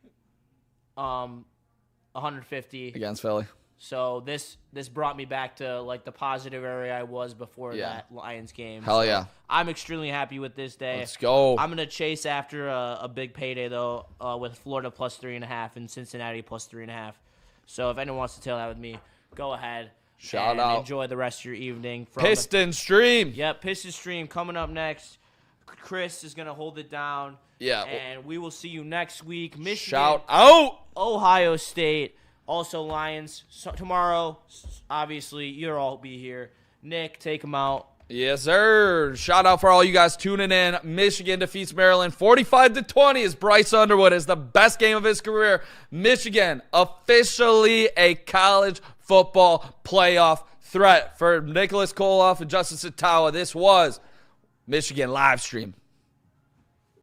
150 against Philly. So this brought me back to like the positive area I was before that Lions game. Hell yeah. I'm extremely happy with this day. Let's go. I'm going to chase after a big payday, though, with Florida plus 3.5 and Cincinnati plus 3.5. So if anyone wants to tail that with me, go ahead. Shout out. Enjoy the rest of your evening. Piston Stream. Yep, Piston Stream coming up next. Chris is going to hold it down. Yeah. And we will see you next week. Michigan. Shout out. Ohio State. Also Lions. So tomorrow, obviously, you'll all be here. Nick, take them out. Yes, sir. Shout out for all you guys tuning in. Michigan defeats Maryland 45-20 as Bryce Underwood is the best game of his career. Michigan officially a college football playoff threat. For Nicholas Koloff and Justin Satawa, this was Michigan Livestream.